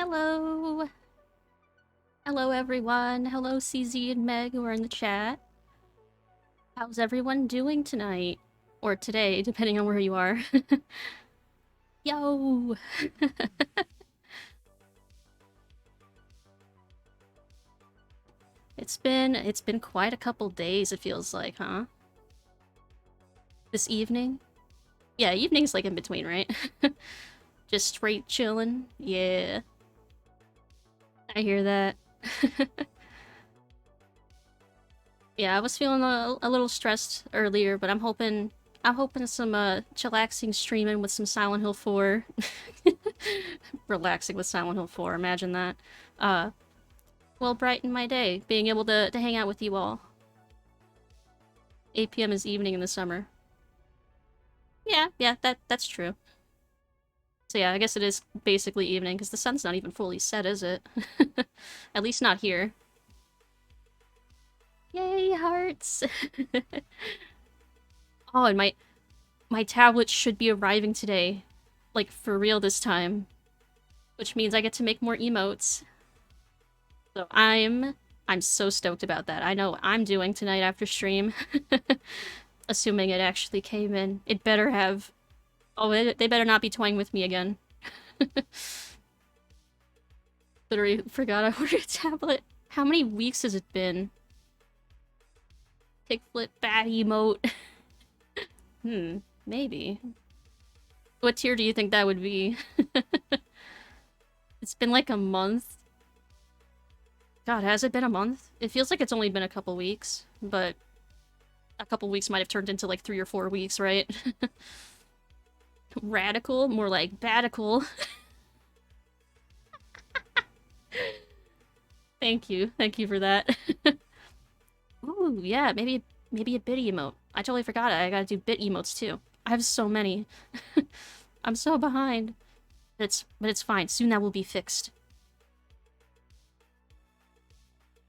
Hello! Hello everyone. Hello CZ and Meg who are in the chat. How's everyone doing tonight? Or today, depending on where you are. Yo! It's been quite a couple days, it feels like, huh? This evening? Yeah, evening's like in between, right? Just straight chilling? Yeah. I hear that. Yeah, I was feeling a little stressed earlier, but I'm hoping some chillaxing streaming with some Silent Hill 4. Relaxing with Silent Hill 4, imagine that. Uh, will brighten my day, being able to hang out with you all. 8 p.m. is evening in the summer. Yeah, that's true. So yeah, I guess it is basically evening, because the sun's not even fully set, is it? At least not here. Yay, hearts! Oh, and my tablet should be arriving today. Like, for real this time. Which means I get to make more emotes. So I'm so stoked about that. I know what I'm doing tonight after stream. Assuming it actually came in. It better have. Oh, they better not be toying with me again. Literally forgot I ordered a tablet. How many weeks has it been? Kickflip bad emote. Maybe. What tier do you think that would be? It's been like a month. God, has it been a month? It feels like it's only been a couple weeks, but a couple weeks might have turned into like 3 or 4 weeks, right? Radical? More like badical. Thank you. Thank you for that. Ooh, yeah, maybe a bit emote. I totally forgot it. I gotta do bit emotes too. I have so many. I'm so behind. But it's fine. Soon that will be fixed.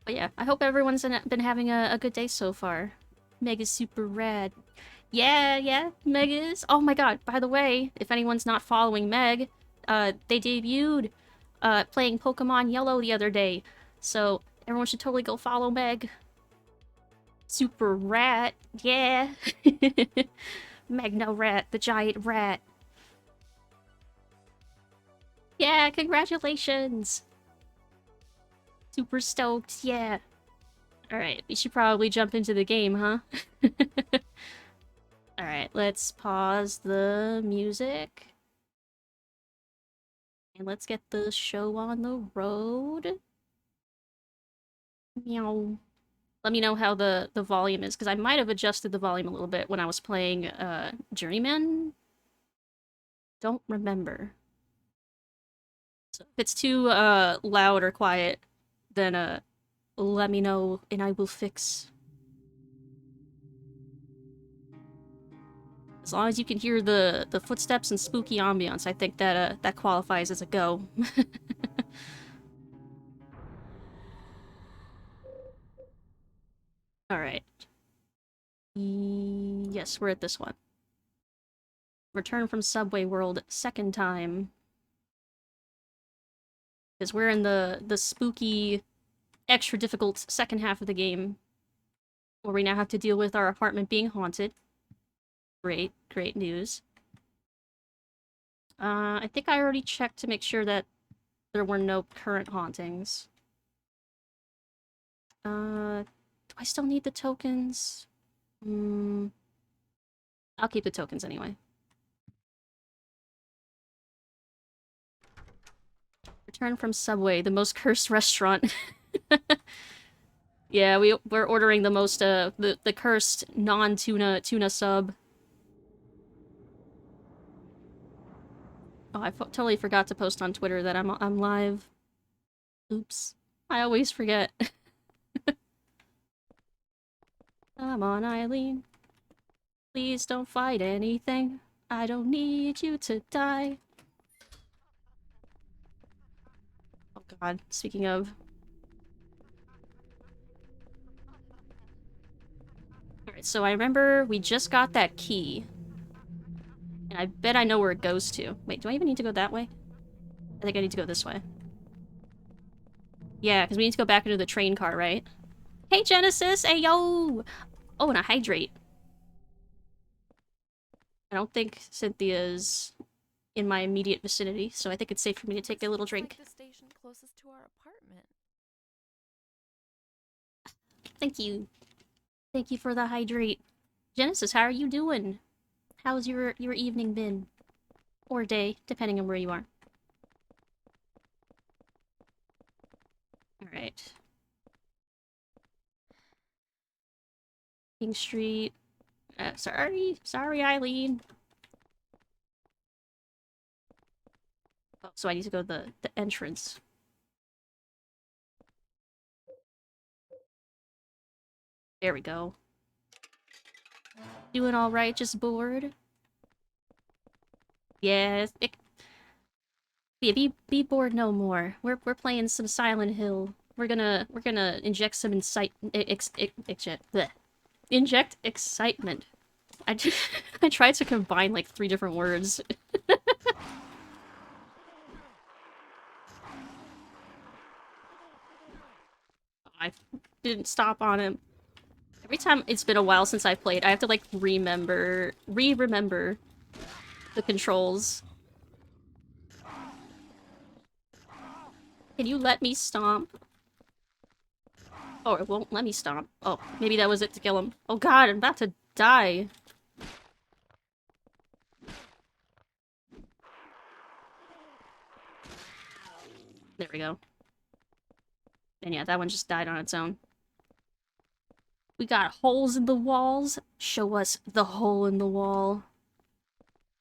But yeah, I hope everyone's been having a good day so far. Meg is super rad. Yeah, Meg is. Oh my god, by the way, if anyone's not following Meg, they debuted playing Pokemon Yellow the other day. So everyone should totally go follow Meg. Super rat, yeah. Magno Rat, the giant rat. Yeah, congratulations. Super stoked, yeah. Alright, we should probably jump into the game, huh? Alright, let's pause the music. And let's get the show on the road. Meow. Let me know how the volume is, because I might have adjusted the volume a little bit when I was playing Journeyman. Don't remember. So if it's too loud or quiet, then let me know and I will fix. As long as you can hear the footsteps and spooky ambiance, I think that that qualifies as a go. Alright. Yes, we're at this one. Return from Subway World second time. Because we're in the spooky, extra difficult second half of the game. Where we now have to deal with our apartment being haunted. Great news. I think I already checked to make sure that there were no current hauntings. Do I still need the tokens? I'll keep the tokens anyway. Return from Subway, the most cursed restaurant. Yeah, we're ordering the most the cursed non-tuna tuna sub. Oh, I totally forgot to post on Twitter that I'm live. Oops. I always forget. Come on, Eileen. Please don't fight anything. I don't need you to die. Oh god, speaking of. Alright, so I remember we just got that key. And I bet I know where it goes to. Wait, do I even need to go that way? I think I need to go this way. Yeah, because we need to go back into the train car, right? Hey, Genesis! Hey, yo! Oh, and a hydrate. I don't think Cynthia's in my immediate vicinity, so I think it's safe for me to take a little drink. Like the station closest to our apartment. Thank you. Thank you for the hydrate. Genesis, how are you doing? How's your evening been? Or day, depending on where you are. Alright. King Street. Sorry, Eileen. Oh, so I need to go to the entrance. There we go. Doing alright, just bored. Yes, yeah, be bored no more. We're playing some Silent Hill. We're gonna inject some inject excitement. I tried to combine like 3 different words. I didn't stop on him. Every time it's been a while since I played, I have to like remember the controls. Can you let me stomp? Oh, it won't let me stomp. Oh, maybe that was it to kill him. Oh god, I'm about to die. There we go. And yeah, that one just died on its own. We got holes in the walls. Show us the hole in the wall.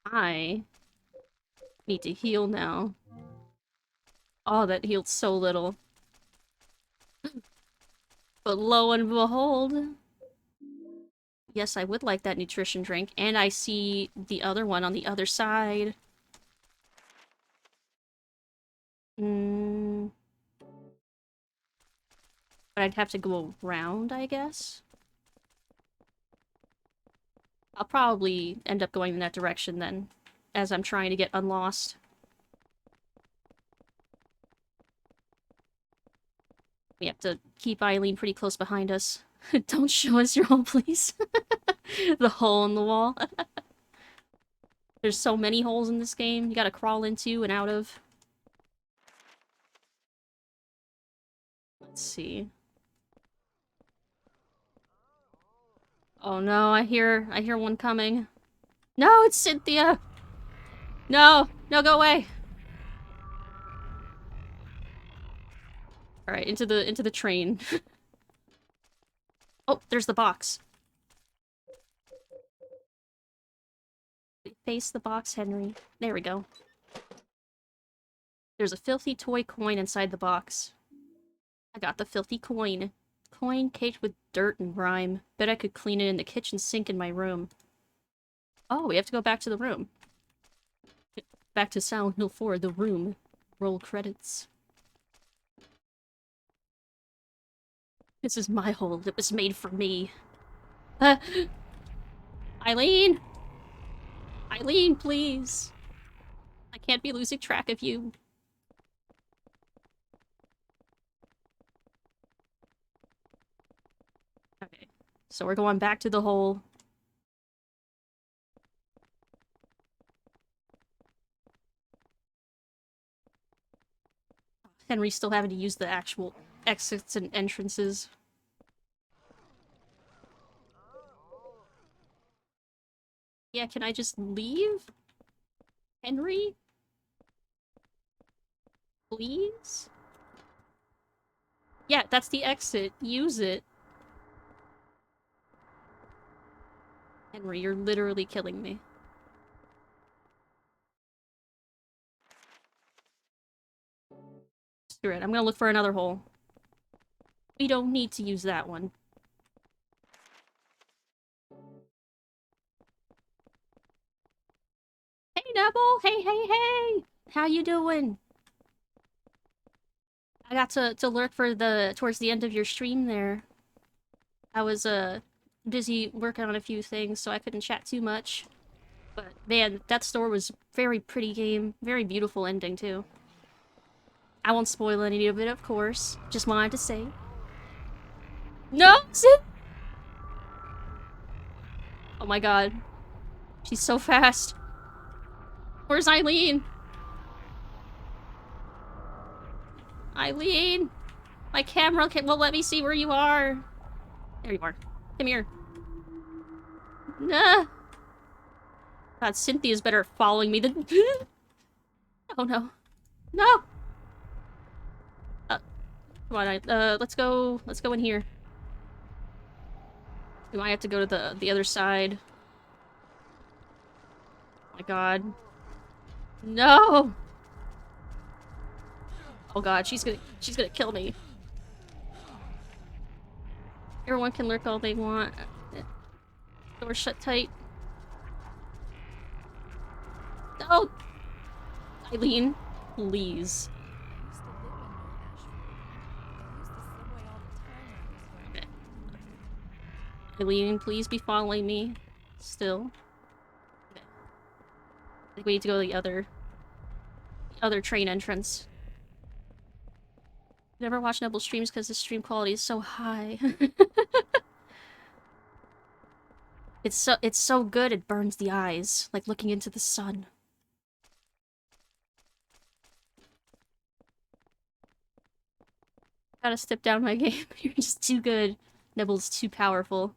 I need to heal now. Oh, that healed so little. But lo and behold, yes, I would like that nutrition drink. And I see the other one on the other side. Mm, but I'd have to go around, I guess. I'll probably end up going in that direction then, as I'm trying to get unlost. We have to keep Eileen pretty close behind us. Don't show us your hole, please. The hole in the wall. There's so many holes in this game you gotta crawl into and out of. Let's see. Oh no, I hear one coming. No, it's Cynthia! No! No, go away! Alright, into the train. Oh, there's the box. Face the box, Henry. There we go. There's a filthy toy coin inside the box. I got the filthy coin. Coin caked with dirt and grime. Bet I could clean it in the kitchen sink in my room. Oh, we have to go back to the room. Back to Silent Hill 4, the room. Roll credits. This is my hole. It was made for me. Uh, Eileen! Eileen, please! I can't be losing track of you. Okay, so we're going back to the hole. Henry's still having to use the actual exits and entrances. Yeah, can I just leave? Henry? Please? Yeah, that's the exit. Use it. Henry, you're literally killing me. Screw it, I'm gonna look for another hole. We don't need to use that one. Hey, Neville! Hey! How you doing? I got to lurk for towards the end of your stream there. I was, busy working on a few things, so I couldn't chat too much. But, man, that store was very pretty game. Very beautiful ending, too. I won't spoil any of it, of course. Just wanted to say. No! Sit! Oh my god. She's so fast. Where's Eileen? Eileen! My camera won't let me see where you are. There you are. Come here. Nah. God, Cynthia's better at following me than... Oh no. No! Come on, let's go in here. We might have to go to the other side. Oh my god. No! Oh god, she's gonna kill me. Everyone can lurk all they want. Door shut tight. No! Eileen, please. Okay. Eileen, please be following me. Still. Okay. I think we need to go to the other train entrance. Never watch Nebel's streams because the stream quality is so high. It's so good it burns the eyes, like looking into the sun. Gotta step down my game. You're just too good. Nebel's too powerful.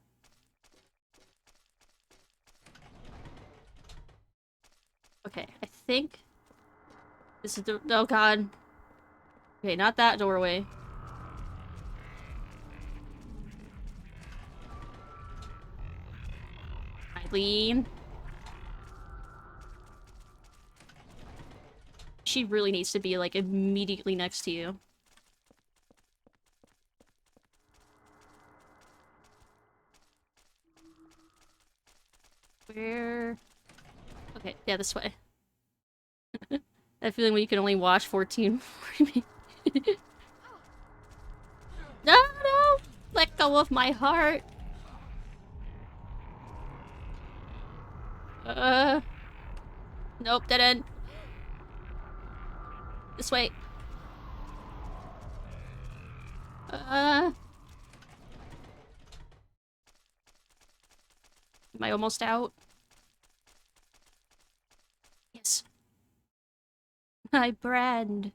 Okay, I think this is the— oh god. Okay, not that doorway. Eileen. She really needs to be, like, immediately next to you. Where? Okay, yeah, this way. That feeling when you can only watch 14 for me. No, no! Let go of my heart! Nope, dead end. This way. Am I almost out? Yes. My brand.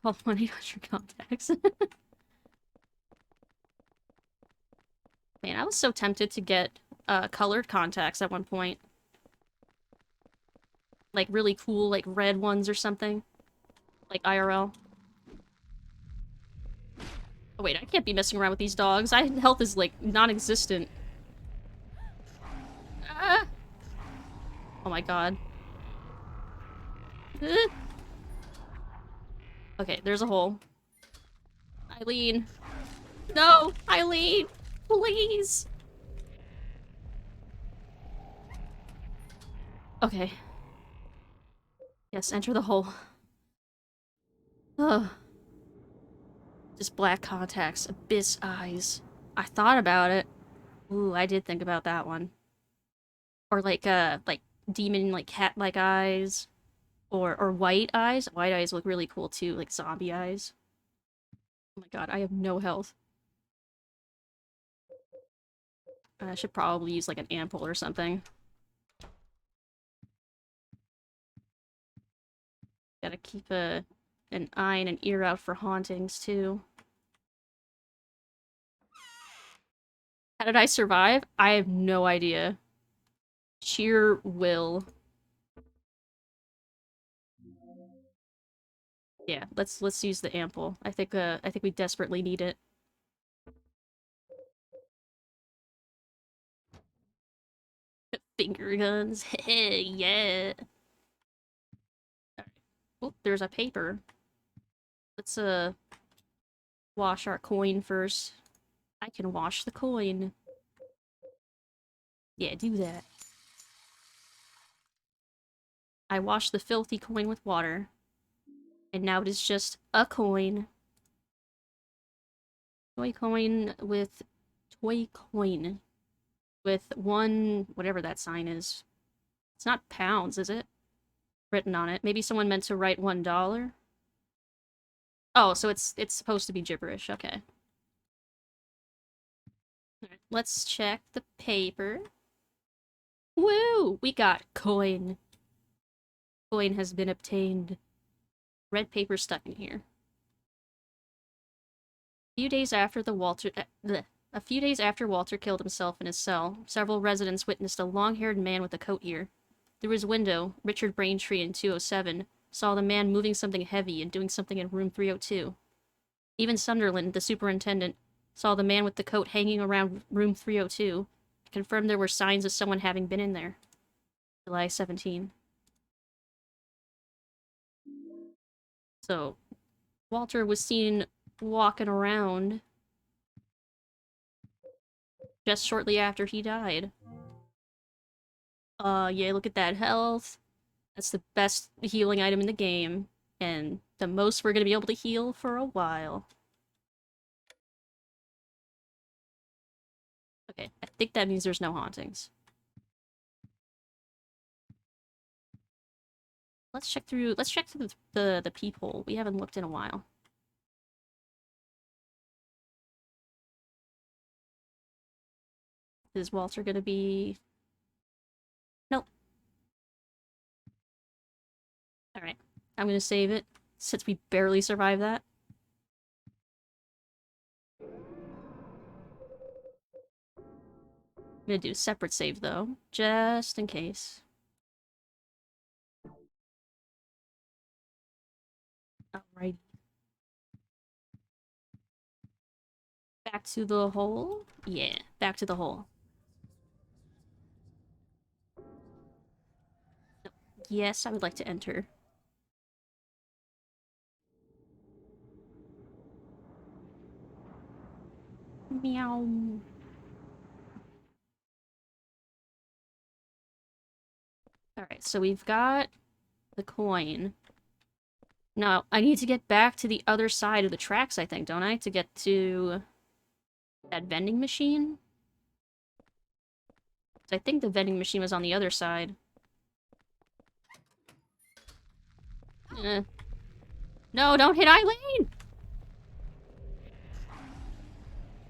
Call 1-800 contacts. Man, I was so tempted to get colored contacts at one point. Like really cool, like red ones or something. Like IRL. Oh wait, I can't be messing around with these dogs. Health is like non-existent. Ah! Oh my god. Okay, there's a hole. Eileen. No! Eileen! Please! Okay. Yes, enter the hole. Ugh. Just black contacts, abyss eyes. I thought about it. Ooh, I did think about that one. Or like demon, like cat-like eyes. Or white eyes. White eyes look really cool too, like zombie eyes. Oh my god, I have no health. I should probably use like an ampoule or something. Gotta keep an eye and an ear out for hauntings too. How did I survive? I have no idea. Sheer will. Yeah, let's use the ampoule. I think we desperately need it. Finger guns. Hey, yeah. Alright. Oh, there's a paper. Let's wash our coin first. I can wash the coin. Yeah, do that. I washed the filthy coin with water. And now it is just a coin. Toy coin with one, whatever that sign is. It's not pounds, is it? Written on it. Maybe someone meant to write $1. Oh, so it's supposed to be gibberish. Okay. Alright, let's check the paper. Woo! We got coin. Coin has been obtained. Red paper stuck in here. A few days after a few days after Walter killed himself in his cell, several residents witnessed a long-haired man with a coat ear. Through his window, Richard Braintree in 207 saw the man moving something heavy and doing something in room 302. Even Sunderland, the superintendent, saw the man with the coat hanging around room 302, confirmed there were signs of someone having been in there. July 17. So, Walter was seen walking around just shortly after he died. Yeah, look at that health. That's the best healing item in the game, and the most we're gonna be able to heal for a while. Okay, I think that means there's no hauntings. Let's check through the peephole. We haven't looked in a while. Is Walter gonna be... Nope. Alright. I'm gonna save it, since we barely survived that. I'm gonna do a separate save, though, just in case. Alrighty. Back to the hole? Yeah, back to the hole. Yes, I would like to enter. Meow. Alright, so we've got the coin. Now, I need to get back to the other side of the tracks, I think, don't I? To get to that vending machine? So I think the vending machine was on the other side. Eh. No, don't hit Eileen!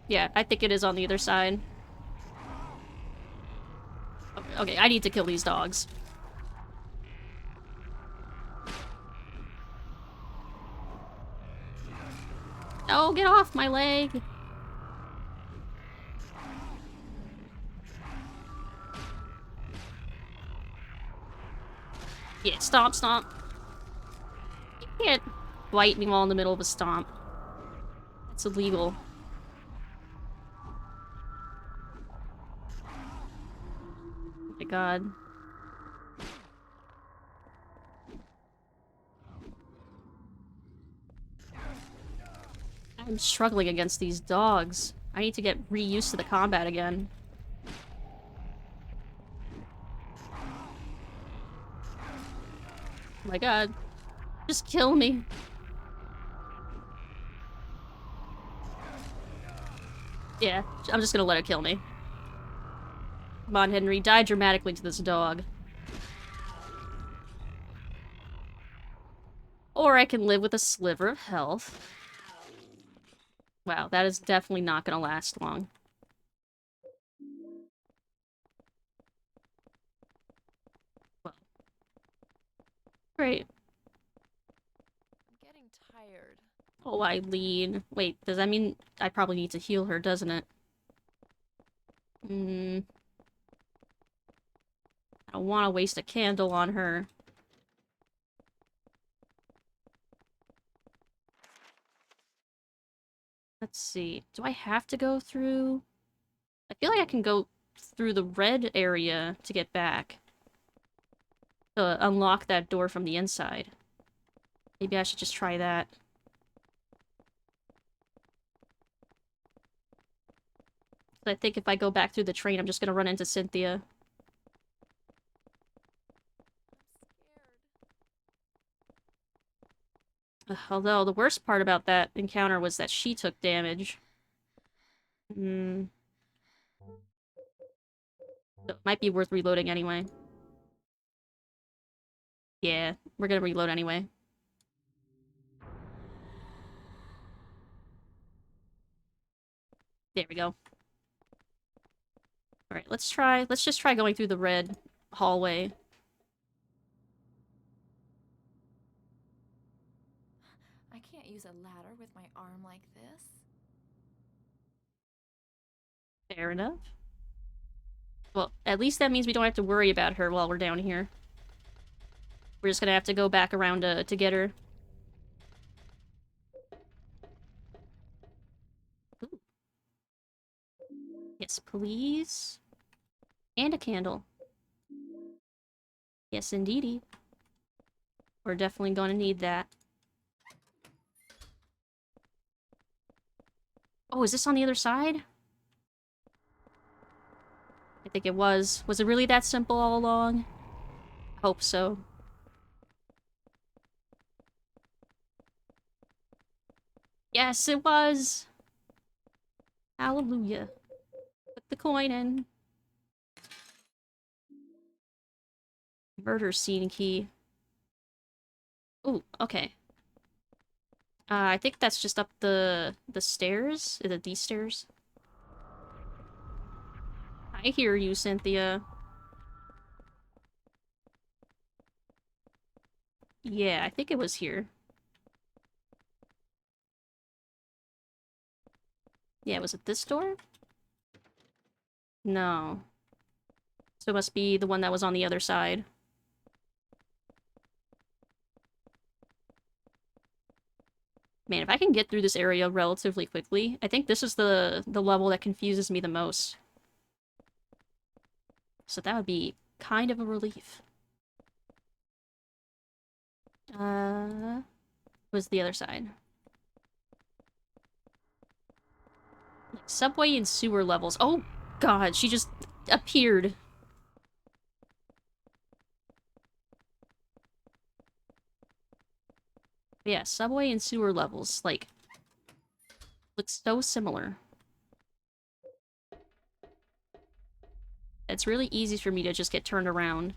Yeah, I think it is on the other side. Okay, I need to kill these dogs. Oh, get off my leg! Yeah, stomp, stomp. You can't bite me while in the middle of a stomp. That's illegal. Oh my god. I'm struggling against these dogs. I need to get re-used to the combat again. Oh my god. Just kill me. Yeah, I'm just gonna let it kill me. Come on, Henry, die dramatically to this dog. Or I can live with a sliver of health. Wow, that is definitely not gonna last long. Well, great. I'm getting tired. Oh, Eileen. Wait, does that mean I probably need to heal her, doesn't it? Hmm. I don't want to waste a candle on her. Let's see. Do I have to go through... I feel like I can go through the red area to get back. To unlock that door from the inside. Maybe I should just try that. I think if I go back through the train, I'm just gonna run into Cynthia. Although, the worst part about that encounter was that she took damage. Hmm. So it might be worth reloading anyway. Yeah, we're gonna reload anyway. There we go. Alright, let's just try going through the red hallway. I can't use a ladder with my arm like this. Fair enough. Well, at least that means we don't have to worry about her while we're down here. We're just gonna have to go back around to get her. Ooh. Yes, please. And a candle. Yes, indeedy. We're definitely gonna need that. Oh, is this on the other side? I think it was. Was it really that simple all along? Hope so. Yes, it was! Hallelujah. Put the coin in. Murder scene key. Ooh, okay. I think that's just up the stairs? Is it these stairs? I hear you, Cynthia. Yeah, I think it was here. Yeah, was it this door? No. So it must be the one that was on the other side. Man, if I can get through this area relatively quickly, I think this is the level that confuses me the most. So that would be kind of a relief. Was the other side. Like, subway and sewer levels. Oh, God, she just appeared. Yeah, subway and sewer levels, like, look so similar. It's really easy for me to just get turned around.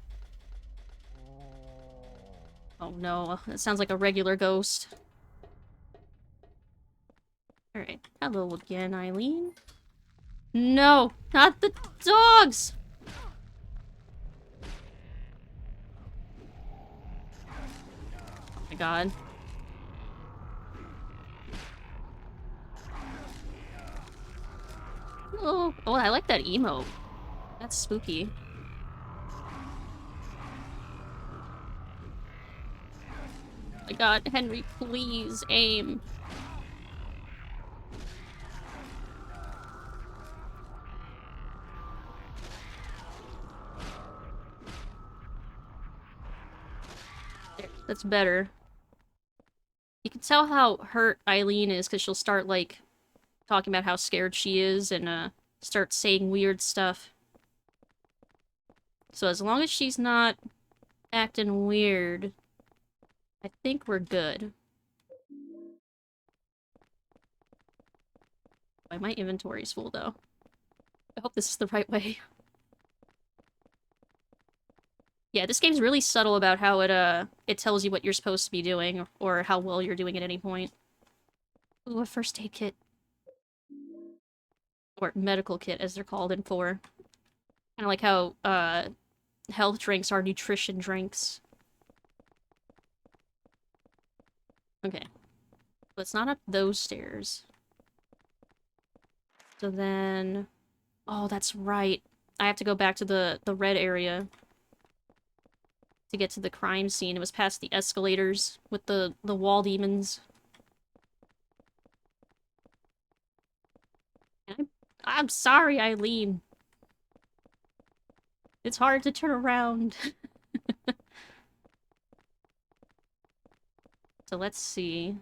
Oh no, that sounds like a regular ghost. Alright, hello again, Eileen. No, not the dogs! Oh my god. Oh, I like that emote. That's spooky. Oh my god, Henry, please aim. There, that's better. You can tell how hurt Eileen is because she'll start, like, talking about how scared she is and, start saying weird stuff. So as long as she's not acting weird, I think we're good. My inventory's full, though. I hope this is the right way. Yeah, this game's really subtle about how it tells you what you're supposed to be doing, or how well you're doing at any point. Ooh, a first aid kit. Or medical kit, as they're called in 4. Kinda like how, health drinks are nutrition drinks. Okay. Let's not up those stairs. So then... Oh, that's right. I have to go back to the red area to get to the crime scene. It was past the escalators with the wall demons. I'm sorry, Eileen. It's hard to turn around. So let's see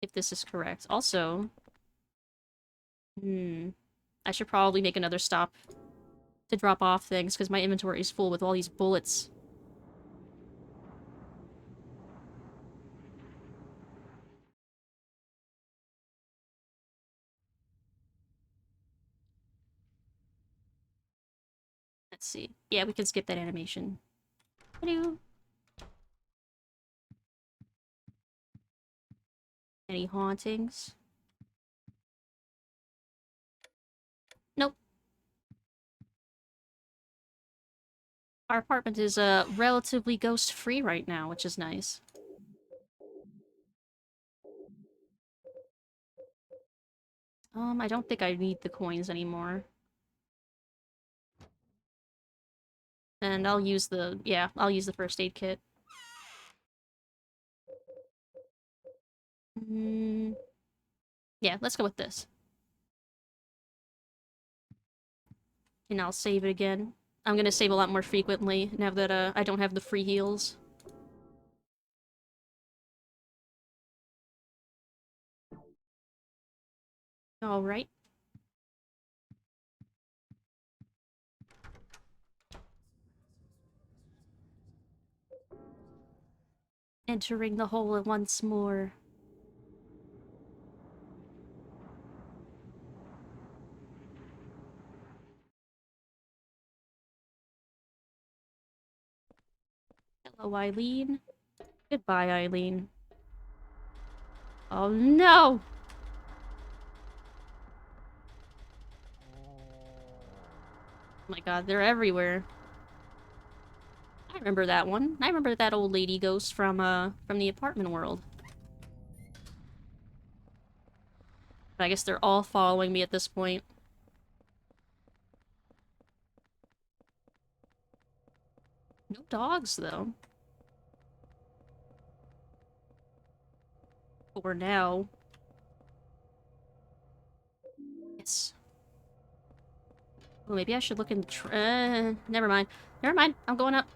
if this is correct. Also, I should probably make another stop to drop off things because my inventory is full with all these bullets. Let's see. Yeah, we can skip that animation. Hello. Any hauntings? Our apartment is relatively ghost-free right now, which is nice. I don't think I need the coins anymore. And I'll use the, yeah, I'll use the first aid kit. Mm, yeah, let's go with this. And I'll save it again. I'm gonna save a lot more frequently now that I don't have the free heals. Alright. Entering the hole once more. Hello, Eileen. Goodbye, Eileen. Oh no! Oh my god, they're everywhere. I remember that one. I remember that old lady ghost from the apartment world. But I guess they're all following me at this point. No dogs, though. For now. Yes. Oh, maybe I should look in the never mind. Never mind. I'm going up.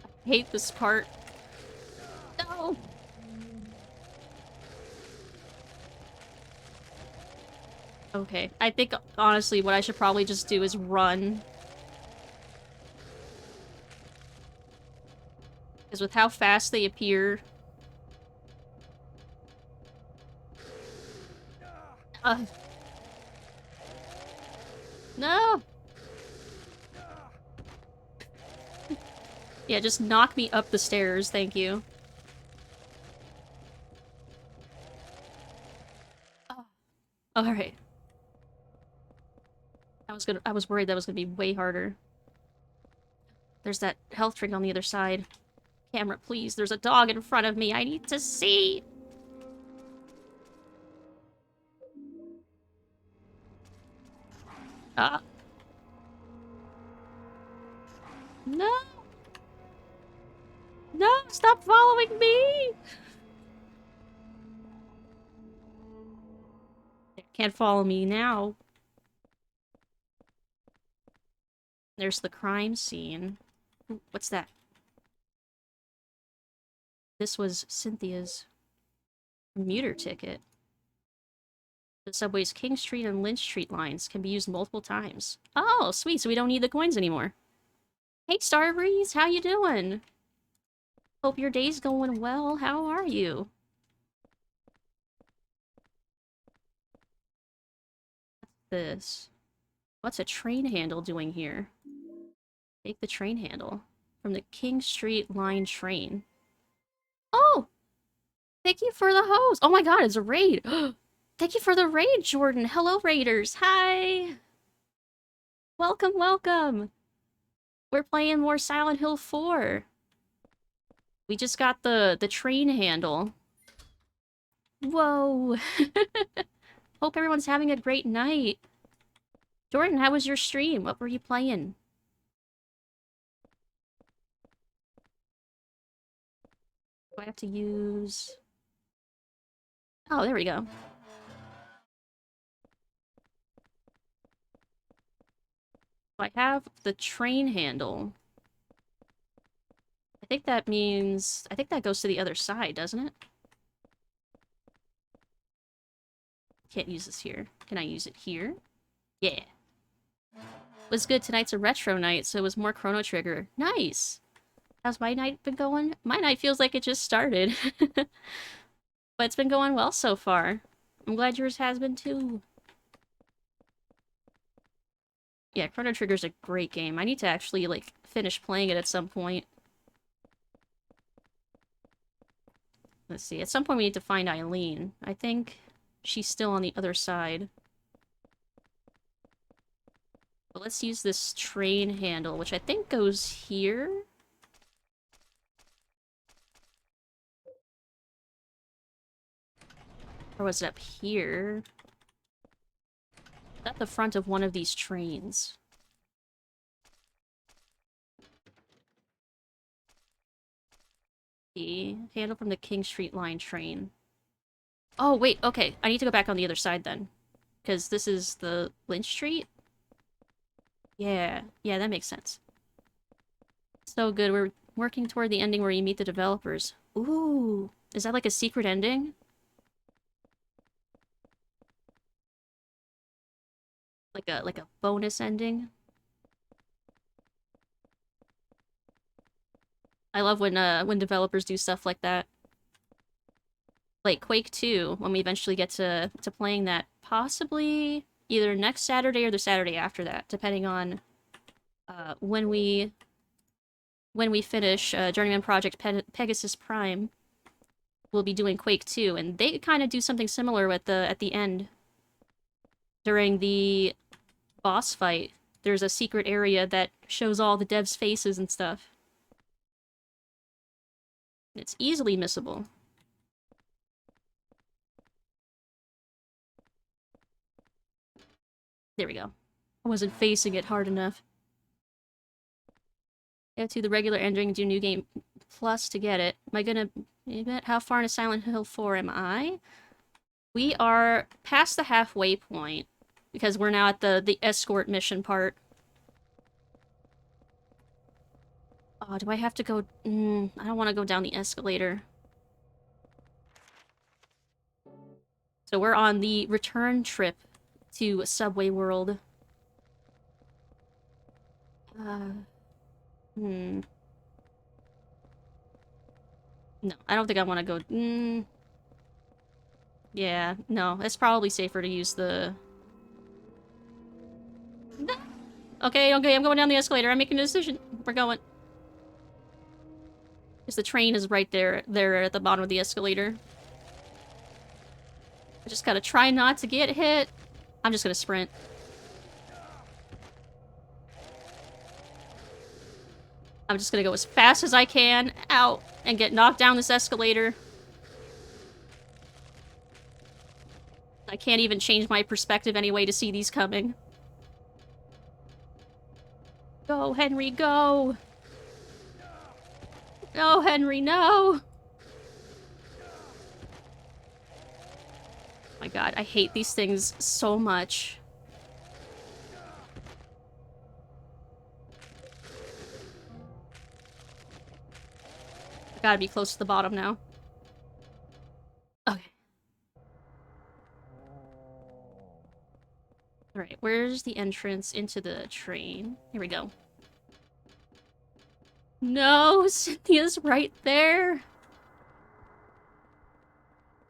I hate this part. No! Okay. I think, honestly, what I should probably just do is run. Because with how fast they appear... Uh, no! Yeah, just knock me up the stairs, thank you. Oh. Alright. I was worried that was gonna be way harder. There's that health drink on the other side. Camera, please. There's a dog in front of me. I need to see. Ah. No. No, stop following me. Can't follow me now. There's the crime scene. Ooh, what's that? This was Cynthia's commuter ticket. The subway's King Street and Lynch Street lines can be used multiple times. Oh, sweet, so we don't need the coins anymore. Hey, Starbreeze, how you doing? Hope your day's going well. How are you? What's this? What's a train handle doing here? Take the train handle. From the King Street line train. Oh! Thank you for the host! Oh my god, it's a raid! Thank you for the raid, Jordan! Hello, raiders! Hi! Welcome, welcome! We're playing more Silent Hill 4. We just got the train handle. Whoa! Hope everyone's having a great night. Jordan, how was your stream? What were you playing? Do I have to use... Oh, there we go. I have the train handle. I think that means... I think that goes to the other side, doesn't it? Can't use this here. Can I use it here? Yeah. Was good. Tonight's a retro night, so it was more Chrono Trigger. Nice! How's my night been going? My night feels like it just started. But it's been going well so far. I'm glad yours has been too. Yeah, Chrono Trigger's a great game. I need to actually, like, finish playing it at some point. Let's see. At some point we need to find Eileen. I think she's still on the other side. Let's use this train handle, which I think goes here. Or was it up here? At the front of one of these trains. The handle from the King Street Line train. Oh, wait, okay. I need to go back on the other side then. Because this is the Lynch Street? Yeah, that makes sense. So good, we're working toward the ending where you meet the developers. Ooh, is that like a secret ending? Like a bonus ending? I love when developers do stuff like that. Like Quake 2, when we eventually get to playing that, possibly either next Saturday or the Saturday after that, depending on when we finish Journeyman Project Pegasus Prime. We'll be doing Quake 2, and they kind of do something similar at the end. During the boss fight, there's a secret area that shows all the devs' faces and stuff. It's easily missable. There we go. I wasn't facing it hard enough. Get to the regular ending, do New Game Plus to get it. Am I gonna admit how far into Silent Hill 4 am I? We are past the halfway point, because we're now at the escort mission part. Oh, do I have to go? I don't want to go down the escalator. So we're on the return trip to Subway World. No, I don't think I want to go. Yeah, no, it's probably safer to use the... Okay, I'm going down the escalator. I'm making a decision. We're going. Because the train is right there at the bottom of the escalator. I just gotta try not to get hit. I'm just gonna sprint. I'm just gonna go as fast as I can out and get knocked down this escalator. I can't even change my perspective anyway to see these coming. Go, Henry, go! No, Henry, no! Oh my god, I hate these things so much. I gotta be close to the bottom now. Okay. Alright, where's the entrance into the train? Here we go. No, Cynthia's right there!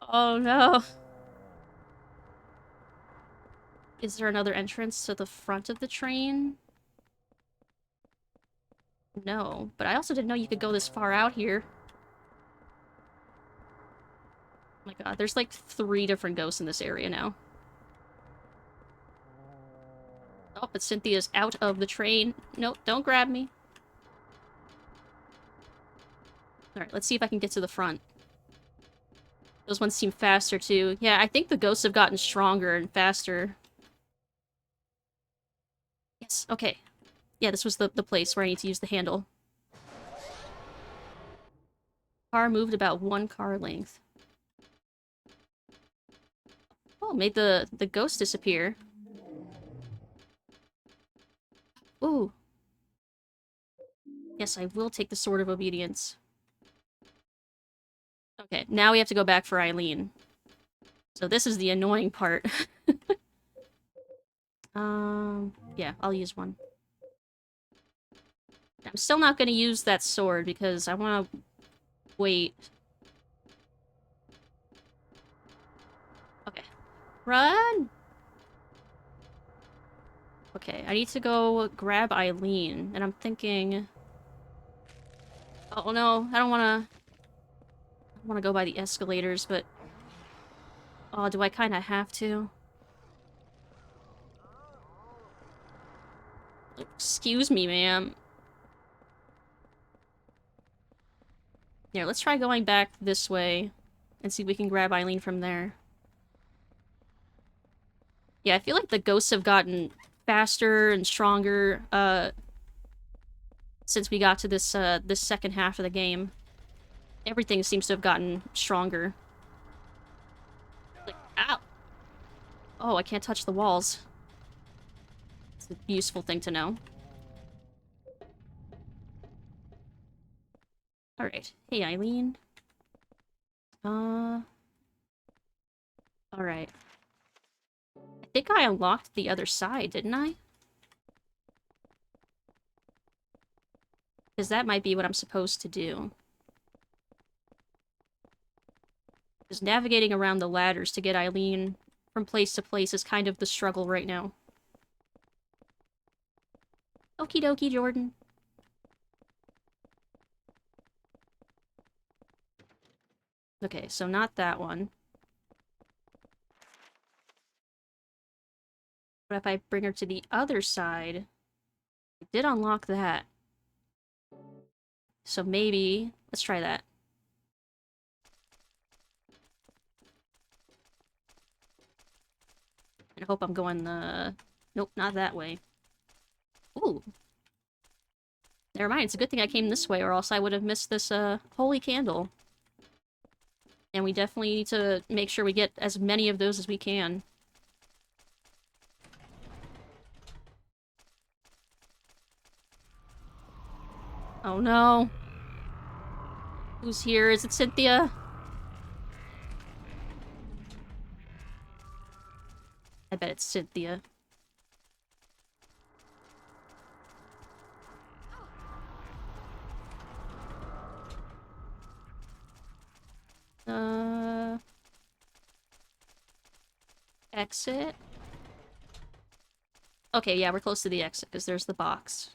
Oh no. Is there another entrance to the front of the train? No, but I also didn't know you could go this far out here. Oh my god, there's like 3 different ghosts in this area now. Oh, but Cynthia's out of the train. Nope, don't grab me. Alright, let's see if I can get to the front. Those ones seem faster too. Yeah, I think the ghosts have gotten stronger and faster. Yes, okay. Yeah, this was the place where I need to use the handle. Car moved about 1 car length. Oh, made the ghost disappear. Ooh. Yes, I will take the Sword of Obedience. Okay, now we have to go back for Eileen. So this is the annoying part. Yeah, I'll use one. I'm still not gonna use that sword because I wanna wait. Okay. Run! Okay, I need to go grab Eileen, and I'm thinking... Oh no, I don't wanna go by the escalators, but... Oh, do I kinda have to? Excuse me, ma'am. Here, let's try going back this way and see if we can grab Eileen from there. Yeah, I feel like the ghosts have gotten faster and stronger, since we got to this second half of the game. Everything seems to have gotten stronger. Like, ow! Oh, I can't touch the walls. It's a useful thing to know. Alright. Hey, Eileen. Alright. I think I unlocked the other side, didn't I? Because that might be what I'm supposed to do. Because navigating around the ladders to get Eileen from place to place is kind of the struggle right now. Okie dokie, Jordan. Okay, so not that one. But if I bring her to the other side, I did unlock that. So maybe... let's try that. And I hope I'm going the... nope, not that way. Ooh. Never mind, it's a good thing I came this way, or else I would have missed this, holy candle. And we definitely need to make sure we get as many of those as we can. Oh no. Who's here? Is it Cynthia? I bet it's Cynthia. Exit? Okay, yeah, we're close to the exit, because there's the box.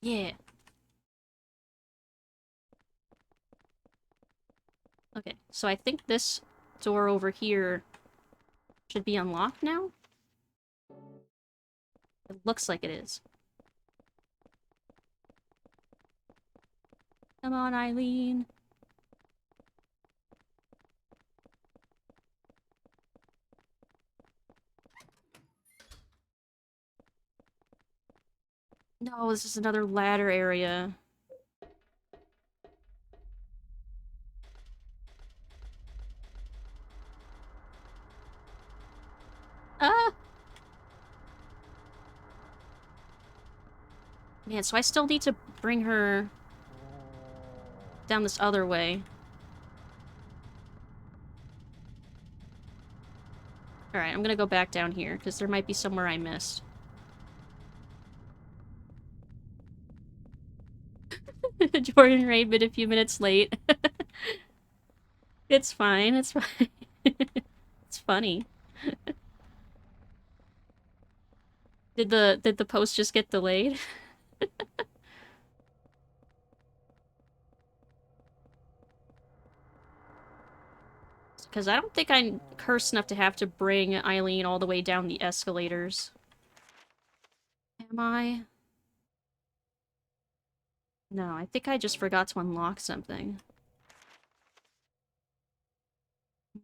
Yeah. Okay, so I think this door over here should be unlocked now? It looks like it is. Come on, Eileen. No, this is another ladder area. Ah! Man, so I still need to bring her down this other way. Alright, I'm gonna go back down here, because there might be somewhere I missed. Jordan Ray been a few minutes late. It's fine, it's fine. It's funny. Did the post just get delayed? Because I don't think I'm cursed enough to have to bring Eileen all the way down the escalators. Am I? No, I think I just forgot to unlock something.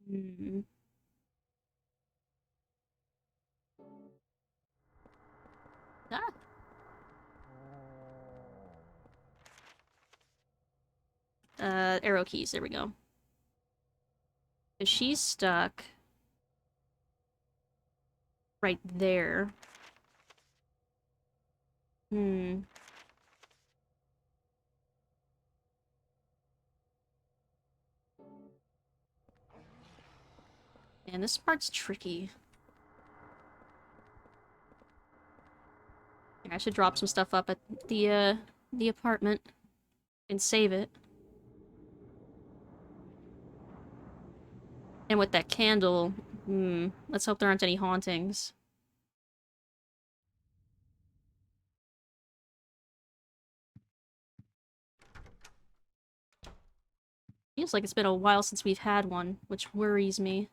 Hmm. Ah! Arrow keys, there we go. Because she's stuck right there. Hmm. Man, this part's tricky. I should drop some stuff up at the apartment and save it. And with that candle, let's hope there aren't any hauntings. Feels like it's been a while since we've had one, which worries me.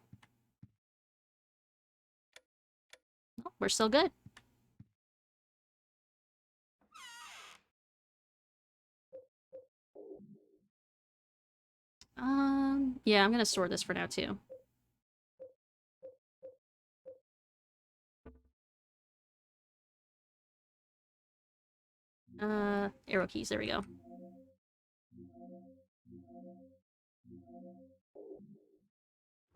Oh, we're still good. Yeah, I'm gonna store this for now, too. Arrow keys, there we go.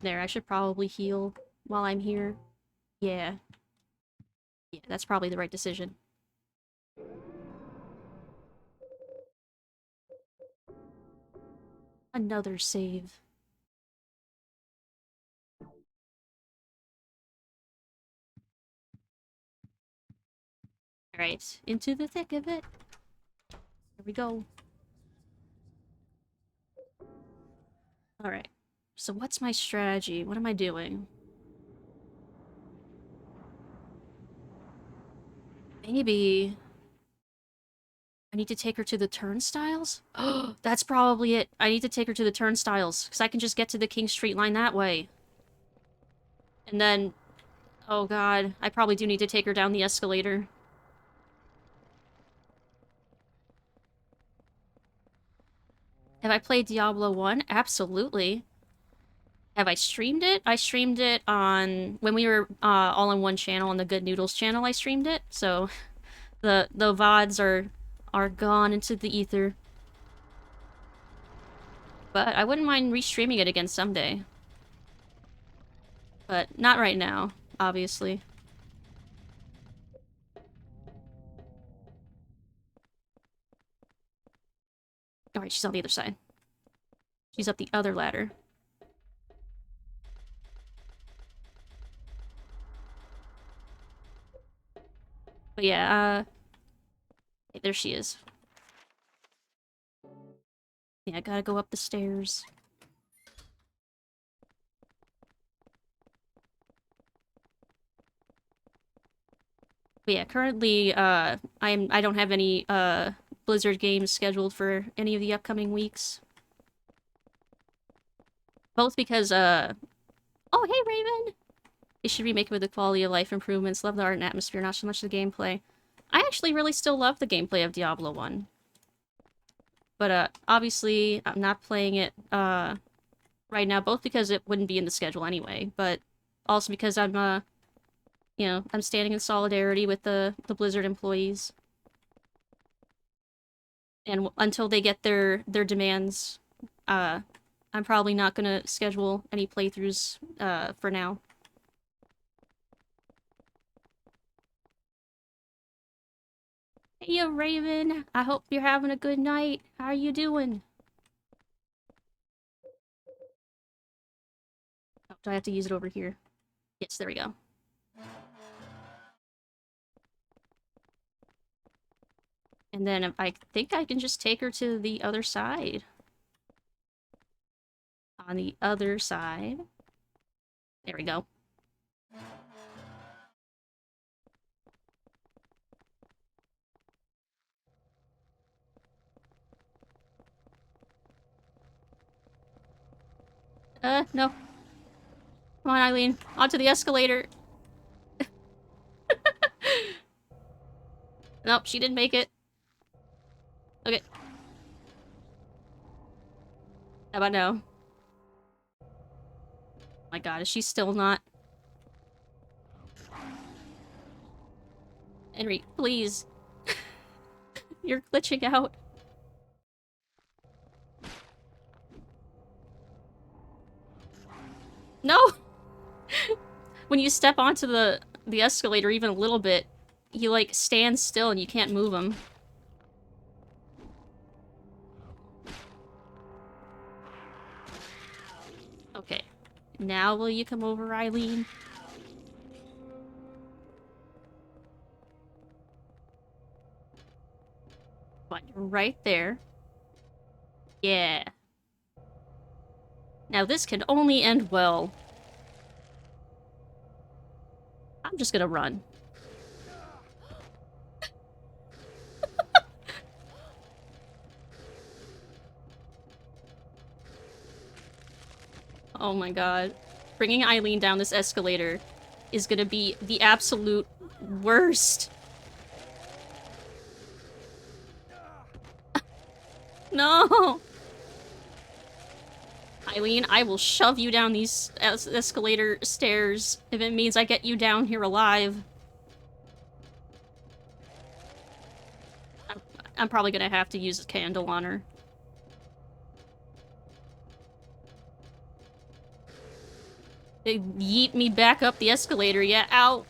There, I should probably heal while I'm here. Yeah. Yeah, that's probably the right decision. Another save. Alright, into the thick of it. Here we go. Alright. So what's my strategy? What am I doing? Maybe I need to take her to the turnstiles? Oh, that's probably it. I need to take her to the turnstiles, because I can just get to the King Street line that way. And then... Oh god, I probably do need to take her down the escalator. Have I played Diablo 1? Absolutely. Have I streamed it? I streamed it on... When we were all on one channel, on the Good Noodles channel, I streamed it. So, the VODs are gone into the ether. But I wouldn't mind restreaming it again someday. But not right now, obviously. Alright, she's on the other side. She's up the other ladder. But yeah, there she is. Yeah, I gotta go up the stairs. But yeah, currently, I don't have any, Blizzard games scheduled for any of the upcoming weeks. Both because, Oh, hey, Raven! They should remake it with the quality of life improvements. Love the art and atmosphere, not so much the gameplay. I actually really still love the gameplay of Diablo 1. But, obviously, I'm not playing it, right now, both because it wouldn't be in the schedule anyway, but also because I'm, you know, I'm standing in solidarity with the Blizzard employees. And until they get their demands, I'm probably not gonna schedule any playthroughs, for now. Hey, you Raven! I hope you're having a good night. How are you doing? Oh, do I have to use it over here? Yes, there we go. And then I think I can just take her to the other side. On the other side. There we go. No. Come on, Eileen. Onto the escalator. Nope, she didn't make it. Okay. How about now? Oh my god, is she still not? Henry, please. You're glitching out. No! When you step onto the escalator even a little bit, he, like, stands still and you can't move him. Okay. Now will you come over, Eileen? Fine, right there. Yeah. Now this can only end well. I'm just gonna run. Oh my god. Bringing Eileen down this escalator is gonna be the absolute worst. No! Eileen, I will shove you down these escalator stairs if it means I get you down here alive. I'm probably gonna have to use a candle on her. They yeet me back up the escalator, yeah, ow!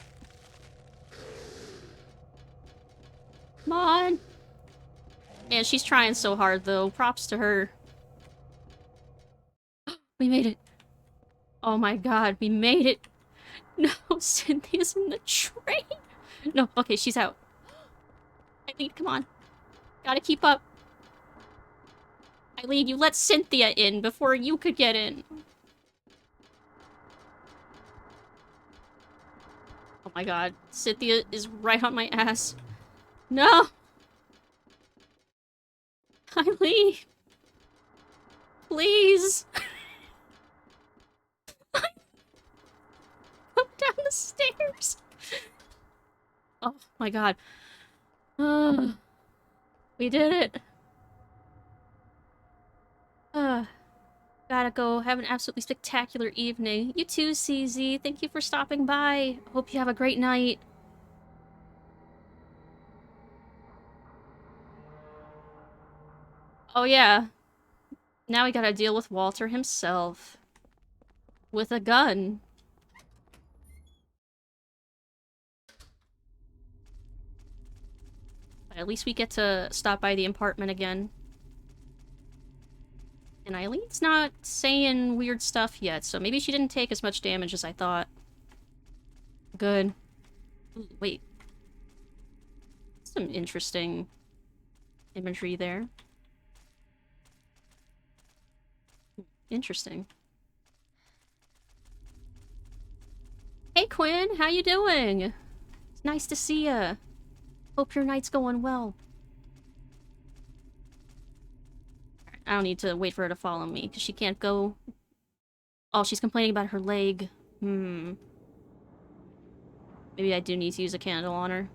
Come on! Man, she's trying so hard, though. Props to her. We made it. Oh my god, we made it. No, Cynthia's in the train. No, okay, she's out. Eileen, come on. Gotta keep up. Eileen, you let Cynthia in before you could get in. Oh my god, Cynthia is right on my ass. No! Eileen! Please! Come down the stairs! Oh my god. We did it. Gotta go have an absolutely spectacular evening. You too, CZ. Thank you for stopping by. Hope you have a great night. Oh yeah. Now we gotta deal with Walter himself. With a gun. But at least we get to stop by the apartment again. And Eileen's not saying weird stuff yet, so maybe she didn't take as much damage as I thought. Good. Ooh, wait. Some interesting imagery there. Interesting. Hey Quinn, how you doing? It's nice to see ya. Hope your night's going well. I don't need to wait for her to follow me, because she can't go... Oh, she's complaining about her leg. Maybe I do need to use a candle on her.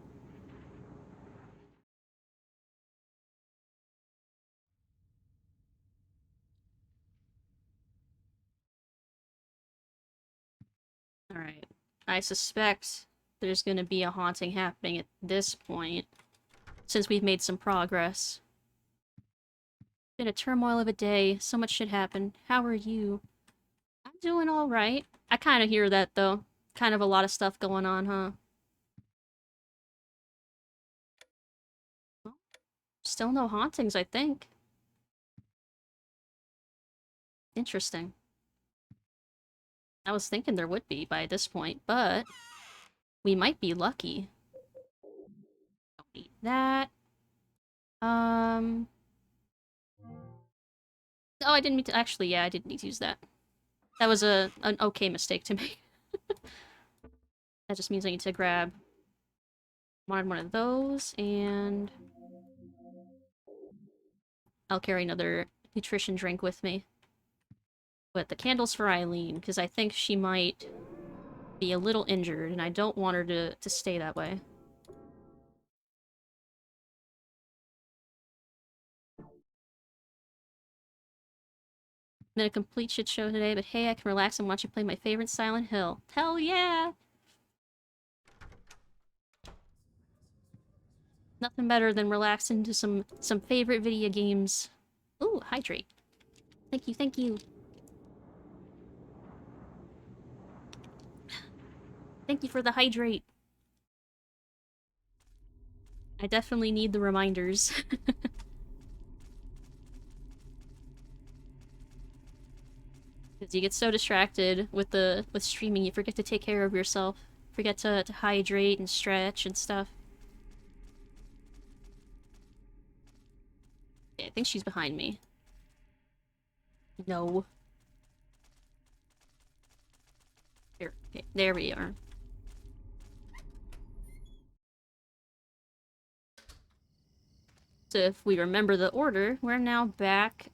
Alright. I suspect there's gonna be a haunting happening at this point, since we've made some progress. Been a turmoil of a day. So much shit happened. How are you? I'm doing alright. I kind of hear that, though. Kind of a lot of stuff going on, huh? Well, still no hauntings, I think. Interesting. I was thinking there would be by this point, but we might be lucky. Don't need that. Oh, I didn't mean to- actually, yeah, I didn't need to use that. That was an okay mistake to make. That just means I need to grab one of those, and I'll carry another nutrition drink with me. But the candle's for Eileen, because I think she might be a little injured, and I don't want her to stay that way. Been a complete shit show today, but hey, I can relax and watch you play my favorite Silent Hill. Hell yeah! Nothing better than relaxing to some favorite video games. Ooh, hydrate. Thank you, thank you. Thank you for the hydrate. I definitely need the reminders. Because you get so distracted with streaming, you forget to take care of yourself. Forget to hydrate and stretch and stuff. Yeah, I think she's behind me. No. There, okay, there we are. So if we remember the order, we're now back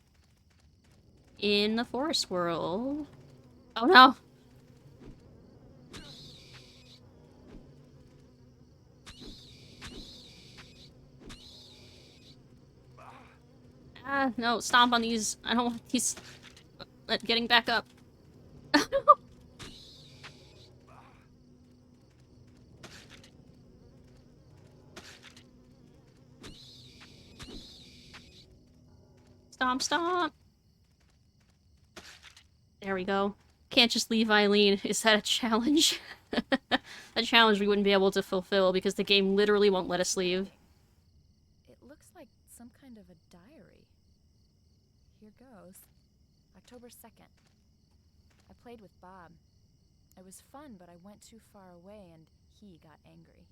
in the forest world. Oh no! Ah, no, stomp on these. I don't want these getting back up. Stomp, stomp. There we go. Can't just leave Eileen. Is that a challenge? A challenge we wouldn't be able to fulfill because the game literally won't let us leave. It looks like some kind of a diary. Here goes. October 2nd. I played with Bob. It was fun, but I went too far away and he got angry.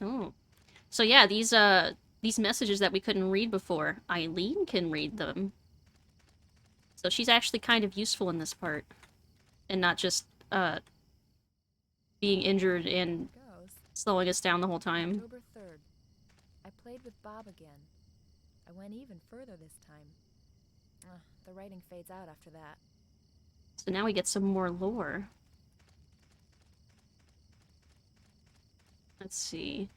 Oh. So yeah, these messages that we couldn't read before, Eileen can read them. So she's actually kind of useful in this part. And not just, being injured and slowing us down the whole time. October 3rd. I played with Bob again. I went even further this time. The writing fades out after that. So now we get some more lore. Let's see.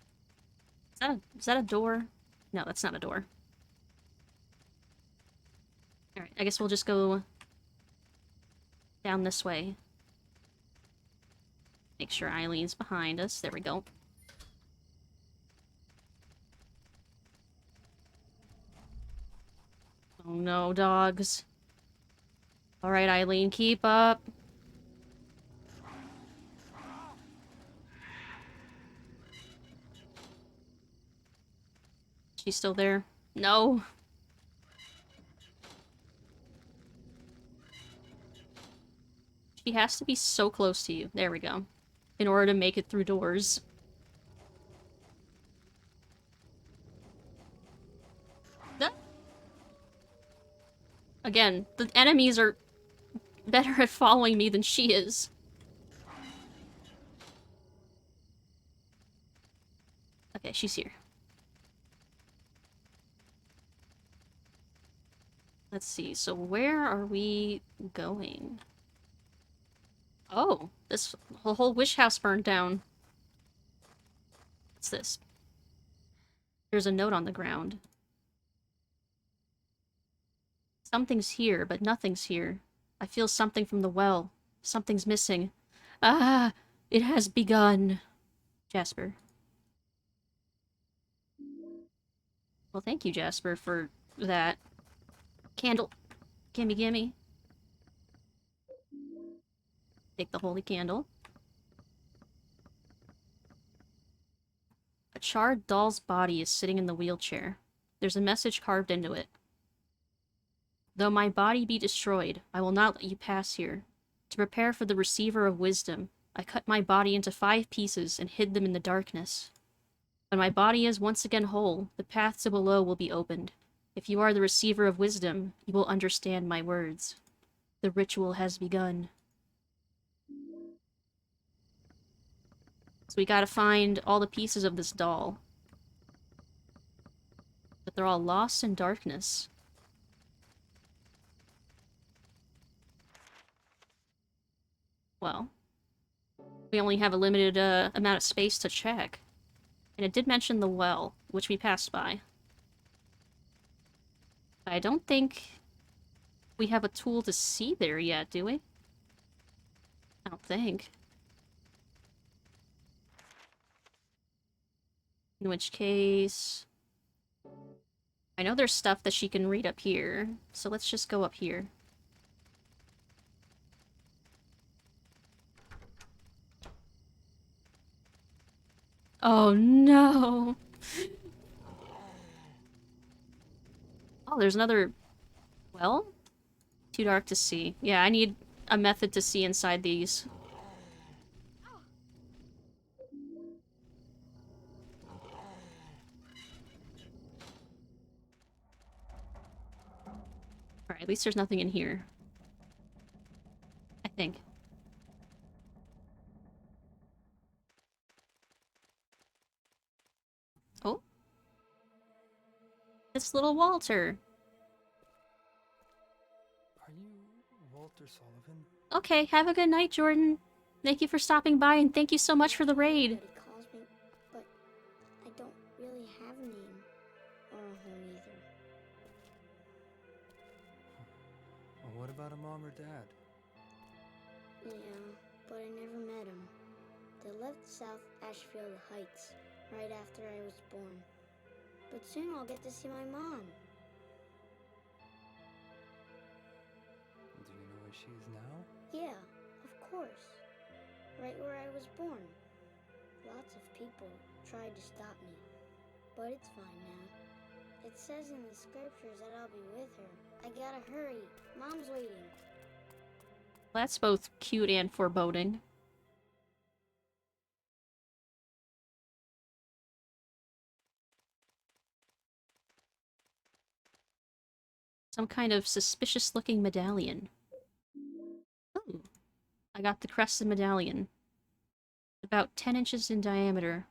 Is that a door? No, that's not a door. Alright, I guess we'll just go down this way. Make sure Eileen's behind us. There we go. Oh no, dogs. Alright, Eileen, keep up. She's still there? No. She has to be so close to you. There we go. In order to make it through doors. Again, the enemies are better at following me than she is. Okay, she's here. Let's see, so where are we going? Oh, this whole wish house burned down. What's this? There's a note on the ground. Something's here, but nothing's here. I feel something from the well. Something's missing. Ah! It has begun. Jasper. Well, thank you, Jasper, for that. Candle. Gimme, gimme. Take the holy candle. A charred doll's body is sitting in the wheelchair. There's a message carved into it. Though my body be destroyed, I will not let you pass here. To prepare for the receiver of wisdom, I cut my body into 5 pieces and hid them in the darkness. When my body is once again whole, the path to below will be opened. If you are the receiver of wisdom, you will understand my words. The ritual has begun. So we gotta find all the pieces of this doll. But they're all lost in darkness. Well, we only have a limited amount of space to check. And it did mention the well, which we passed by. I don't think we have a tool to see there yet, do we? I don't think. In which case... I know there's stuff that she can read up here, so let's just go up here. Oh no! Oh, there's another... well? Too dark to see. Yeah, I need a method to see inside these. Alright, at least there's nothing in here. I think. Oh? It's little Walter. Are you Walter Sullivan? Okay, have a good night, Jordan. Thank you for stopping by, and thank you so much for the raid. Everybody calls me, but I don't really have a name or a home either. What about a mom or dad? Yeah, but I never met him. They left South Ashfield Heights right after I was born. But soon I'll get to see my mom. Do you know where she is now? Yeah, of course. Right where I was born. Lots of people tried to stop me, but it's fine now. It says in the scriptures that I'll be with her. I gotta hurry. Mom's waiting. That's both cute and foreboding. Some kind of suspicious-looking medallion. Ooh. I got the crescent medallion. About 10 inches in diameter.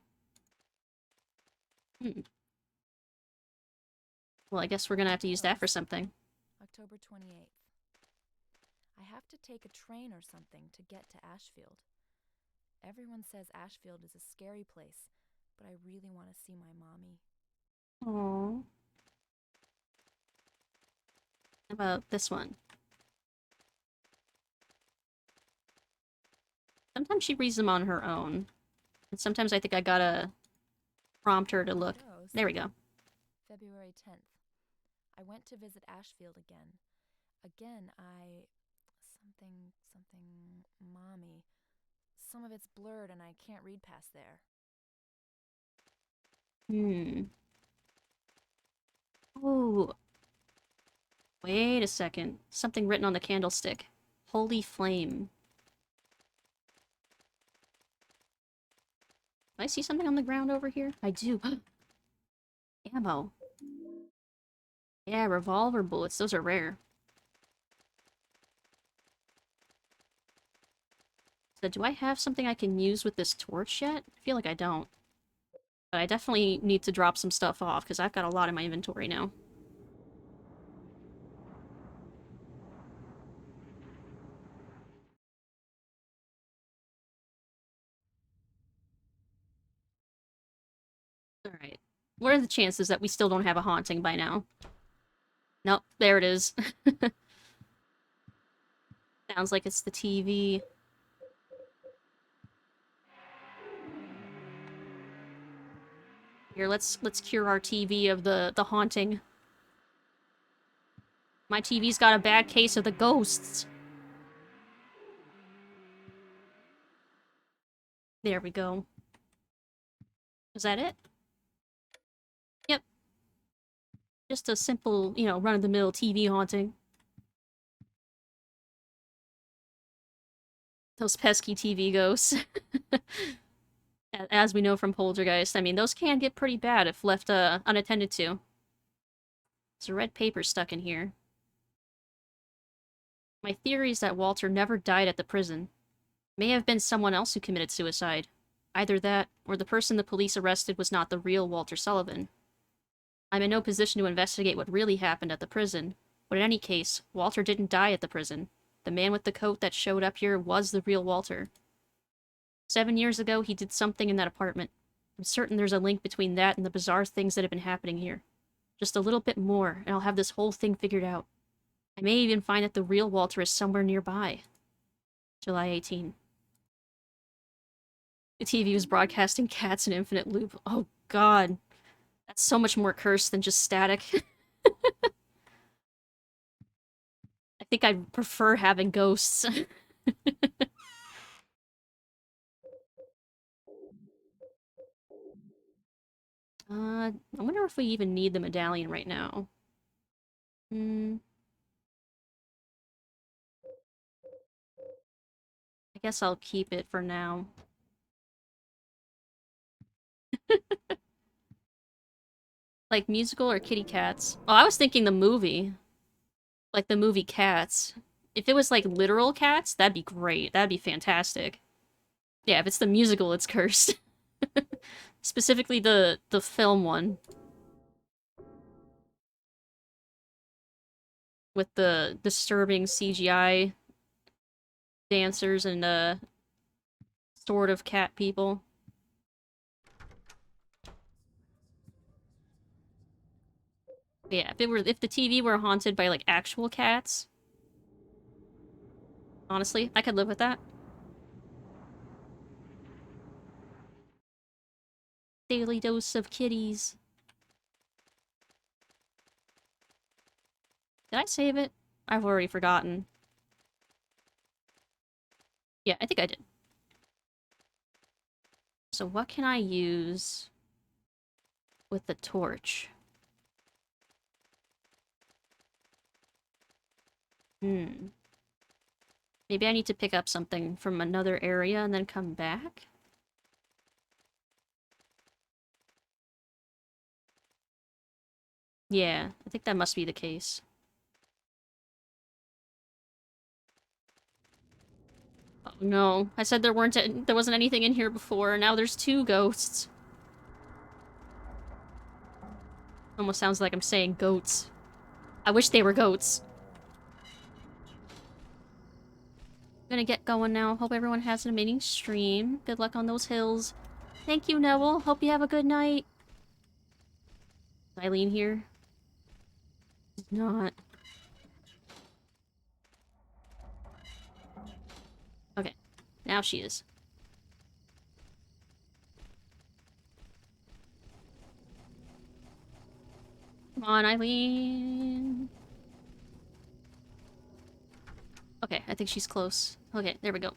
Well, I guess we're gonna have to use that for something. October 28th. I have to take a train or something to get to Ashfield. Everyone says Ashfield is a scary place, but I really want to see my mommy. Aww. How about this one? Sometimes she reads them on her own. And sometimes I think I gotta prompt her to look. There we go. February 10th. I went to visit Ashfield again. Something, mommy. Some of it's blurred and I can't read past there. Ooh. Wait a second. Something written on the candlestick. Holy flame. Do I see something on the ground over here? I do. Ammo. Yeah, revolver bullets. Those are rare. So do I have something I can use with this torch yet? I feel like I don't. But I definitely need to drop some stuff off, because I've got a lot in my inventory now. Alright. What are the chances that we still don't have a haunting by now? Nope, there it is. Sounds like it's the TV. Here, let's cure our TV of the haunting. My TV's got a bad case of the ghosts. There we go. Is that it? Yep. Just a simple, you know, run-of-the-mill TV haunting. Those pesky TV ghosts. As we know from Poltergeist, I mean, those can get pretty bad if left unattended to. There's a red paper stuck in here. My theory is that Walter never died at the prison. May have been someone else who committed suicide. Either that, or the person the police arrested was not the real Walter Sullivan. I'm in no position to investigate what really happened at the prison, but in any case, Walter didn't die at the prison. The man with the coat that showed up here was the real Walter. 7 years ago, he did something in that apartment. I'm certain there's a link between that and the bizarre things that have been happening here. Just a little bit more, and I'll have this whole thing figured out. I may even find that the real Walter is somewhere nearby. July 18. The TV was broadcasting Cats in infinite loop. Oh god. That's so much more cursed than just static. I think I'd prefer having ghosts. I wonder if we even need the medallion right now. I guess I'll keep it for now. Like musical or kitty cats? Oh, I was thinking the movie. Like the movie Cats. If it was like literal cats, that'd be great. That'd be fantastic. Yeah, if it's the musical, it's cursed. Specifically the film one. With the disturbing CGI dancers and sort of cat people. Yeah, if the TV were haunted by like actual cats, Honestly, I could live with that. Daily dose of kitties. Did I save it? I've already forgotten. Yeah, I think I did. So what can I use with the torch? Hmm. Maybe I need to pick up something from another area and then come back? Yeah, I think that must be the case. Oh no, I said there wasn't anything in here before, and now there's 2 ghosts. Almost sounds like I'm saying goats. I wish they were goats. I'm gonna get going now. Hope everyone has an amazing stream. Good luck on those hills. Thank you, Neville. Hope you have a good night. Is Eileen here? She's not. Okay, now she is. Come on, Eileen. Okay, I think she's close. Okay, there we go.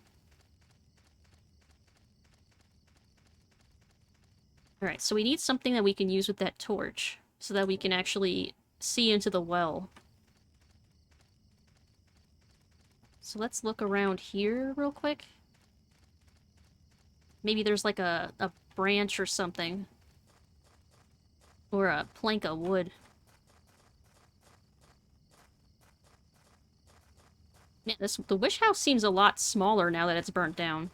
Alright, so we need something that we can use with that torch, so that we can actually see into the well. So let's look around here real quick. Maybe there's like a branch or something. Or a plank of wood. Yeah, the wish house seems a lot smaller now that it's burnt down.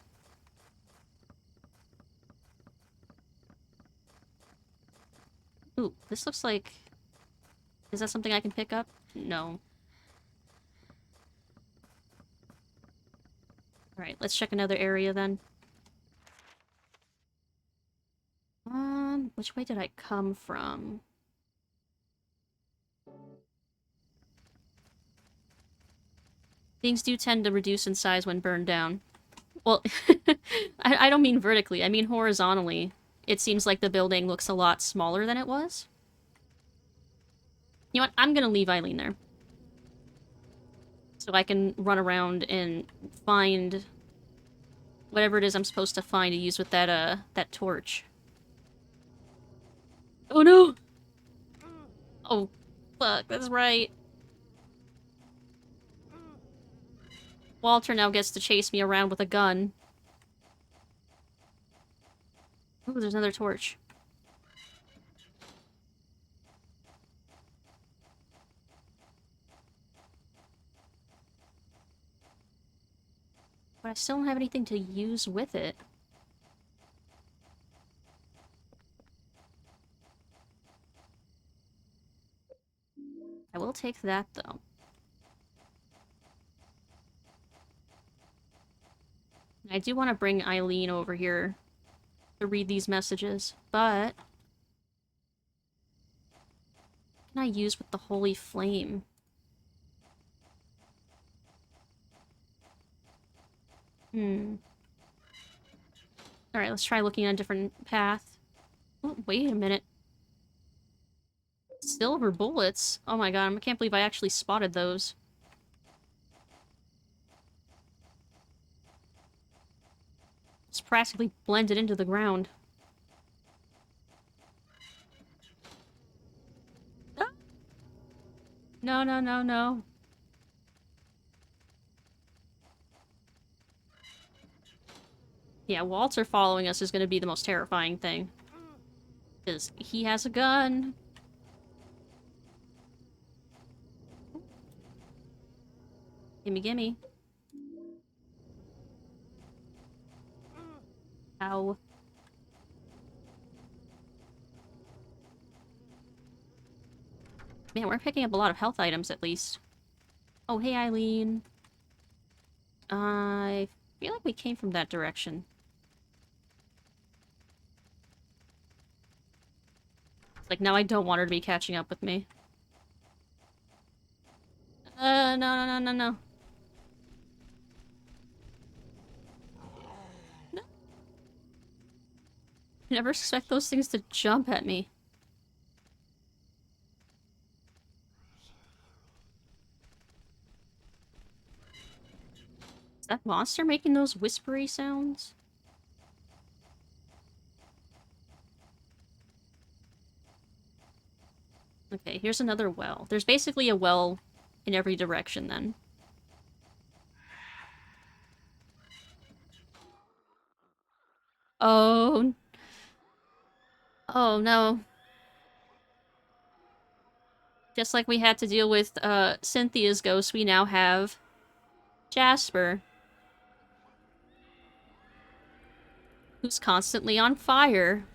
Ooh, this looks like... Is that something I can pick up? No. Alright, let's check another area then. Which way did I come from? Things do tend to reduce in size when burned down. Well, I don't mean vertically, I mean horizontally. It seems like the building looks a lot smaller than it was. You know what? I'm gonna leave Eileen there. So I can run around and find whatever it is I'm supposed to find to use with that torch. Oh no! Oh, fuck, that's right. Walter now gets to chase me around with a gun. Ooh, there's another torch. But I still don't have anything to use with it. I will take that, though. I do want to bring Eileen over here to read these messages, but... What can I use with the Holy Flame? Alright, let's try looking at a different path. Oh, wait a minute. Silver bullets? Oh my god, I can't believe I actually spotted those. It's practically blended into the ground. Ah! No, no, no, no. Yeah, Walter following us is going to be the most terrifying thing. Because he has a gun. Gimme, gimme. Ow. Man, we're picking up a lot of health items, at least. Oh, hey, Eileen. I feel like we came from that direction. Like, now I don't want her to be catching up with me. No, no, no, no, no. I never expect those things to jump at me. Is that monster making those whispery sounds? Okay, here's another well. There's basically a well in every direction then. Oh. Oh no. Just like we had to deal with Cynthia's ghost, we now have Jasper, who's constantly on fire.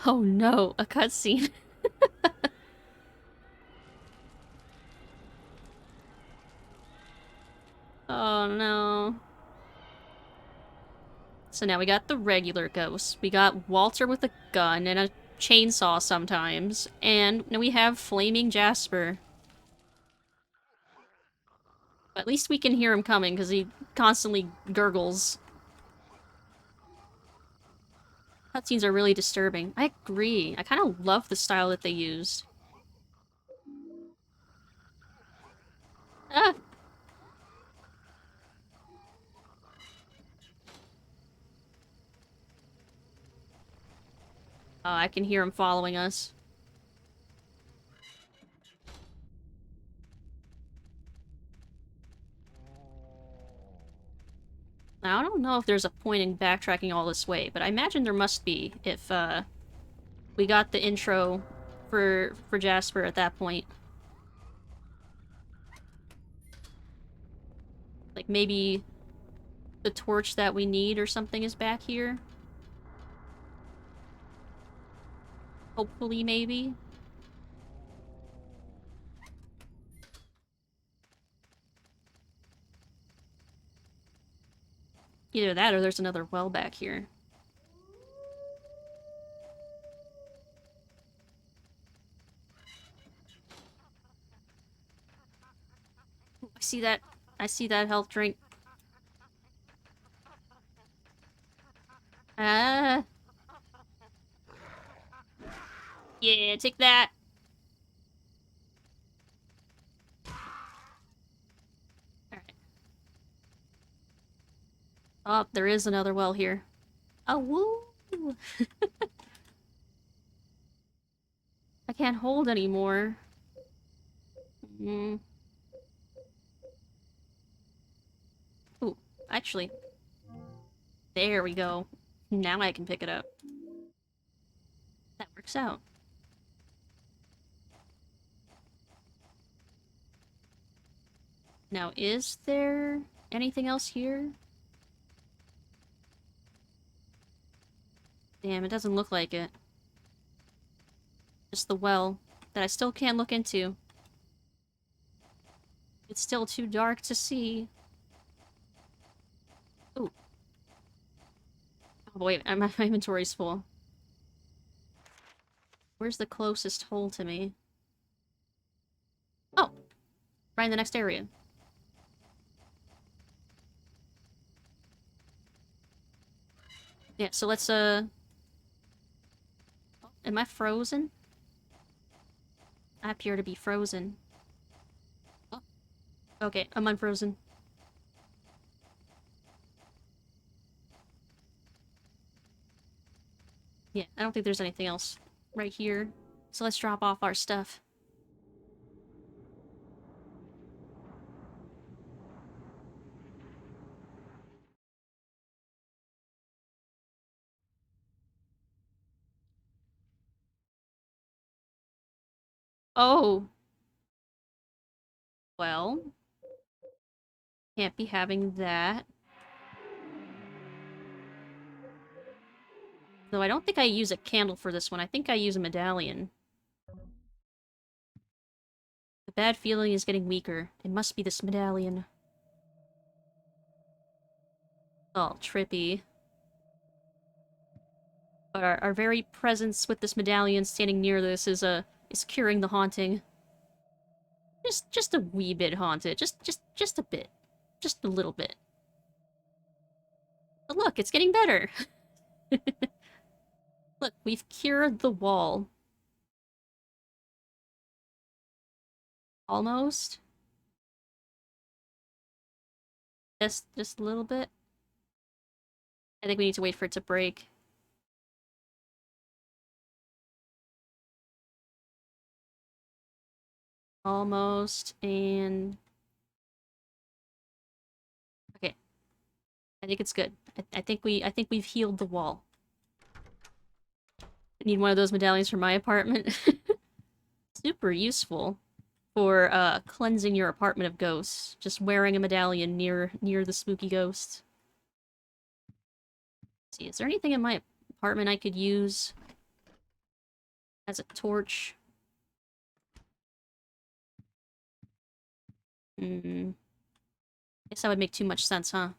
Oh no, a cutscene. Oh no. So now we got the regular ghost. We got Walter with a gun and a chainsaw sometimes. And now we have Flaming Jasper. But at least we can hear him coming because he constantly gurgles. Cutscenes are really disturbing. I agree. I kind of love the style that they used. Ah! Oh, I can hear him following us. Now, I don't know if there's a point in backtracking all this way, but I imagine there must be if, we got the intro for Jasper at that point. Like, maybe the torch that we need or something is back here? Hopefully, maybe? Either that or there's another well back here. I see that. I see that health drink. Ah. Yeah, take that. Alright. Oh, there is another well here. Oh, woo! I can't hold anymore. Mm. Ooh, actually. There we go. Now I can pick it up. That works out. Now, is there anything else here? Damn, it doesn't look like it. Just the well that I still can't look into. It's still too dark to see. Ooh. Oh boy, my inventory's full. Where's the closest hole to me? Oh! Right in the next area. Yeah, so let's, am I frozen? I appear to be frozen. Oh. Okay, I'm unfrozen. Yeah, I don't think there's anything else right here. So let's drop off our stuff. Oh! Well... Can't be having that. Though I don't think I use a candle for this one. I think I use a medallion. The bad feeling is getting weaker. It must be this medallion. All trippy. But our very presence with this medallion standing near this is curing the haunting. Just a wee bit haunted. Just a bit. Just a little bit. But look, it's getting better. Look, we've cured the wall. Almost. Just a little bit. I think we need to wait for it to break. Almost, and... Okay. I think it's good. I think we've healed the wall. I need one of those medallions for my apartment. Super useful for cleansing your apartment of ghosts. Just wearing a medallion near the spooky ghosts. Let's see, is there anything in my apartment I could use as a torch? Hmm. Guess that would make too much sense, huh?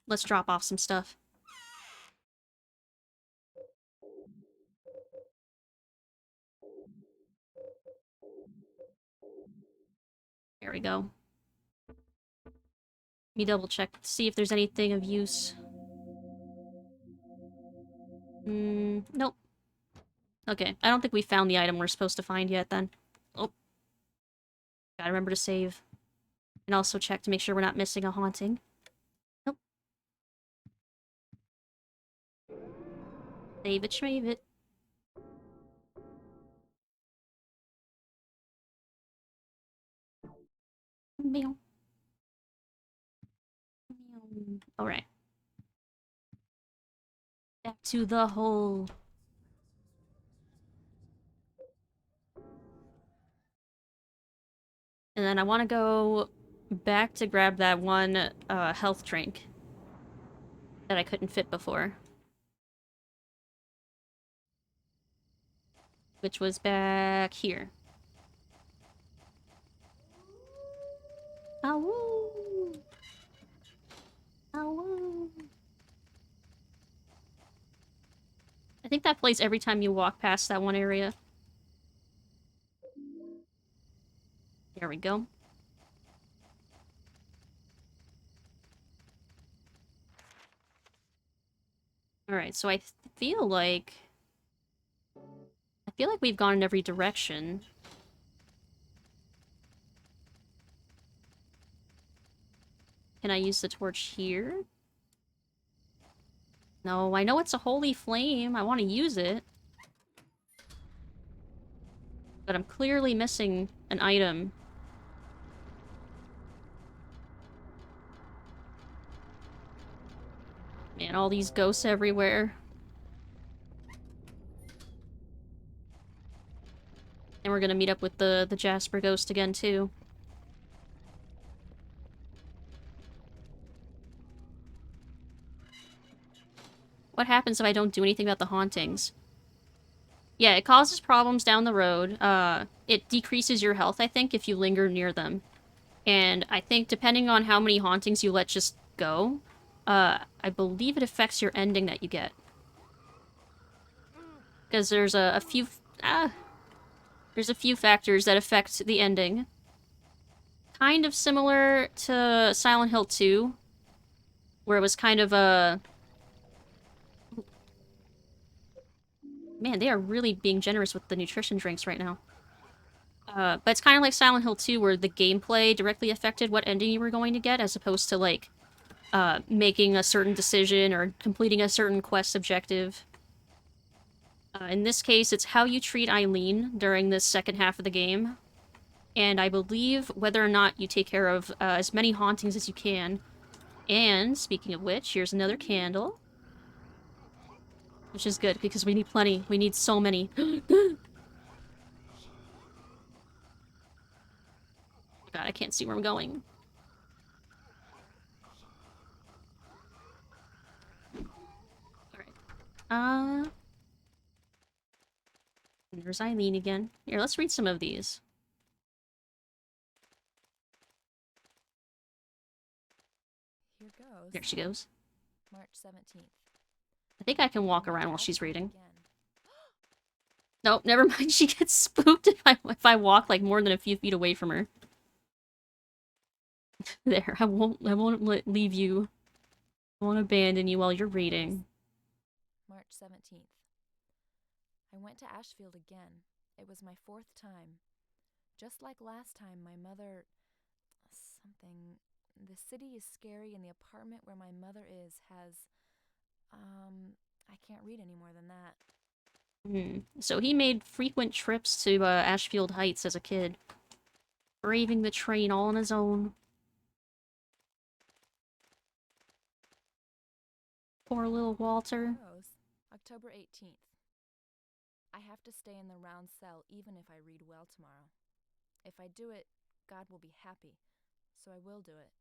Let's drop off some stuff. There we go. Let me double check to see if there's anything of use. Nope. Okay, I don't think we found the item we're supposed to find yet then. Oh. Gotta remember to save. And also check to make sure we're not missing a haunting. Nope. Save it, shave it. Meow. Alright. Back to the hole. And then I want to go back to grab that one health drink that I couldn't fit before. Which was back here. Ow! Ow! I think that plays every time you walk past that one area. There we go. Alright, so I feel like... we've gone in every direction. Can I use the torch here? No, I know it's a holy flame. I want to use it. But I'm clearly missing an item. Man, all these ghosts everywhere. And we're gonna meet up with the Jasper ghost again, too. What happens if I don't do anything about the hauntings? Yeah, it causes problems down the road. It decreases your health, I think, if you linger near them. And I think depending on how many hauntings you let just go, I believe it affects your ending that you get. Because there's a few... there's a few factors that affect the ending. Kind of similar to Silent Hill 2, where it was kind of a... Man, they are really being generous with the nutrition drinks right now. But it's kind of like Silent Hill 2, where the gameplay directly affected what ending you were going to get, as opposed to, like, making a certain decision or completing a certain quest objective. In this case, it's how you treat Eileen during this second half of the game. And I believe whether or not you take care of as many hauntings as you can. And, speaking of which, here's another candle. Which is good, because we need plenty. We need so many. God, I can't see where I'm going. Alright. There's Eileen again. Here, let's read some of these. Here goes. There she goes. March 17th. I think I can walk around while she's reading. Nope, never mind. She gets spooked if I walk like more than a few feet away from her. There, I won't leave you. I won't abandon you while you're reading. March 17th. I went to Ashfield again. It was my 4th time. Just like last time, my mother... something... The city is scary and the apartment where my mother is has... I can't read any more than that. So he made frequent trips to Ashfield Heights as a kid. Braving the train all on his own. Poor little Walter. October 18th. I have to stay in the round cell even if I read well tomorrow. If I do it, God will be happy, so I will do it.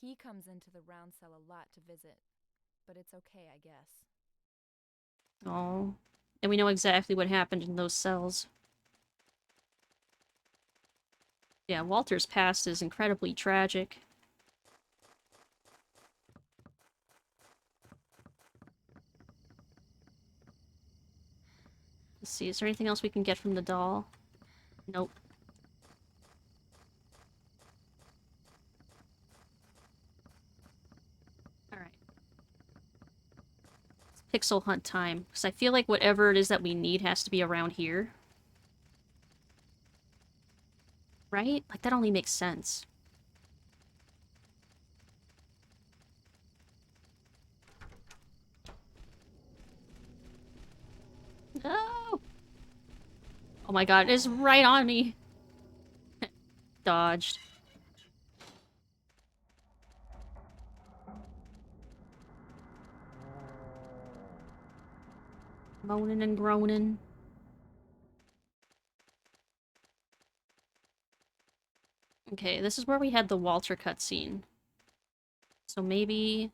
He comes into the round cell a lot to visit, but it's okay, I guess. Oh, and we know exactly what happened in those cells. Yeah, Walter's past is incredibly tragic. Let's see, is there anything else we can get from the doll? Nope. Alright. It's pixel hunt time, because I feel like whatever it is that we need has to be around here. Right? Like, that only makes sense. No! Oh my god, it's right on me! Dodged. Moaning and groaning. Okay, this is where we had the Walter cutscene. So maybe...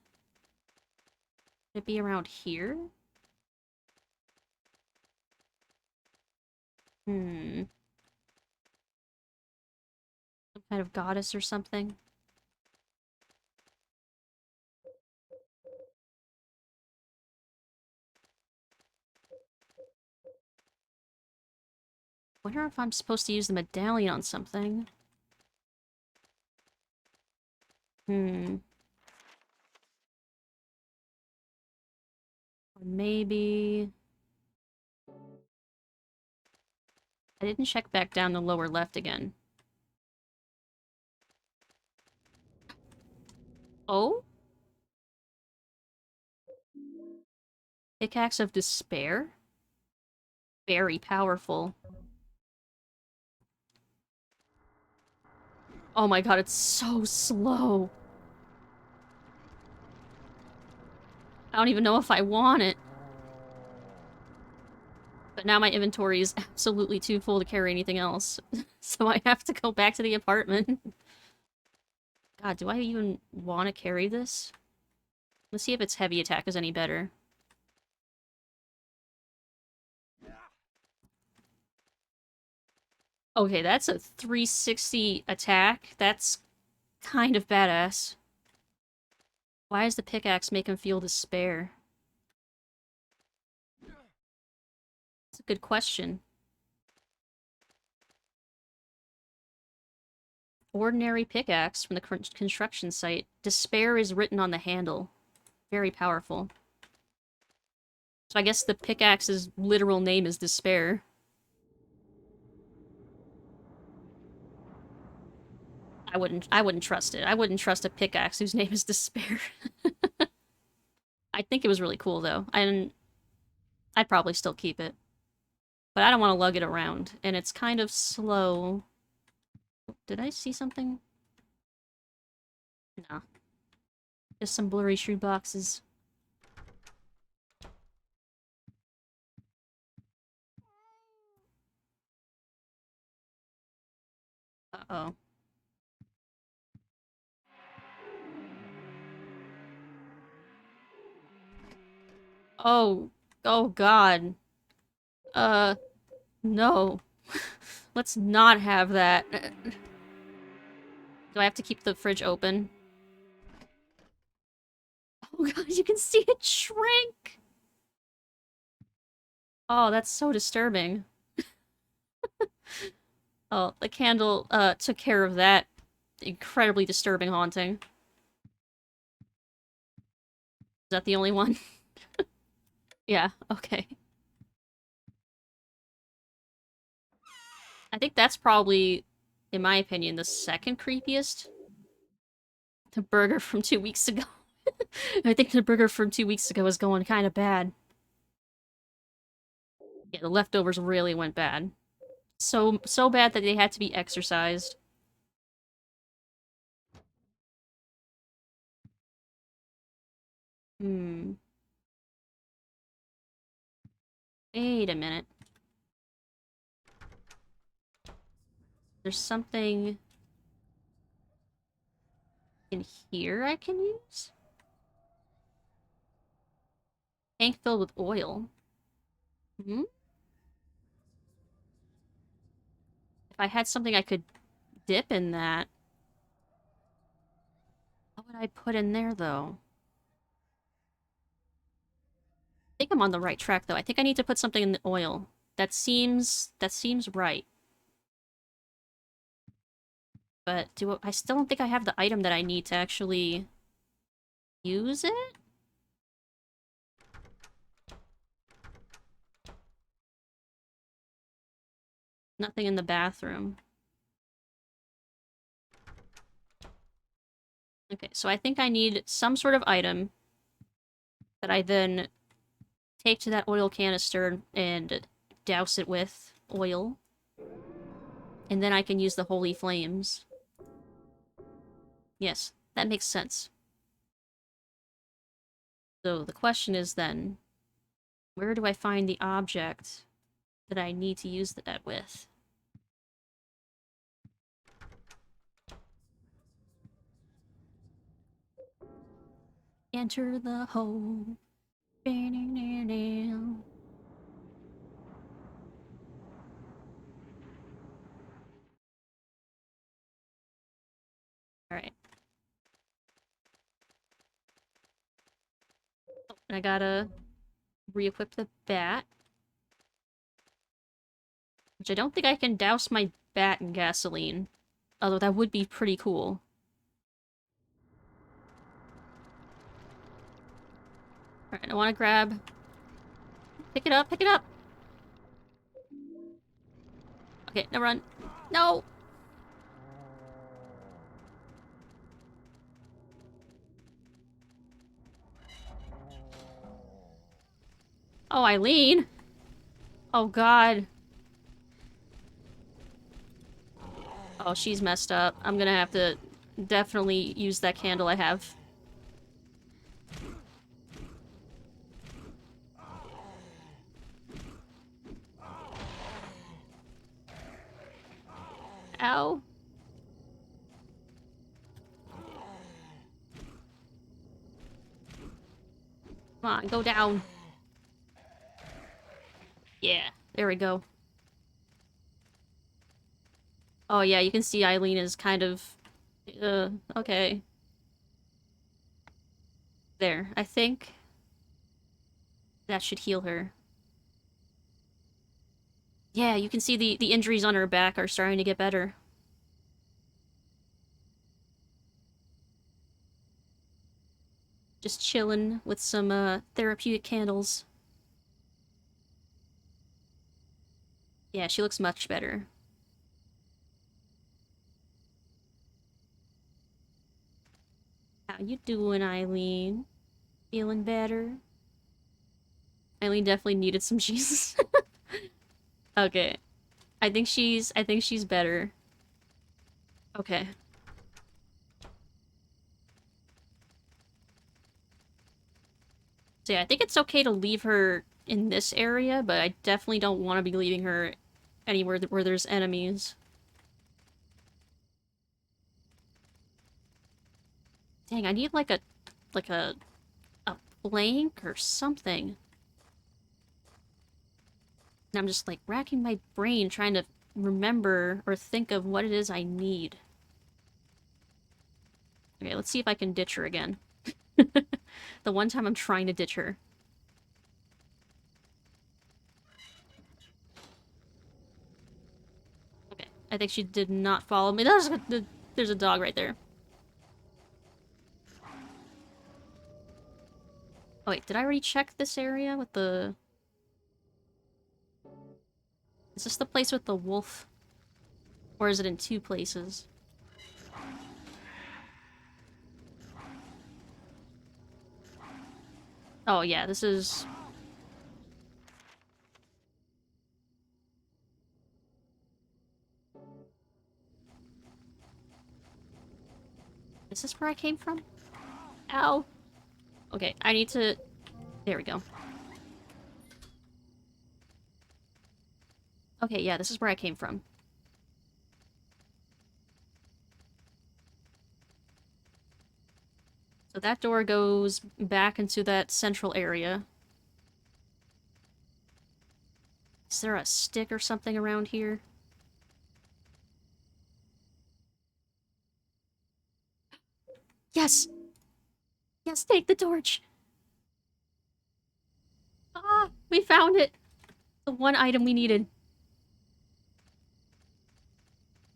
Could it be around here? Some kind of goddess or something? Wonder if I'm supposed to use the medallion on something. Or maybe... I didn't check back down the lower left again. Oh? Pickaxe of Despair? Very powerful. Oh my god, it's so slow. I don't even know if I want it. But now my inventory is absolutely too full to carry anything else. So I have to go back to the apartment. God, do I even want to carry this? Let's see if its heavy attack is any better. Okay, that's a 360 attack. That's kind of badass. Why does the pickaxe make him feel despair? That's a good question. Ordinary pickaxe from the construction site. Despair is written on the handle. Very powerful. So I guess the pickaxe's literal name is Despair. I wouldn't trust it. I wouldn't trust a pickaxe whose name is Despair. I think it was really cool though. I'd probably still keep it. But I don't want to lug it around, and it's kind of slow. Did I see something? No. Just some blurry shoe boxes. Uh-oh. Oh. Oh god. No. Let's not have that. Do I have to keep the fridge open? Oh god, you can see it shrink! Oh, that's so disturbing. Oh, the candle, took care of that incredibly disturbing haunting. Is that the only one? Yeah, okay. I think that's probably, in my opinion, the second creepiest. The burger from 2 weeks ago. I think the burger from 2 weeks ago was going kind of bad. Yeah, the leftovers really went bad. So bad that they had to be exorcised. Hmm. Wait a minute. There's something in here I can use? Tank filled with oil. Hmm? If I had something I could dip in that, what would I put in there, though? I think I'm on the right track, though. I think I need to put something in the oil. That seems right. But I still don't think I have the item that I need to actually use it? Nothing in the bathroom. Okay, so I think I need some sort of item that I then take to that oil canister and douse it with oil. And then I can use the holy flames. Yes, that makes sense. So the question is then, where do I find the object that I need to use that with? Enter the hole. Alright. I gotta re-equip the bat. Which I don't think I can douse my bat in gasoline. Although that would be pretty cool. Alright, I wanna grab... Pick it up, pick it up! Okay, now run. No! Oh, Eileen! Oh, God. Oh, she's messed up. I'm gonna have to definitely use that candle I have. Ow. Come on, go down. Yeah, there we go. Oh yeah, you can see Eileen is kind of... okay. There, I think that should heal her. Yeah, you can see the injuries on her back are starting to get better. Just chilling with some, therapeutic candles. Yeah, she looks much better. How you doing, Eileen? Feeling better? Eileen definitely needed some Jesus. Okay. I think she's better. Okay. So yeah, I think it's okay to leave her in this area, but I definitely don't want to be leaving her anywhere where there's enemies. Dang, I need like a blank or something. And I'm just like racking my brain trying to remember or think of what it is I need. Okay, let's see if I can ditch her again. The one time I'm trying to ditch her. Okay, I think she did not follow me. That was good. There's a dog right there. Oh wait, did I already check this area with the... Is this the place with the wolf? Or is it in two places? Oh yeah, this is... Is this where I came from? Ow! Okay, I need to... There we go. Okay, yeah, this is where I came from. So that door goes back into that central area. Is there a stick or something around here? Yes! Yes, take the torch! Ah! We found it! The one item we needed.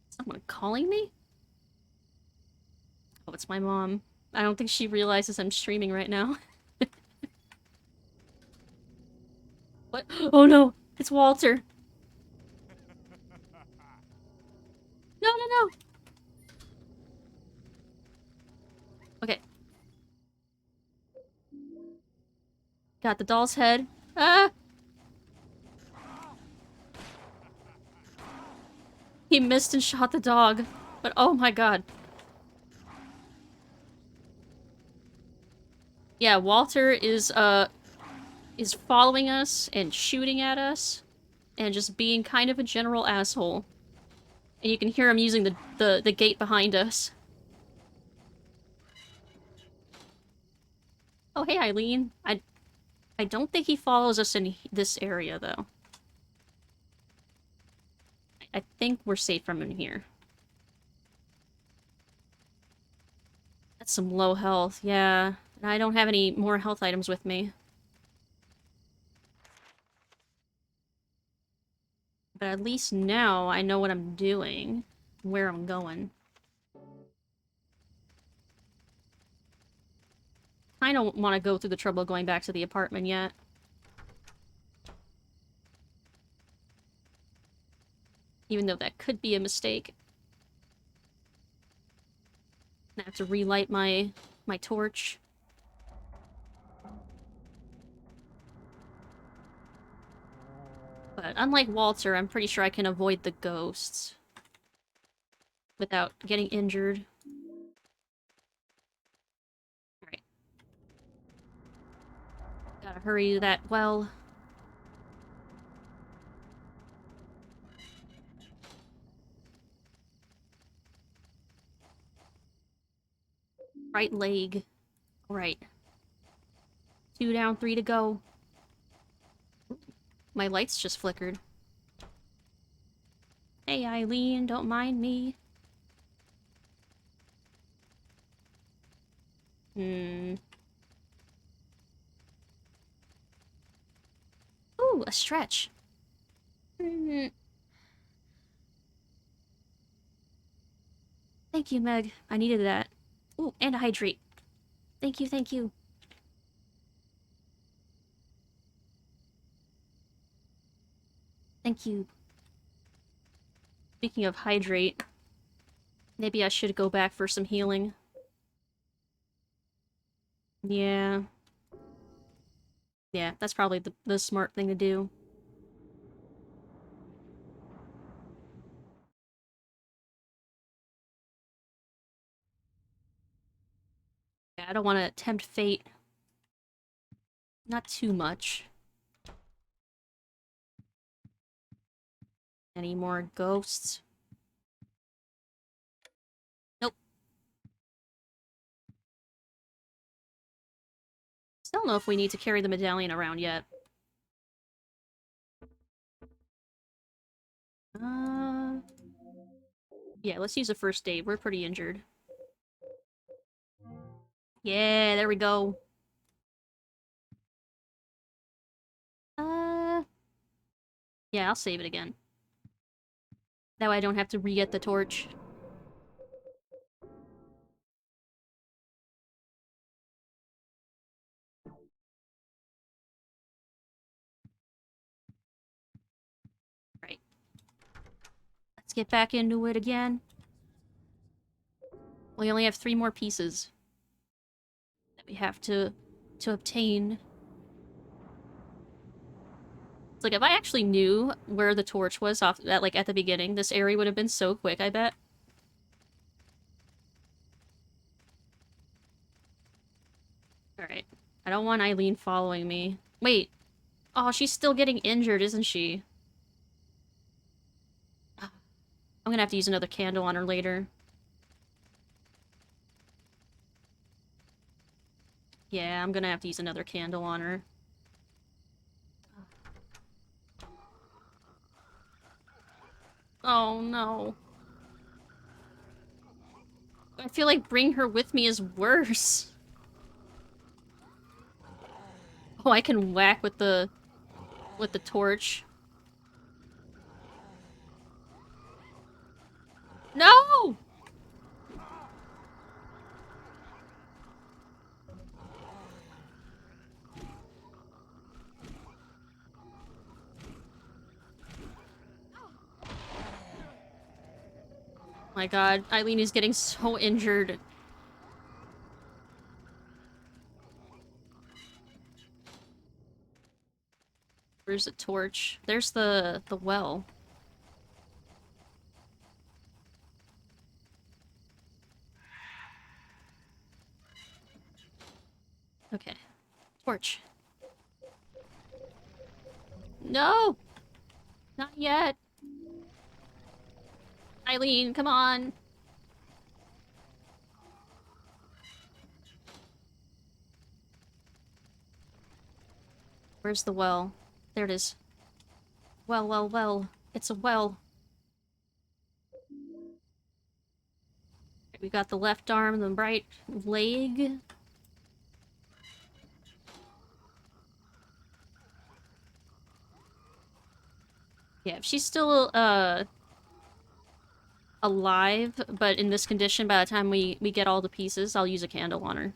Someone calling me? Oh, it's my mom. I don't think she realizes I'm streaming right now. What? Oh no! It's Walter! No, no, no! Okay. Got the doll's head. Ah! He missed and shot the dog. But oh my god. Yeah, Walter is following us and shooting at us and just being kind of a general asshole. And you can hear him using the gate behind us. Oh, hey, Eileen. I don't think he follows us in this area, though. I think we're safe from him here. That's some low health, yeah. And I don't have any more health items with me. But at least now I know what I'm doing, where I'm going. I don't want to go through the trouble of going back to the apartment yet. Even though that could be a mistake. I have to relight my torch. But unlike Walter, I'm pretty sure I can avoid the ghosts without getting injured. Alright. Gotta hurry to that well. Right leg. Alright. 2 down, 3 to go. My lights just flickered. Hey, Eileen, don't mind me. Ooh, a stretch. Hmm. Thank you, Meg. I needed that. Ooh, and a hydrate. Thank you, thank you. Thank you. Speaking of hydrate, maybe I should go back for some healing. Yeah. Yeah, that's probably the smart thing to do. Yeah, I don't want to tempt fate. Not too much. Any more ghosts? Nope. Still don't know if we need to carry the medallion around yet. Yeah, let's use a first aid. We're pretty injured. Yeah, there we go. Yeah, I'll save it again. That way I don't have to re-get the torch. get back into it again. We only have 3 more pieces that we have to obtain. It's like, if I actually knew where the torch was off at, like, at the beginning, this area would have been so quick, I bet. Alright. I don't want Eileen following me. Wait. Oh, she's still getting injured, isn't she? I'm gonna have to use another candle on her later. Yeah, I'm gonna have to use another candle on her. Oh, no. I feel like bring her with me is worse. Oh, I can whack with the torch. No! My god, Eileen is getting so injured. Where's the torch? There's the well. Okay. Torch. No! Not yet. Eileen, come on. Where's the well? There it is. Well, well, well. It's a well. We got the left arm, the right leg. Yeah, if she's still, alive, but in this condition, by the time we get all the pieces, I'll use a candle on her.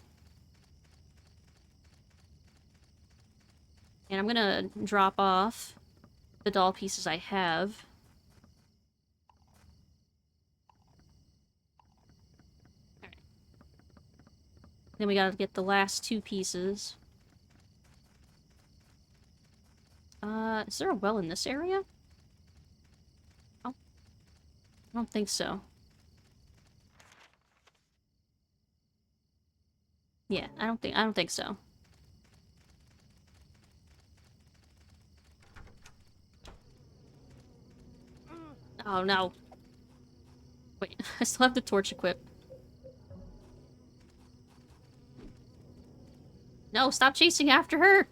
And I'm gonna drop off the doll pieces I have. Alright. Then we gotta get the last 2 pieces. Is there a well in this area? Oh. I don't think so. Yeah, I don't think so. Oh no. Wait, I still have the torch equipped. No, stop chasing after her!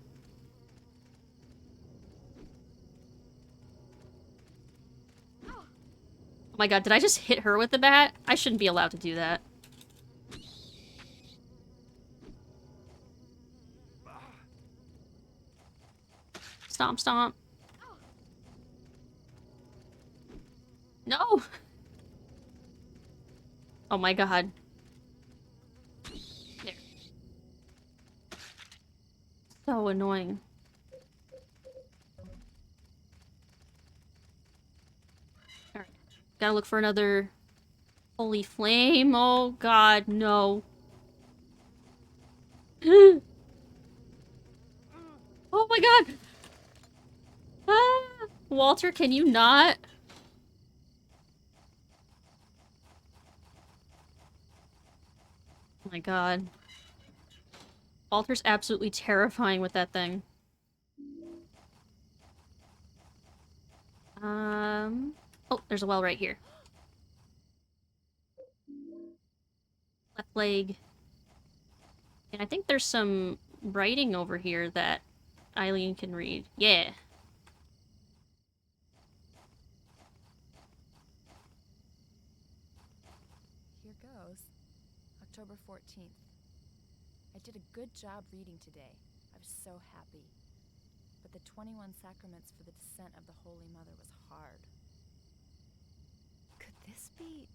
Oh my god, did I just hit her with the bat? I shouldn't be allowed to do that. Stomp, stomp. No! Oh my god. There. So annoying. Alright. Gotta look for another holy flame. Oh god, no. Oh my god! Ah! Walter, can you not? Oh my god. Walter's absolutely terrifying with that thing. Oh, there's a well right here. Left leg. And I think there's some writing over here that Eileen can read. Yeah. Here goes. October 14th. I did a good job reading today. I was so happy. But the 21 sacraments for the descent of the Holy Mother was hard. Could this be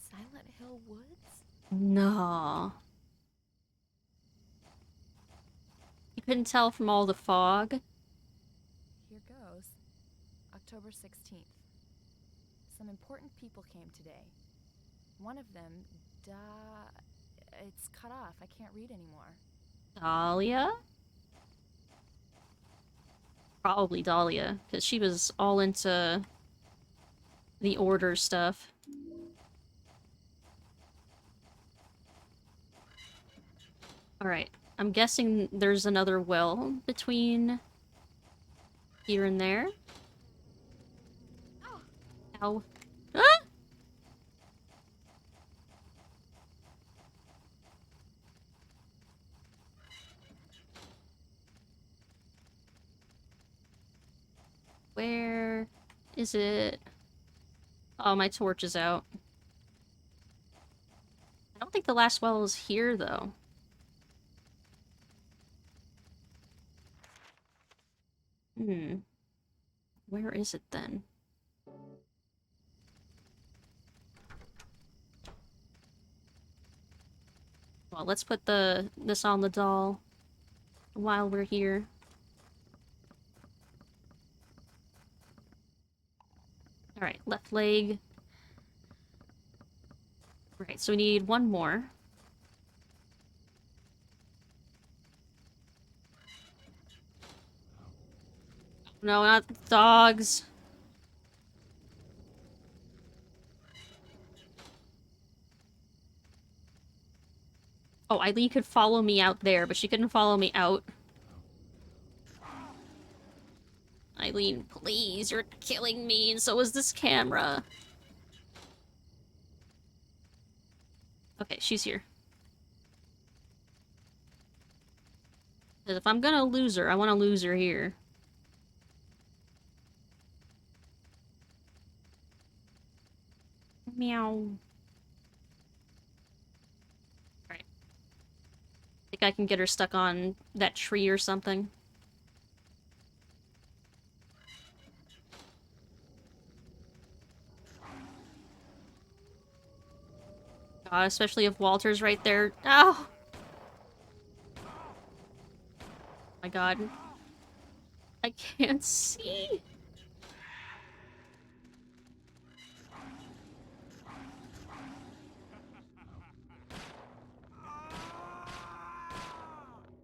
Silent Hill Woods? No. You couldn't tell from all the fog? Here goes. October 16th. some important people came today. One of them, it's cut off. I can't read anymore. Dahlia? Probably Dahlia, because she was all into the order stuff. Alright, I'm guessing there's another well between here and there. Ow. Ah! Where is it? Oh, my torch is out. I don't think the last well is here, though. Hmm. Where is it, then? Well, let's put this on the doll while we're here. Alright, left leg. Right, so we need one more. No, not dogs. Oh, Eileen could follow me out there, but she couldn't follow me out. Eileen, please, you're killing me, and so is this camera. Okay, she's here. Because if I'm gonna lose her, I want to lose her here. Meow. Alright. Think I can get her stuck on that tree or something. God, especially if Walter's right there. Oh! My God. I can't see.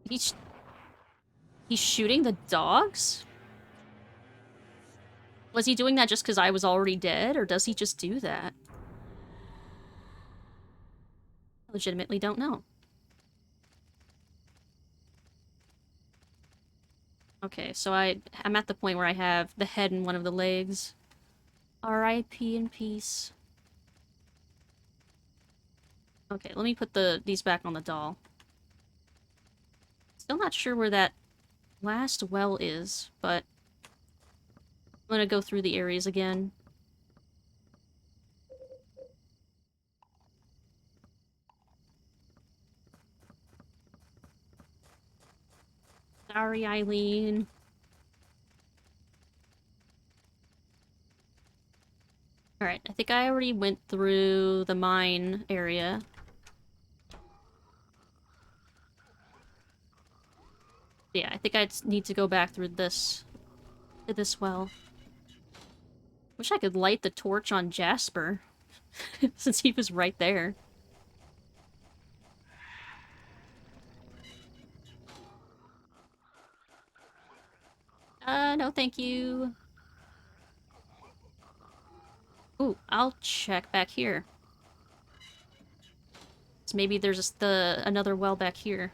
He's shooting the dogs? Was he doing that just because I was already dead, or does he just do that? I legitimately don't know. Okay, so I'm at the point where I have the head and one of the legs. R.I.P. in peace. Okay, let me put these back on the doll. Still not sure where that last well is, but I'm gonna go through the areas again. Sorry, Eileen. Alright, I think I already went through the mine area. Yeah, I think I need to go back through this well. Wish I could light the torch on Jasper, since he was right there. No thank you. Ooh, I'll check back here. So maybe there's another well back here.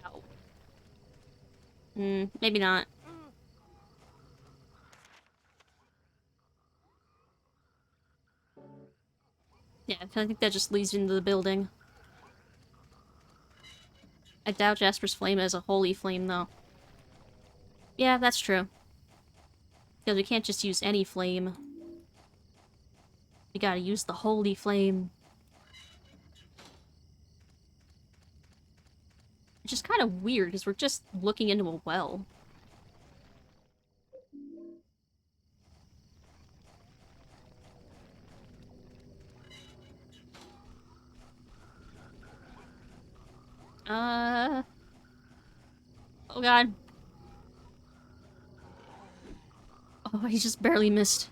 Ow. Maybe not. Yeah, I think that just leads into the building. I doubt Jasper's flame is a holy flame, though. Yeah, that's true. Because we can't just use any flame. We gotta use the holy flame. Which is kind of weird, because we're just looking into a well. Oh god. Oh, he just barely missed.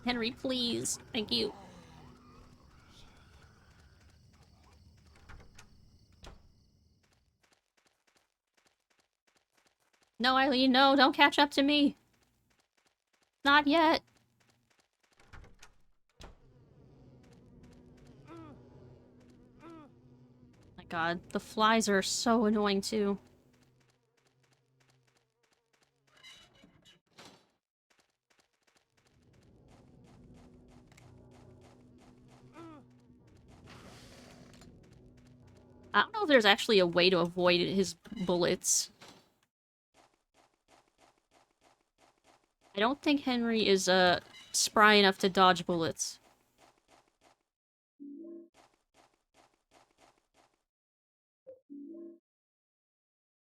Henry, please. Thank you. No, Eileen, no, don't catch up to me. Not yet. My god, the flies are so annoying too. I don't know if there's actually a way to avoid his bullets. I don't think Henry is, spry enough to dodge bullets.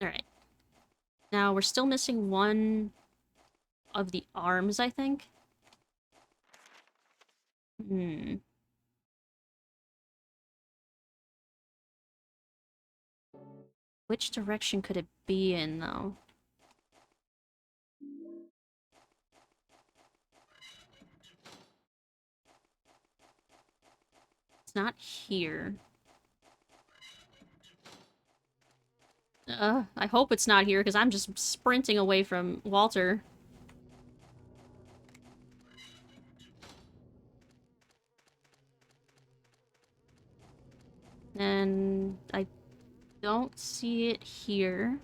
Alright. Now, we're still missing one of the arms, I think. Hmm. Which direction could it be in, though? It's not here. I hope it's not here, because I'm just sprinting away from Walter. And I don't see it here.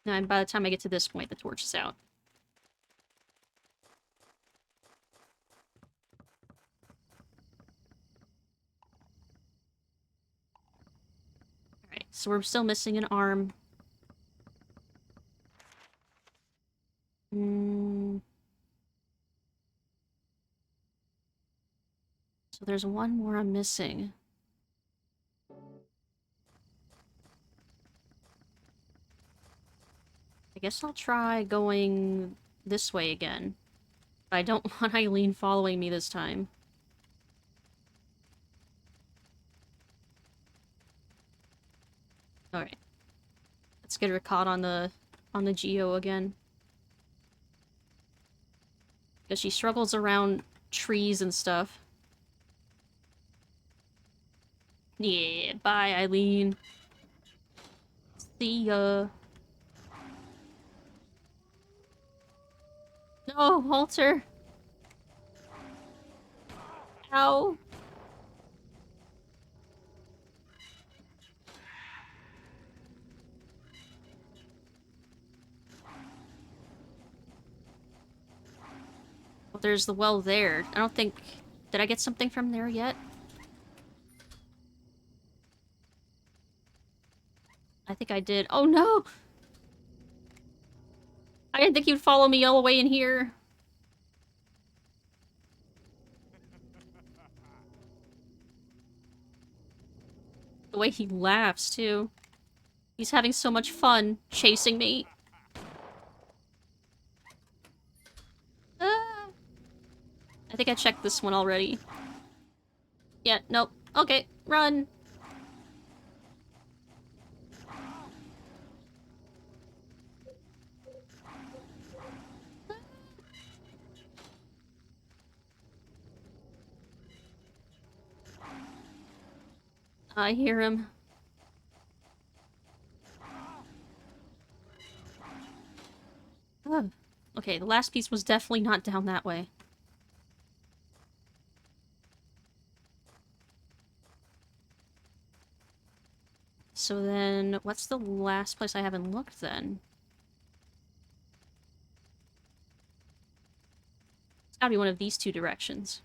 And by the time I get to this point, the torch is out. Alright, so we're still missing an arm. So there's one more I'm missing. I guess I'll try going this way again. But I don't want Eileen following me this time. Alright. Let's get her caught on the Geo again. Because she struggles around trees and stuff. Yeah, bye, Eileen. See ya. No, Walter. Ow. Well, there's the well there. I don't think... Did I get something from there yet? I think I did. Oh no! I didn't think you'd follow me all the way in here. The way he laughs, too. He's having so much fun chasing me. Ah. I think I checked this one already. Yeah, nope. Okay, run. I hear him. Ugh. Okay, the last piece was definitely not down that way. So then, what's the last place I haven't looked then? It's gotta be one of these two directions.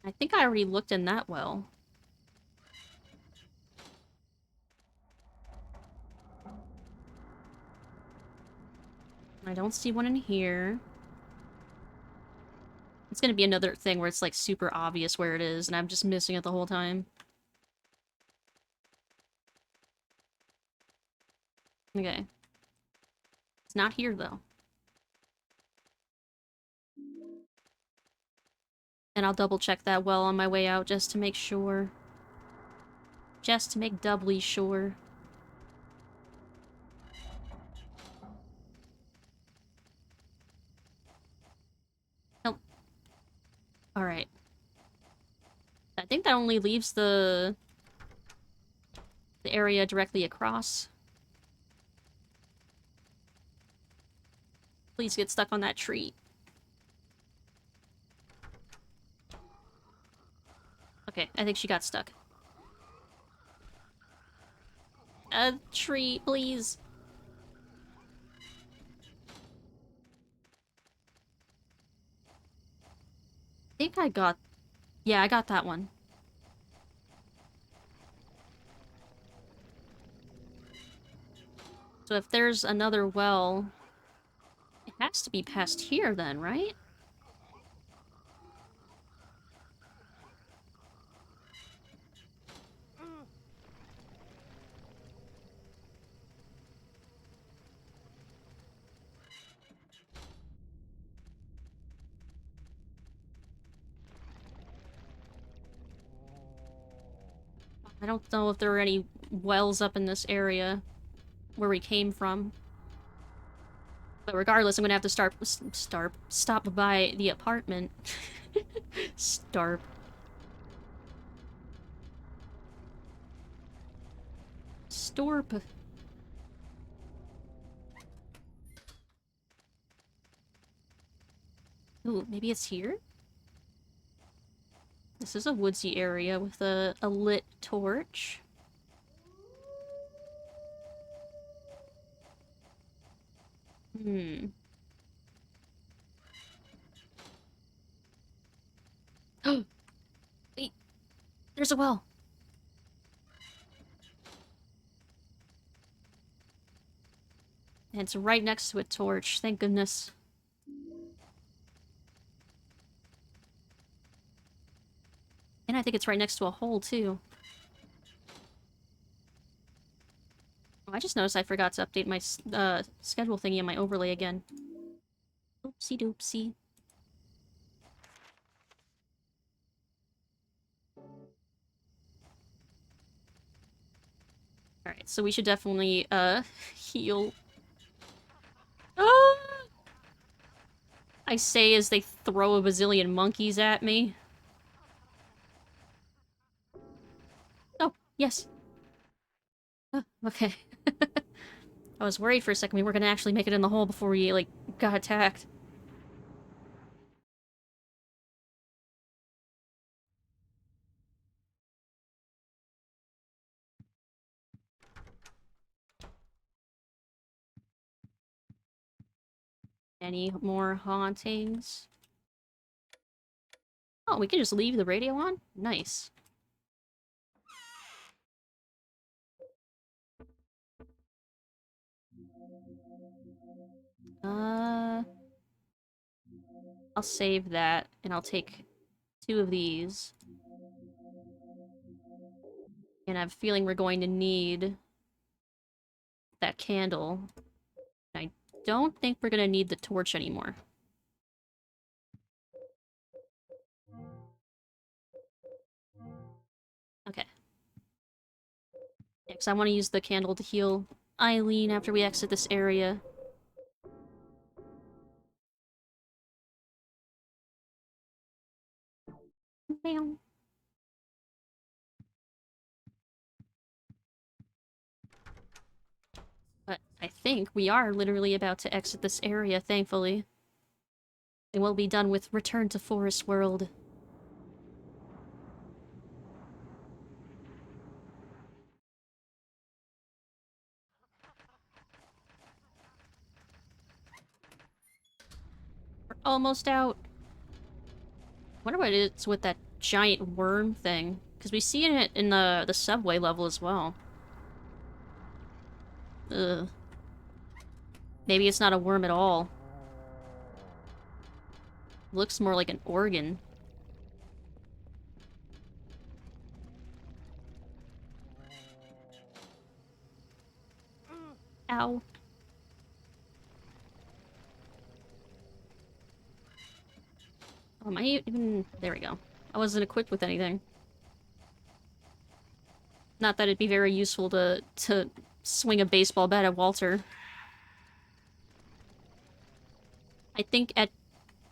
I think I already looked in that well. I don't see one in here. It's gonna be another thing where it's like super obvious where it is, and I'm just missing it the whole time. Okay. It's not here, though. And I'll double check that well on my way out just to make sure. Just to make doubly sure. Nope. Alright. I think that only leaves the area directly across. Please get stuck on that tree. Okay, I think she got stuck. A tree, please. I think I got... Yeah, I got that one. So if there's another well... It has to be past here then, right? I don't know if there are any wells up in this area where we came from. But regardless, I'm gonna have to stop by the apartment. Starp. Storp. Ooh, maybe it's here? This is a woodsy area with a lit torch. Hmm. Oh, wait. There's a well. And it's right next to a torch. Thank goodness. And I think it's right next to a hole, too. Oh, I just noticed I forgot to update my schedule thingy on my overlay again. Oopsie doopsie. Alright, so we should definitely, heal. Ah! I say as they throw a bazillion monkeys at me. Oh, yes. Okay. I was worried for a second we were gonna actually make it in the hole before we, like, got attacked. Any more hauntings? Oh, we can just leave the radio on? Nice. I'll save that, and I'll take 2 of these. And I have a feeling we're going to need that candle. I don't think we're gonna need the torch anymore. Okay. Yeah, because I want to use the candle to heal Eileen after we exit this area. Bam. But I think we are literally about to exit this area, thankfully. And we'll be done with Return to Forest World. We're almost out. I wonder what it is with that giant worm thing. Because we see it in the subway level as well. Ugh. Maybe it's not a worm at all. Looks more like an organ. Ow. Am I even... There we go. I wasn't equipped with anything. Not that it'd be very useful to swing a baseball bat at Walter. I think at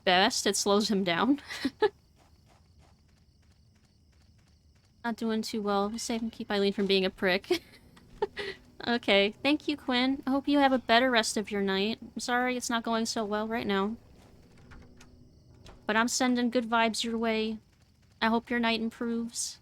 best it slows him down. Not doing too well. Save and keep Eileen from being a prick. Okay, thank you, Quinn. I hope you have a better rest of your night. I'm sorry it's not going so well right now. But I'm sending good vibes your way. I hope your night improves.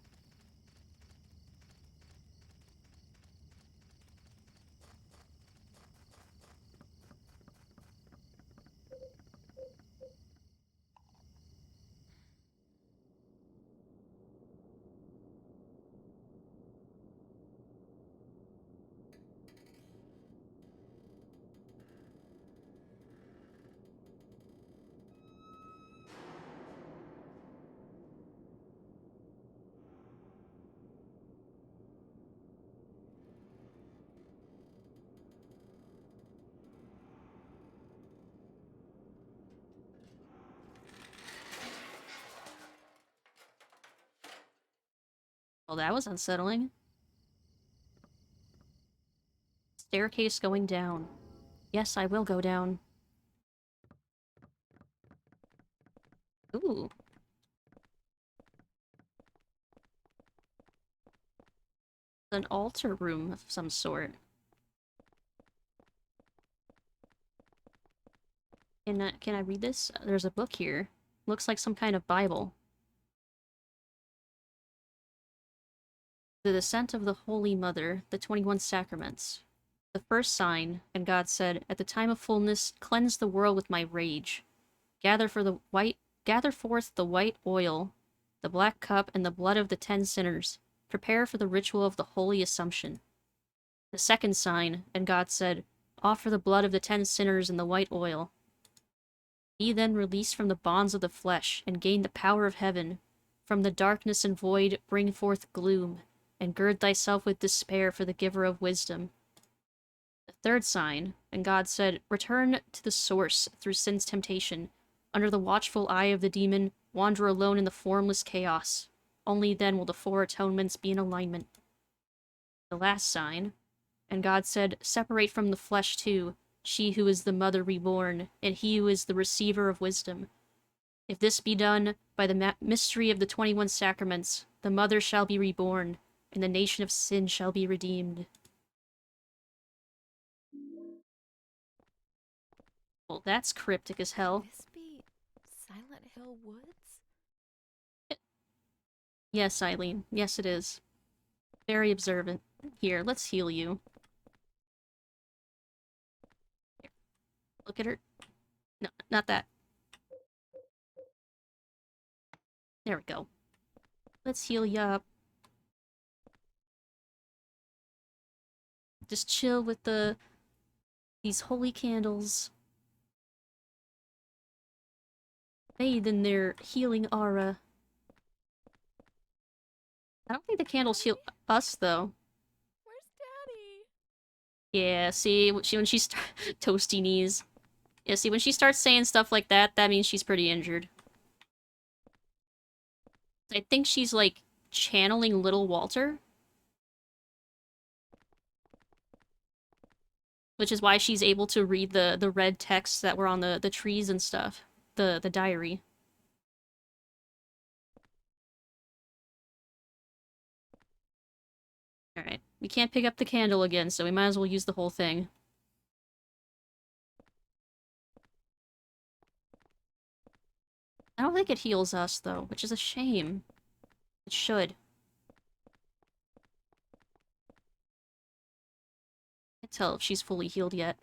Well, that was unsettling. Staircase going down. Yes, I will go down. Ooh. An altar room of some sort. Can I read this? There's a book here. Looks like some kind of Bible. The Descent of the Holy Mother, the 21 Sacraments. The first sign, and God said, "At the time of fullness, cleanse the world with my rage. Gather forth the white oil, the black cup, and the blood of the 10 sinners. Prepare for the ritual of the Holy Assumption." The second sign, and God said, "Offer the blood of the 10 sinners and the white oil. Be then released from the bonds of the flesh, and gain the power of heaven. From the darkness and void bring forth gloom, and gird thyself with despair for the giver of wisdom." The third sign, and God said, "Return to the source through sin's temptation. Under the watchful eye of the demon, wander alone in the formless chaos. Only then will the 4 atonements be in alignment." The last sign, and God said, "Separate from the flesh too, she who is the mother reborn, and he who is the receiver of wisdom. If this be done, by the mystery of the 21 sacraments, the mother shall be reborn, and the nation of sin shall be redeemed." Well, that's cryptic as hell. This be Silent Hill Woods? Yes, Eileen. Yes, it is. Very observant. Here, let's heal you. Here. Look at her. No, not that. There we go. Let's heal you up. Just chill with these holy candles. Bathe in their healing aura. I don't think the candles heal us, though. Where's Daddy? Yeah, see, when she toasty knees. Yeah, see, when she starts saying stuff like that, that means she's pretty injured. I think she's, like, channeling little Walter. Which is why she's able to read the red texts that were on the trees and stuff. The diary. Alright. We can't pick up the candle again, so we might as well use the whole thing. I don't think it heals us, though, which is a shame. It should. Can't tell if she's fully healed yet.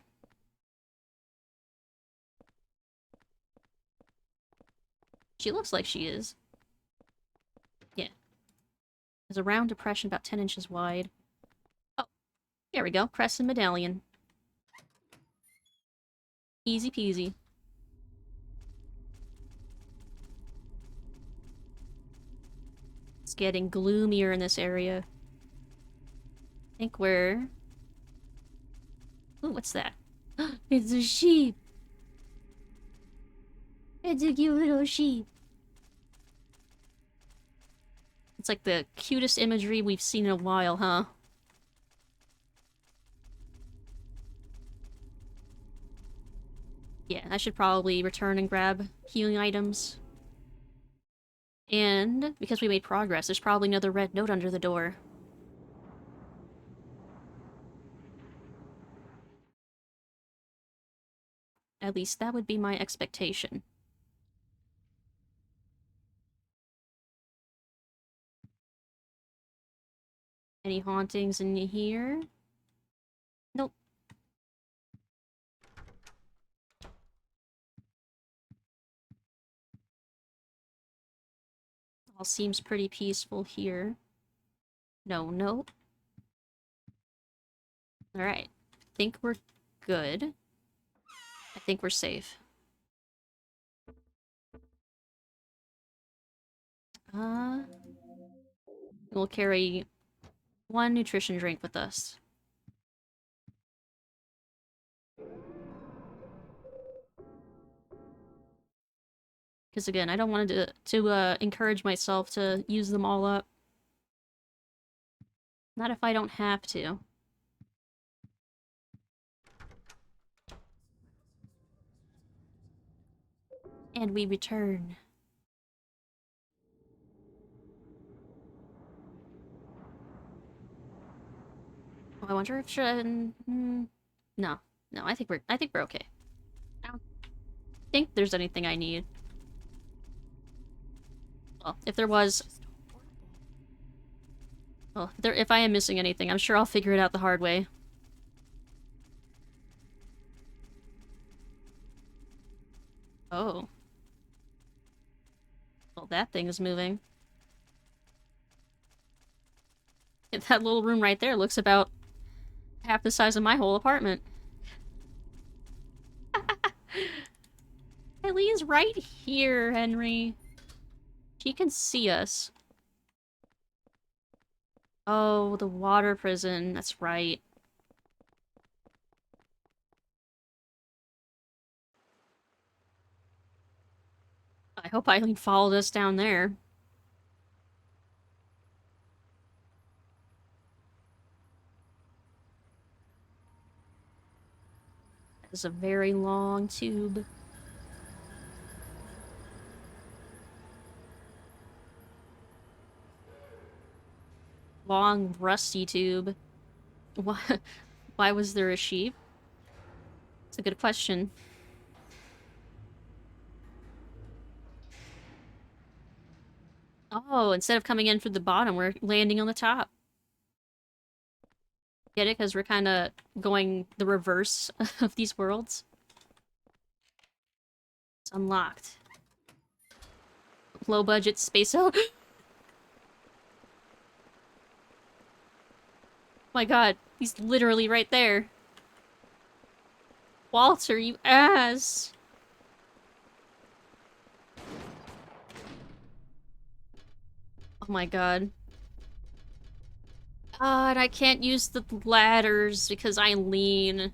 She looks like she is. Yeah. There's a round depression about 10 inches wide. Oh, there we go. Crescent medallion. Easy peasy. It's getting gloomier in this area. I think we're... Ooh, what's that? It's a sheep! It's a cute little sheep. It's like the cutest imagery we've seen in a while, huh? Yeah, I should probably return and grab healing items. And because we made progress, there's probably another red note under the door. At least that would be my expectation. Any hauntings in here? Nope. All seems pretty peaceful here. No, nope. Alright. Think we're good. I think we're safe. We'll carry one nutrition drink with us. Because again, I don't want to encourage myself to use them all up. Not if I don't have to. And we return. Oh, I wonder if no. No, I think we're okay. I don't think there's anything I need. Well, if there was... Well, if I am missing anything, I'm sure I'll figure it out the hard way. Oh. Well, that thing is moving. That little room right there looks about half the size of my whole apartment. Eileen's right here, Henry. She can see us. Oh, the water prison. That's right. I hope Eileen followed us down there. It's a very long tube. Long, rusty tube. Why was there a sheep? It's a good question. Oh, instead of coming in through the bottom, we're landing on the top. Get it? Because we're kind of going the reverse of these worlds. It's unlocked. Low budget space. Oh my god, he's literally right there. Walter, you ass! Oh my god. God, I can't use the ladders because I lean.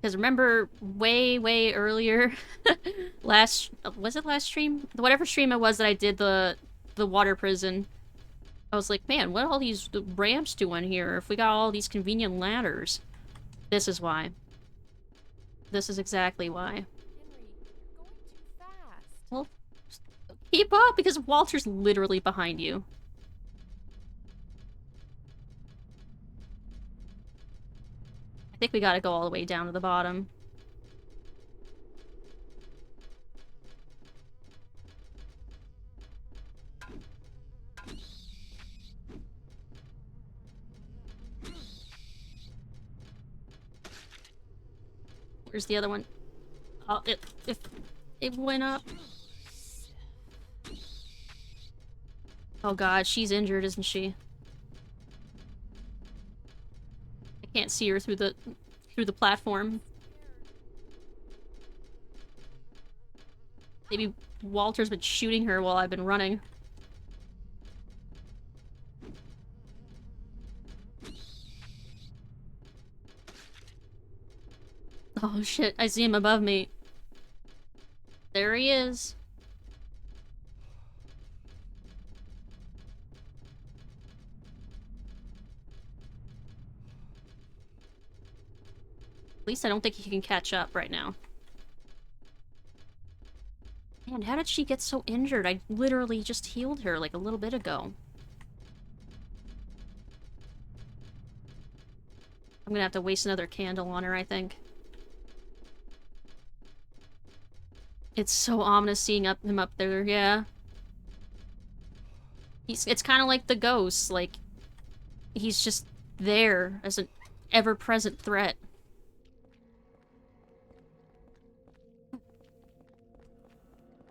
Because remember, way earlier, was it last stream? Whatever stream it was that I did the water prison, I was like, man, what are all these ramps doing here if we got all these convenient ladders? This is why. This is exactly why. Henry, you're going too fast. Well, keep up, because Walter's literally behind you. I think we gotta go all the way down to the bottom. Where's the other one? Oh, it went up. Oh god, she's injured, isn't she? I can't see her through the platform. Maybe Walter's been shooting her while I've been running. Oh shit, I see him above me. There he is. At least I don't think he can catch up right now. Man, how did she get so injured? I literally just healed her like a little bit ago. I'm gonna have to waste another candle on her, I think. It's so ominous seeing him up there, yeah. It's kind of like the ghost, like, he's just there as an ever-present threat.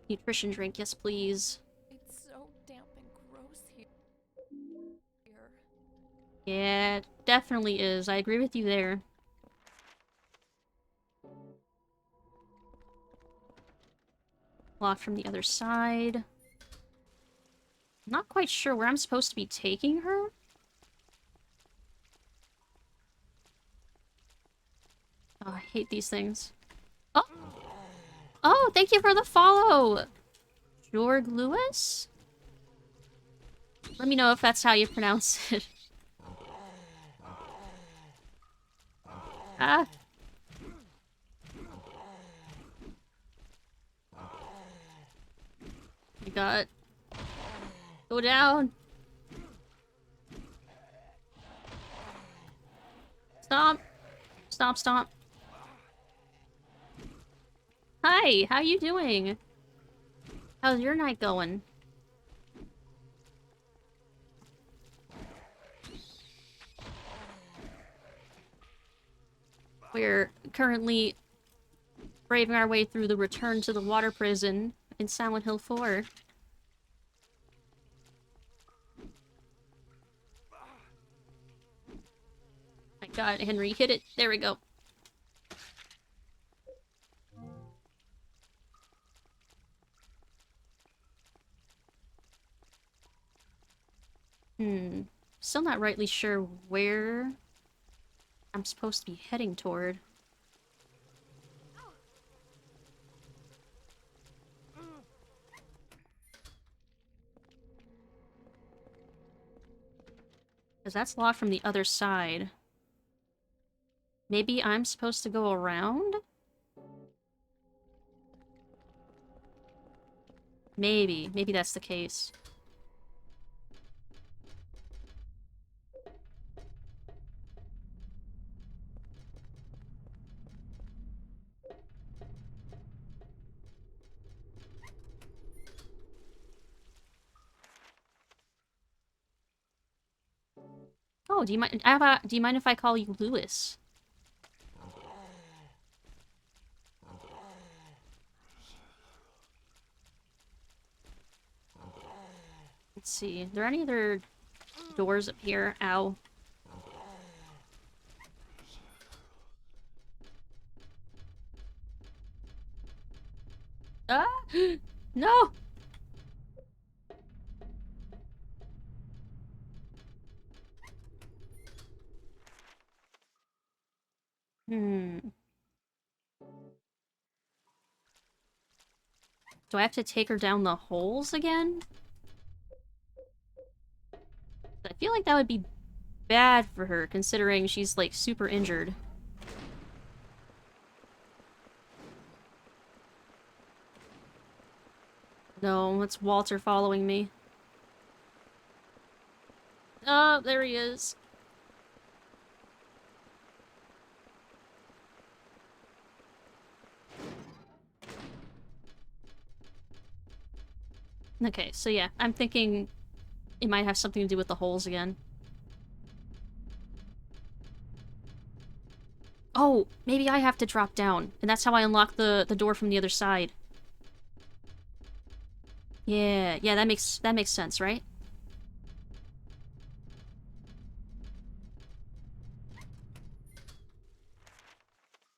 Nutrition drink, yes please. It's so damp and gross here. Yeah, it definitely is. I agree with you there. Locked from the other side. Not quite sure where I'm supposed to be taking her. Oh, I hate these things. Oh! Oh, thank you for the follow! Jorg Lewis? Let me know if that's how you pronounce it. Ah! You got... Go down! Stomp! Stomp, stomp. Hi, how you doing? How's your night going? We're currently braving our way through the return to the water prison in Silent Hill 4. My god, Henry, hit it. There we go. Still not rightly sure where I'm supposed to be heading toward. Because that's locked from the other side. Maybe I'm supposed to go around? Maybe. Maybe that's the case. Oh, do you mind? Do you mind if I call you Lewis? Let's see. Are there any other doors up here? Ow. Ah! No! Hmm. Do I have to take her down the holes again? I feel like that would be bad for her, considering she's, like, super injured. No, it's Walter following me. Oh, there he is. Okay, so yeah, I'm thinking it might have something to do with the holes again. Oh, maybe I have to drop down, and that's how I unlock the door from the other side. Yeah, yeah, that makes sense, right?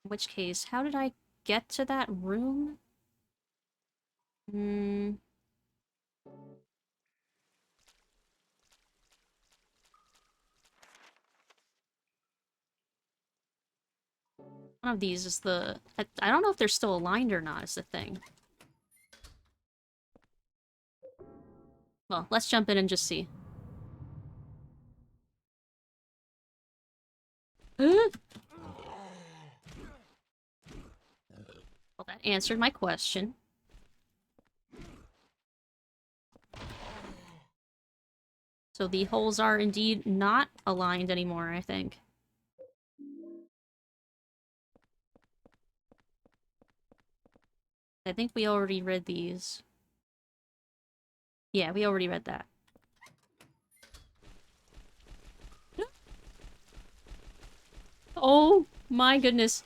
In which case, how did I get to that room? Hmm. One of these is the... I don't know if they're still aligned or not, is the thing. Well, let's jump in and just see. Well, that answered my question. So the holes are indeed not aligned anymore, I think. I think we already read these. Yeah, we already read that. Oh my goodness.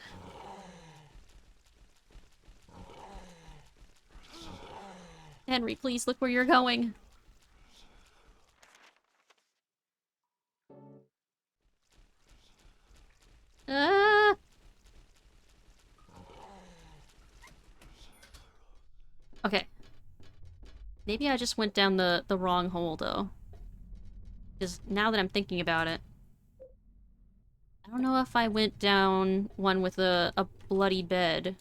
Henry, please look where you're going. Ah! Okay. Maybe I just went down the wrong hole, though. Because now that I'm thinking about it, I don't know if I went down one with a bloody bed.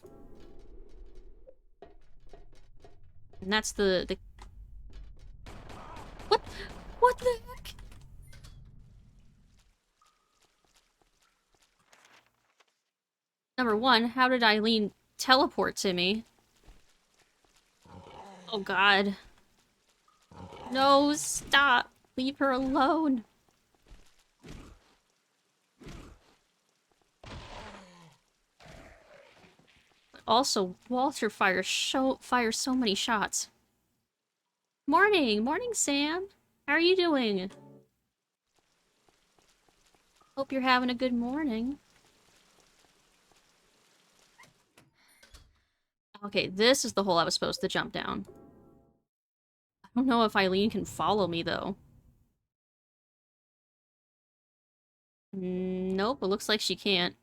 And that's the... What? What the heck? Number one, how did Eileen teleport to me? Oh god. No, stop! Leave her alone! But also, Walter fires so many shots. Morning! Morning, Sam! How are you doing? Hope you're having a good morning. Okay, this is the hole I was supposed to jump down. I don't know if Eileen can follow me, though. Nope, it looks like she can't.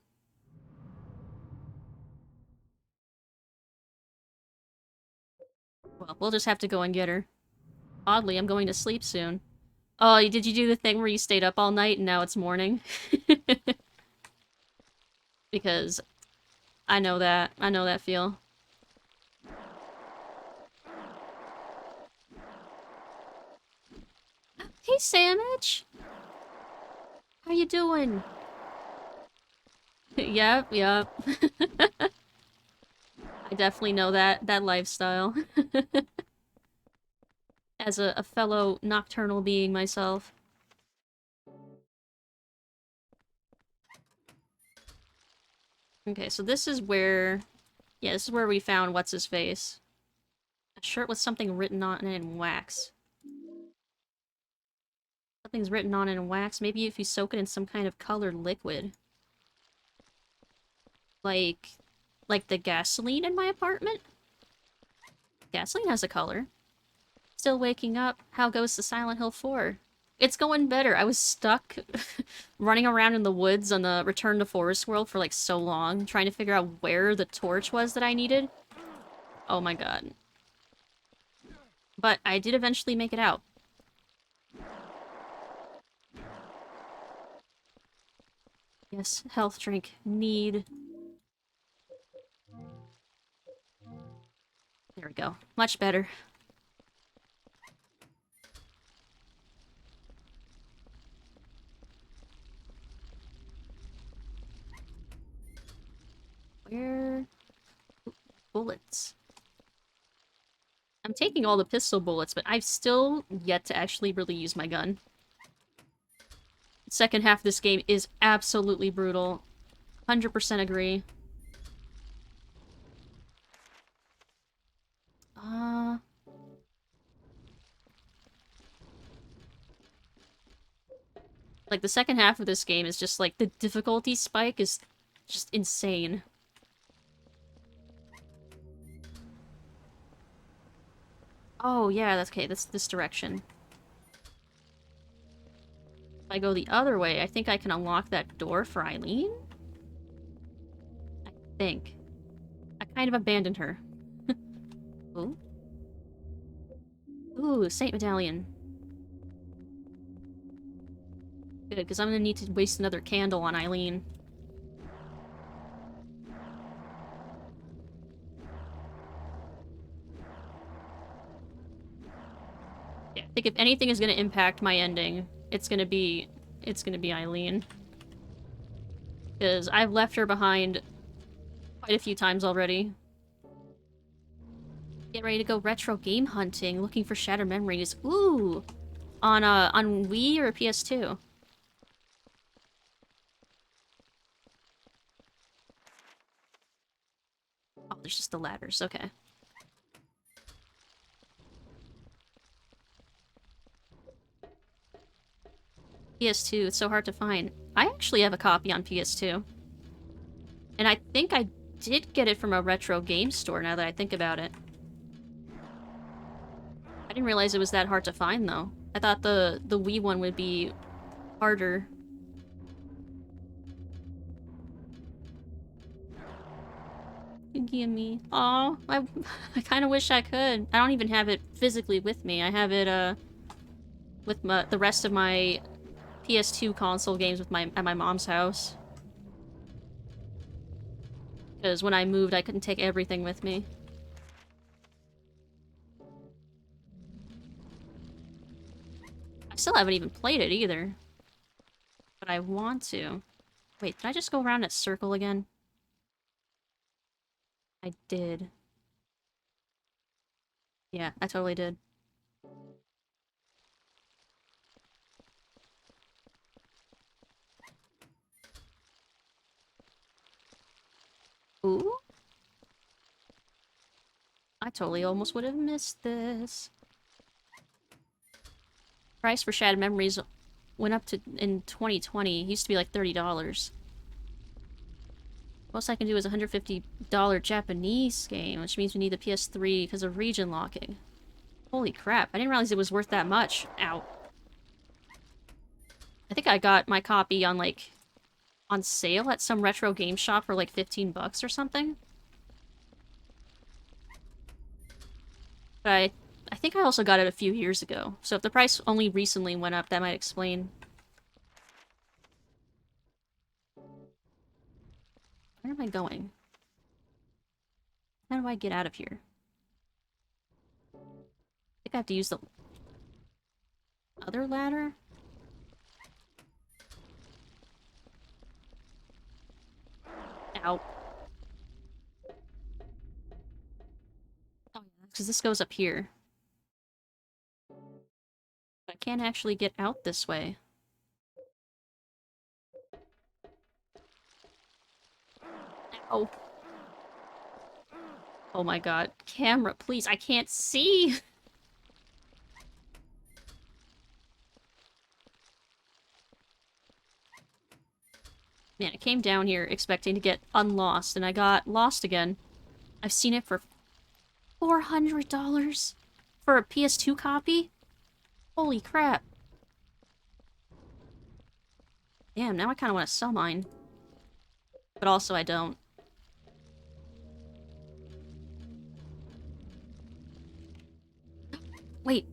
Well, we'll just have to go and get her. Oddly, I'm going to sleep soon. Oh, did you do the thing where you stayed up all night and now it's morning? Because I know that. I know that feel. Hey, Sandwich! How you doing? Yep, yep. I definitely know that lifestyle. As a fellow nocturnal being myself. Okay, so this is where... Yeah, this is where we found what's-his-face. A shirt with something written on it in wax. Something's written on it in wax. Maybe if you soak it in some kind of colored liquid. Like the gasoline in my apartment? Gasoline has a color. Still waking up. How goes the Silent Hill 4? It's going better. I was stuck running around in the woods on the Return to Forest World for like so long, trying to figure out where the torch was that I needed. Oh my god. But I did eventually make it out. Yes, health drink. Need. There we go. Much better. Where? Bullets. I'm taking all the pistol bullets, but I've still yet to actually really use my gun. The second half of this game is absolutely brutal. 100% agree. Like, the second half of this game is just, like, the difficulty spike is just insane. Oh, yeah, that's okay. That's this direction. If I go the other way, I think I can unlock that door for Eileen? I think. I kind of abandoned her. Ooh. Ooh, Saint Medallion. Good, because I'm gonna need to waste another candle on Eileen. Yeah, I think if anything is gonna impact my ending, it's gonna be Eileen. Because I've left her behind quite a few times already. Get ready to go retro game hunting, looking for shattered memories. Ooh! On Wii or PS2? Oh, there's just the ladders, okay. PS2, it's so hard to find. I actually have a copy on PS2. And I think I did get it from a retro game store now that I think about it. I didn't realize it was that hard to find though. I thought the Wii one would be harder. Give me. Aw, I kind of wish I could. I don't even have it physically with me. I have it with the rest of my PS2 console games with at my mom's house. Because when I moved, I couldn't take everything with me. I still haven't even played it either. But I want to. Wait, did I just go around that circle again? I did. Yeah, I totally did. Ooh? I totally almost would have missed this. Price for Shattered Memories went up to, in 2020, it used to be like $30. Most I can do is a $150 Japanese game, which means we need the PS3 because of region locking. Holy crap, I didn't realize it was worth that much. Ow. I think I got my copy on, like, on sale at some retro game shop for like 15 bucks or something. But I think I also got it a few years ago. So if the price only recently went up, that might explain. Where am I going? How do I get out of here? I think I have to use the other ladder? Ow. Oh, because this goes up here. But I can't actually get out this way. Ow. Oh my god. Camera, please, I can't see! Man, I came down here expecting to get unlost, and I got lost again. I've seen it for $400 for a PS2 copy? Holy crap. Damn, now I kind of want to sell mine. But also I don't. Wait.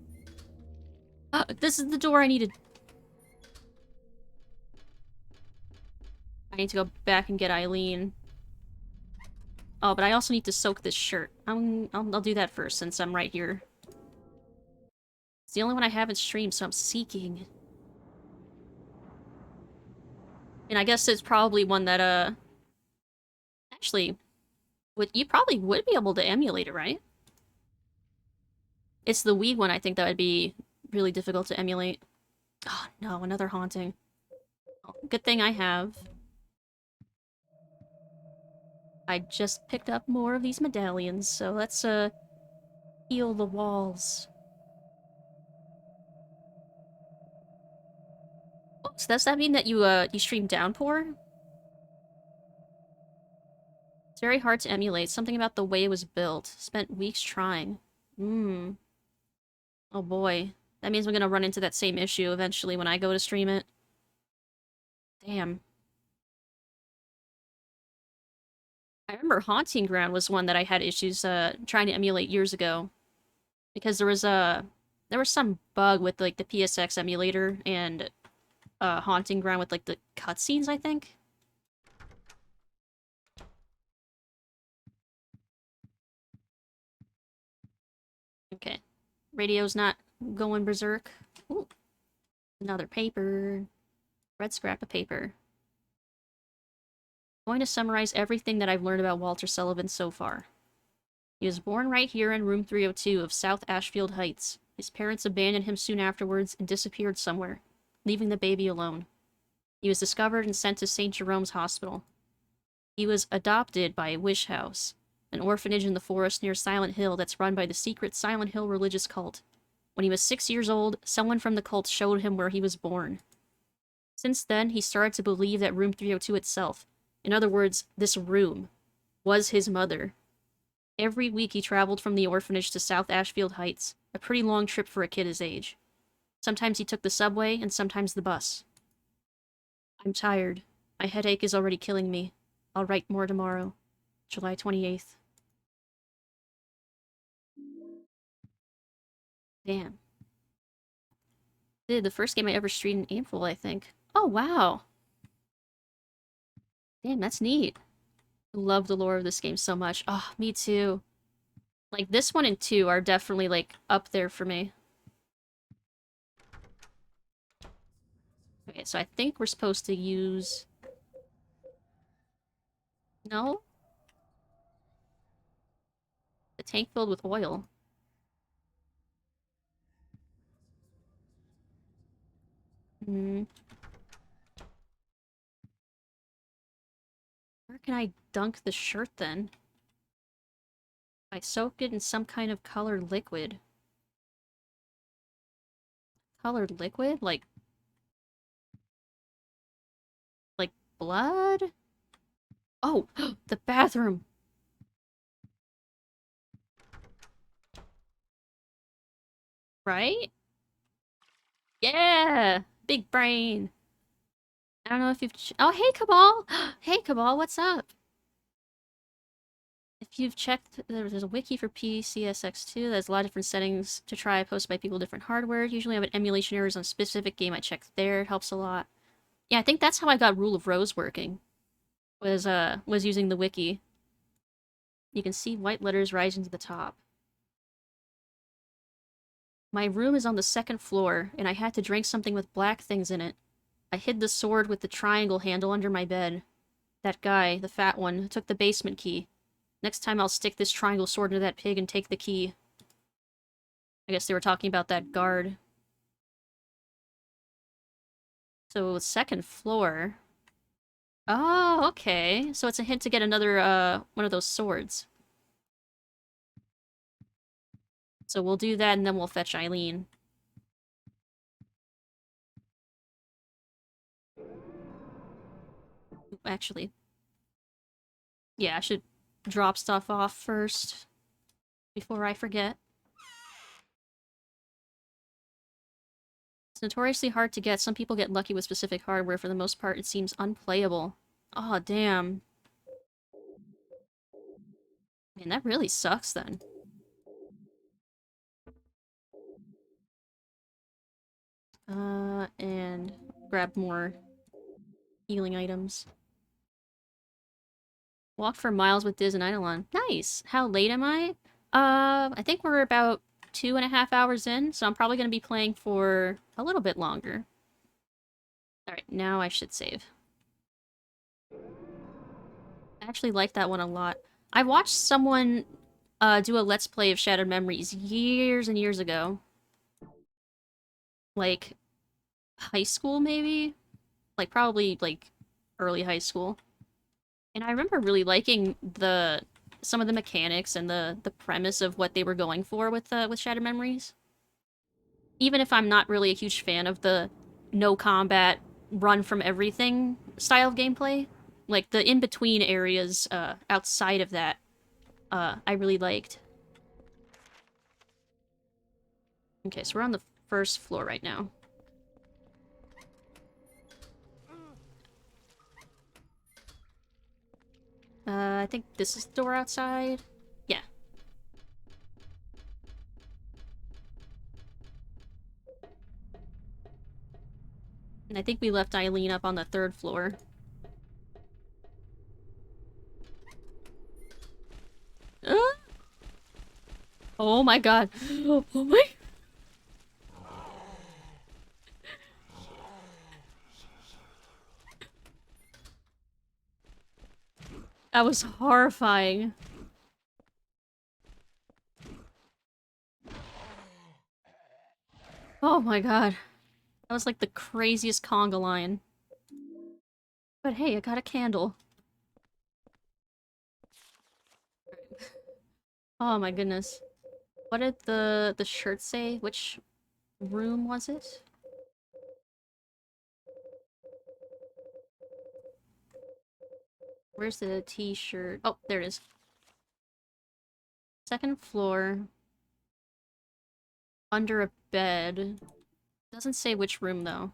This is the door I needed. I need to go back and get Eileen. Oh, but I also need to soak this shirt. I'll do that first since I'm right here. It's the only one I haven't streamed, so I'm seeking. And I guess it's probably one that, actually, you probably would be able to emulate it, right? It's the Wii one I think that would be really difficult to emulate. Oh, no, another haunting. Oh, good thing I have. I just picked up more of these medallions, so let's, heal the walls. Oh, so does that mean that you stream Downpour? It's very hard to emulate. Something about the way it was built. Spent weeks trying. Hmm. Oh boy. That means we're gonna run into that same issue eventually when I go to stream it. Damn. I remember Haunting Ground was one that I had issues, trying to emulate years ago. Because there was some bug with, like, the PSX emulator and, Haunting Ground with, like, the cutscenes, I think? Okay. Radio's not going berserk. Ooh, another paper. Red scrap of paper. I'm going to summarize everything that I've learned about Walter Sullivan so far. He was born right here in room 302 of South Ashfield Heights. His parents abandoned him soon afterwards and disappeared somewhere, leaving the baby alone. He was discovered and sent to St. Jerome's Hospital. He was adopted by a wish house, an orphanage in the forest near Silent Hill that's run by the secret Silent Hill religious cult. When he was 6 years old, someone from the cult showed him where he was born. Since then, he started to believe that room 302 itself, in other words, this room, was his mother. Every week he traveled from the orphanage to South Ashfield Heights, a pretty long trip for a kid his age. Sometimes he took the subway, and sometimes the bus. I'm tired. My headache is already killing me. I'll write more tomorrow. July 28th. Damn. Did the first game I ever streamed in April, I think. Oh, wow. Damn, that's neat. I love the lore of this game so much. Oh, me too. Like, this one and 2 are definitely, like, up there for me. Okay, so I think we're supposed to use... No? The tank filled with oil. Hmm. Where can I dunk the shirt, then? I soak it in some kind of colored liquid. Colored liquid? Like blood? Oh, the bathroom! Right? Yeah! Big brain! I don't know if you've... Oh, hey, Cabal! Hey, Cabal, what's up? If you've checked, there's a wiki for PCSX2. There's a lot of different settings to try, posted by people with different hardware. Usually I have an emulation errors on a specific game. I check there. It helps a lot. Yeah, I think that's how I got Rule of Rose working. Was using the wiki. You can see white letters rising to the top. My room is on the 2nd floor, and I had to drink something with black things in it. I hid the sword with the triangle handle under my bed. That guy, the fat one, took the basement key. Next time I'll stick this triangle sword into that pig and take the key. I guess they were talking about that guard. So, 2nd floor. Oh, okay. So it's a hint to get another, one of those swords. So we'll do that, and then we'll fetch Eileen. Actually. Yeah, I should drop stuff off first. Before I forget. It's notoriously hard to get. Some people get lucky with specific hardware. For the most part, it seems unplayable. Oh, damn. Man, that really sucks, then. And grab more healing items. Walk for miles with Diz and Eidolon. Nice! How late am I? I think we're about 2.5 hours in, so I'm probably going to be playing for a little bit longer. Alright, now I should save. I actually like that one a lot. I watched someone do a Let's Play of Shattered Memories years and years ago. Like, high school, maybe? Like, probably, like, early high school. And I remember really liking some of the mechanics and the premise of what they were going for with Shattered Memories. Even if I'm not really a huge fan of the no combat, run from everything style of gameplay, like the in-between areas outside of that, I really liked. Okay, so we're on the 1st floor right now. I think this is the door outside. Yeah. And I think we left Eileen up on the 3rd floor. Uh? Oh my god. Oh my... That was horrifying. Oh my god. That was like the craziest conga line. But hey, I got a candle. Oh my goodness. What did the shirt say? Which room was it? Where's the t-shirt? Oh, there it is. Second floor. Under a bed. Doesn't say which room though.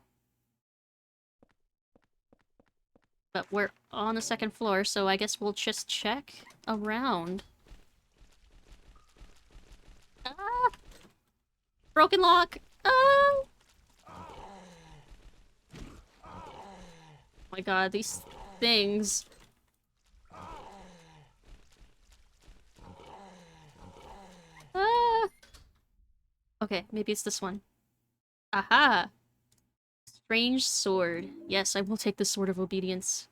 But we're on the second floor, so I guess we'll just check around. Ah! Broken lock! Ah! Oh my god, these things. Ah! Okay, maybe it's this one. Aha! Strange sword. Yes, I will take the Sword of Obedience.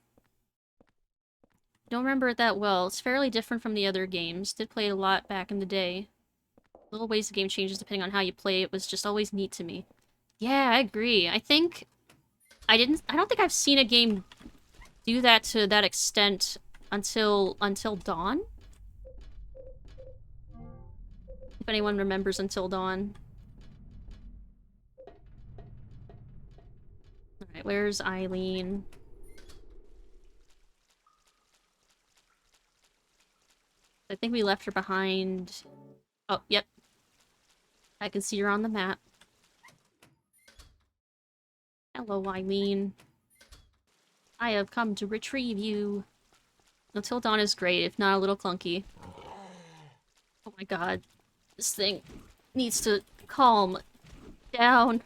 Don't remember it that well. It's fairly different from the other games. Did play it a lot back in the day. Little ways the game changes depending on how you play it was just always neat to me. Yeah, I agree. I don't think I've seen a game do that to that extent until Dawn. If anyone remembers Until Dawn. Alright, where's Eileen? I think we left her behind. Oh, yep. I can see her on the map. Hello, Eileen. I have come to retrieve you. Until Dawn is great, if not a little clunky. Oh my god. This thing needs to calm down.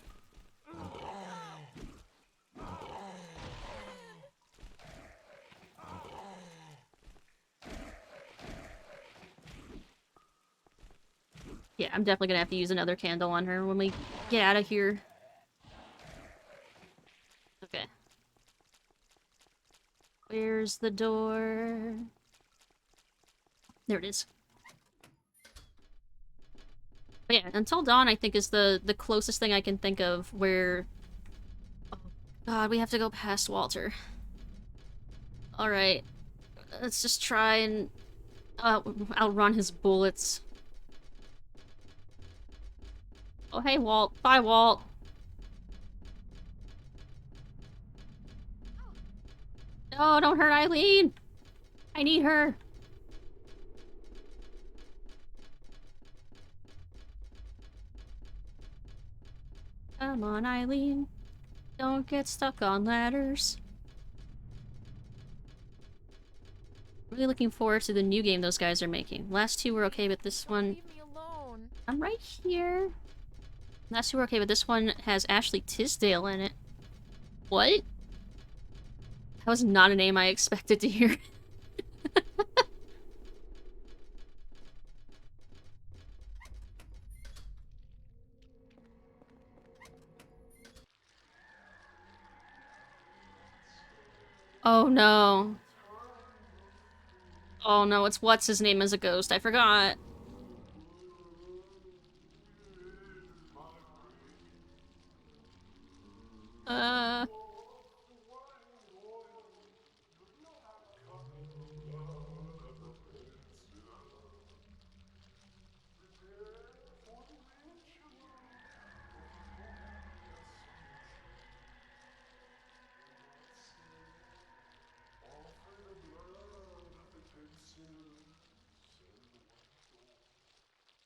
Yeah, I'm definitely gonna have to use another candle on her when we get out of here. Okay. Where's the door? There it is. But yeah, Until Dawn I think is the closest thing I can think of where... Oh god, we have to go past Walter. Alright. Let's just try and outrun his bullets. Oh, hey, Walt. Bye, Walt. No, don't hurt Eileen. I need her. Come on, Eileen. Don't get stuck on ladders. Really looking forward to the new game those guys are making. Last two were okay, but this one... Leave me alone. I'm right here. Last two were okay, but this one has Ashley Tisdale in it. What? That was not a name I expected to hear. Oh no. Oh no, it's what's his name as a ghost. I forgot. Uh...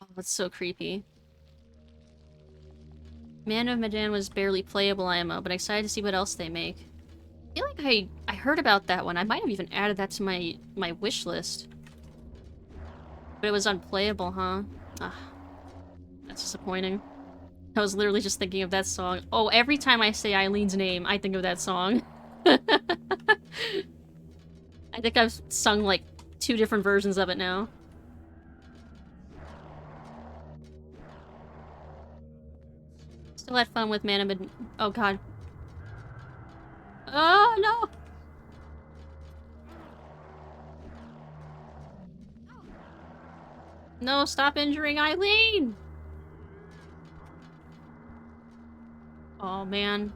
Oh, that's so creepy. Man of Medan was barely playable IMO, but excited to see what else they make. I feel like I heard about that one. I might have even added that to my wish list. But it was unplayable, huh? Ah, that's disappointing. I was literally just thinking of that song. Oh, every time I say Eileen's name, I think of that song. I think I've sung like 2 different versions of it now. Still had fun with Man of Mid- Oh god. Oh no! No, stop injuring Eileen! Oh, man.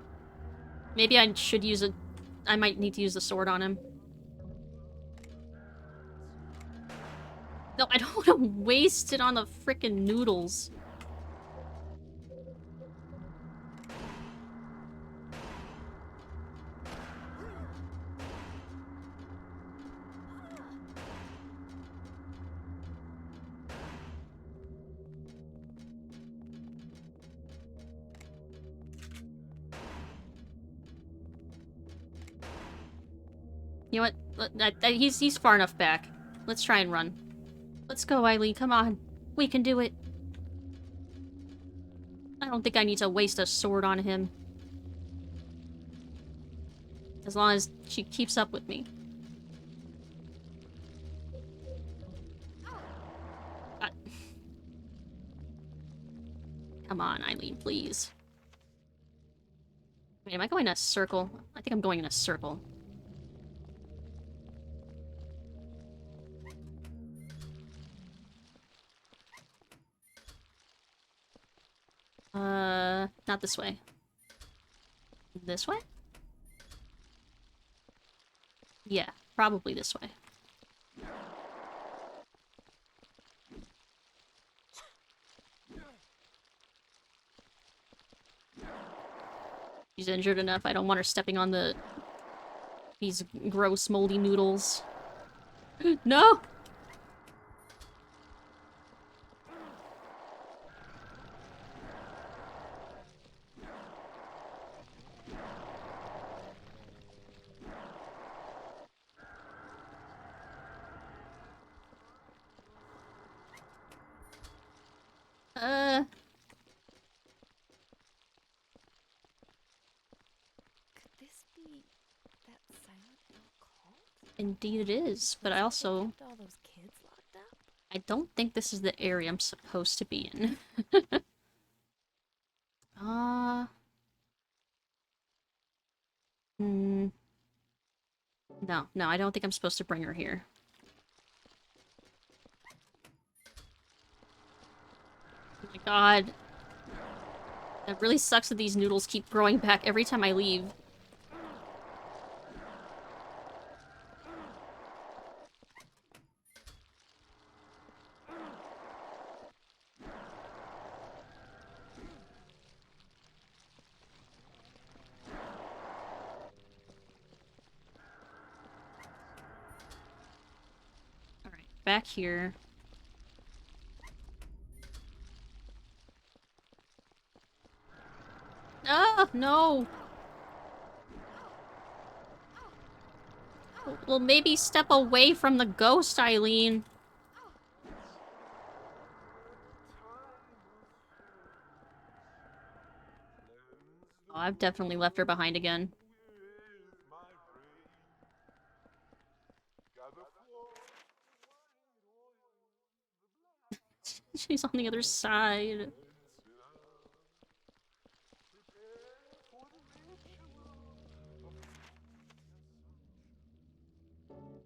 Maybe I should use a... I might need to use the sword on him. No, I don't want to waste it on the frickin' noodles. You know what? He's far enough back. Let's try and run. Let's go, Eileen. Come on. We can do it. I don't think I need to waste a sword on him. As long as she keeps up with me. Come on, Eileen, please. Wait, am I going in a circle? I think I'm going in a circle. Not this way. This way? Yeah, probably this way. She's injured enough. I don't want her stepping on these gross moldy noodles. No! Could this be that Silent Hill cult? Indeed it is, but I also... Kept all those kids locked up? I don't think this is the area I'm supposed to be in. No, I don't think I'm supposed to bring her here. Oh my god. It really sucks that these noodles keep growing back every time I leave. Alright, back here. Ah, no! Well, maybe step away from the ghost, Eileen. Oh, I've definitely left her behind again. She's on the other side.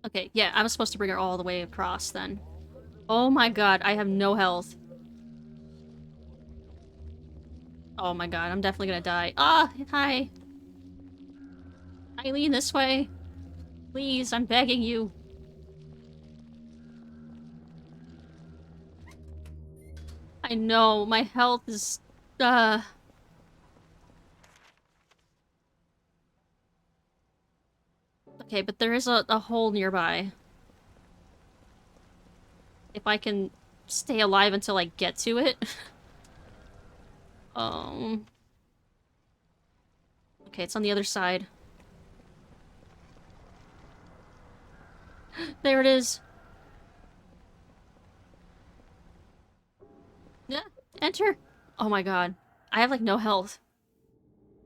Okay, yeah, I was supposed to bring her all the way across then. Oh my god, I have no health. Oh my god, I'm definitely gonna die. Ah, hi. Eileen, this way. Please, I'm begging you. I know, my health is... Okay, but there is a hole nearby. If I can stay alive until I get to it. Okay, it's on the other side. There it is. Yeah, enter. Oh my god. I have like no health.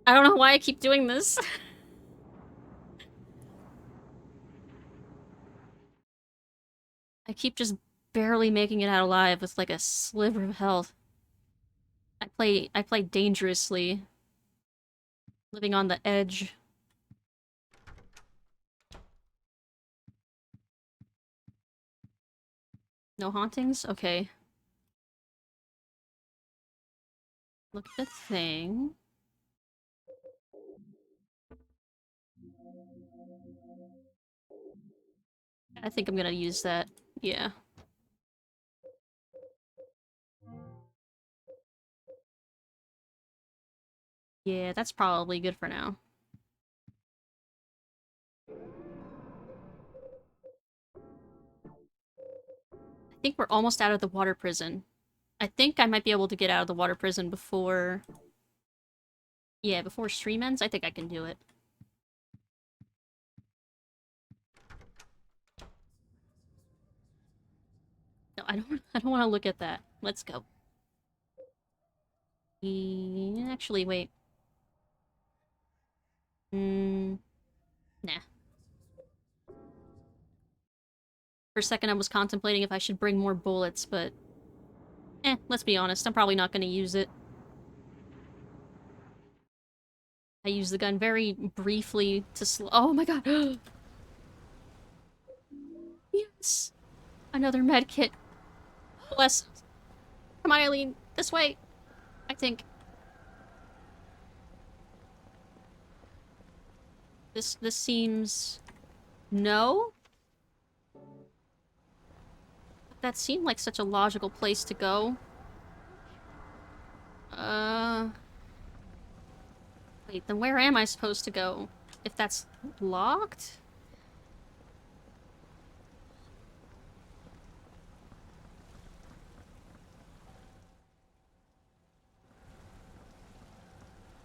I don't know why I keep doing this. I keep just barely making it out alive with like a sliver of health. I play dangerously. Living on the edge. No hauntings? Okay. Look at the thing. I think I'm gonna use that. Yeah. Yeah, that's probably good for now. I think we're almost out of the water prison. I think I might be able to get out of the water prison before... Yeah, before stream ends. I think I can do it. No, I don't. I don't want to look at that. Let's go. Actually, wait. Nah. For a second, I was contemplating if I should bring more bullets, but... let's be honest. I'm probably not going to use it. I used the gun very briefly to oh my god! Yes! Another med kit. Bless. Come on, Eileen. This way. I think. This seems... No? That seemed like such a logical place to go. Wait, then where am I supposed to go? If that's locked?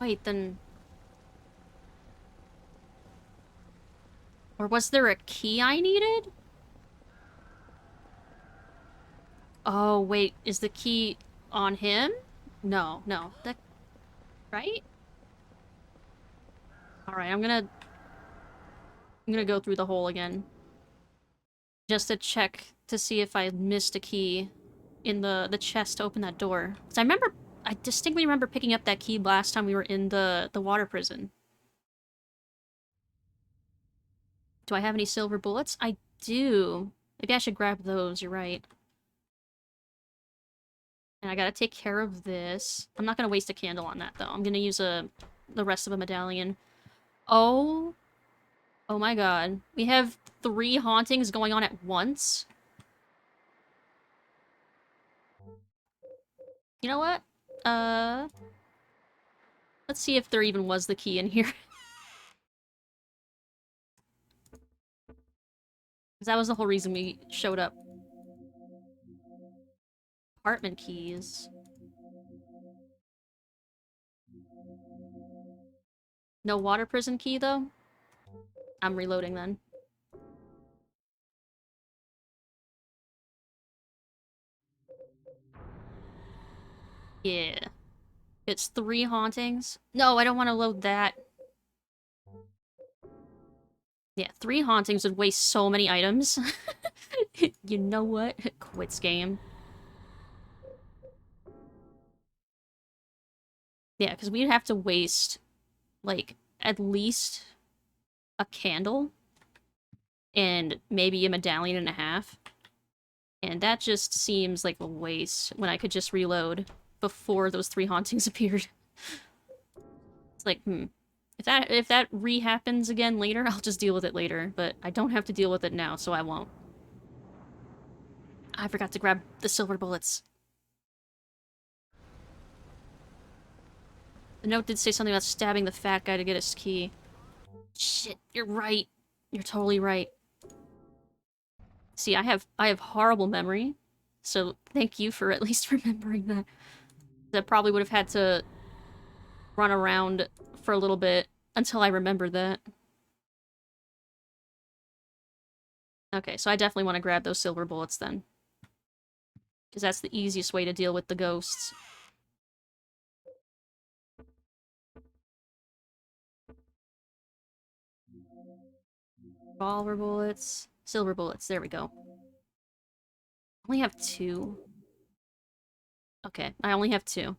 Wait, then... Or was there a key I needed? Oh, wait, is the key on him? No, no. That... Right? Alright, I'm gonna go through the hole again. Just to check to see if I missed a key in the chest to open that door. Because I distinctly remember picking up that key last time we were in the water prison. Do I have any silver bullets? I do. Maybe I should grab those, you're right. And I gotta take care of this. I'm not gonna waste a candle on that, though. I'm gonna use the rest of a medallion. Oh. Oh my god. We have 3 hauntings going on at once? You know what? Let's see if there even was the key in here. Because that was the whole reason we showed up. Apartment keys. No water prison key, though? I'm reloading then. Yeah. It's 3 hauntings. No, I don't want to load that. Yeah, 3 hauntings would waste so many items. You know what? Quits game. Yeah, because we'd have to waste, like, at least a candle and maybe a medallion and a half. And that just seems like a waste when I could just reload before those 3 hauntings appeared. It's like, If that re-happens again later, I'll just deal with it later. But I don't have to deal with it now, so I won't. I forgot to grab the silver bullets. The note did say something about stabbing the fat guy to get his key. Shit, you're right. You're totally right. See, I have horrible memory, so thank you for at least remembering that. I probably would have had to run around for a little bit until I remembered that. Okay, so I definitely want to grab those silver bullets then. Because that's the easiest way to deal with the ghosts. Revolver bullets. Silver bullets, there we go. I only have 2. Okay, I only have 2.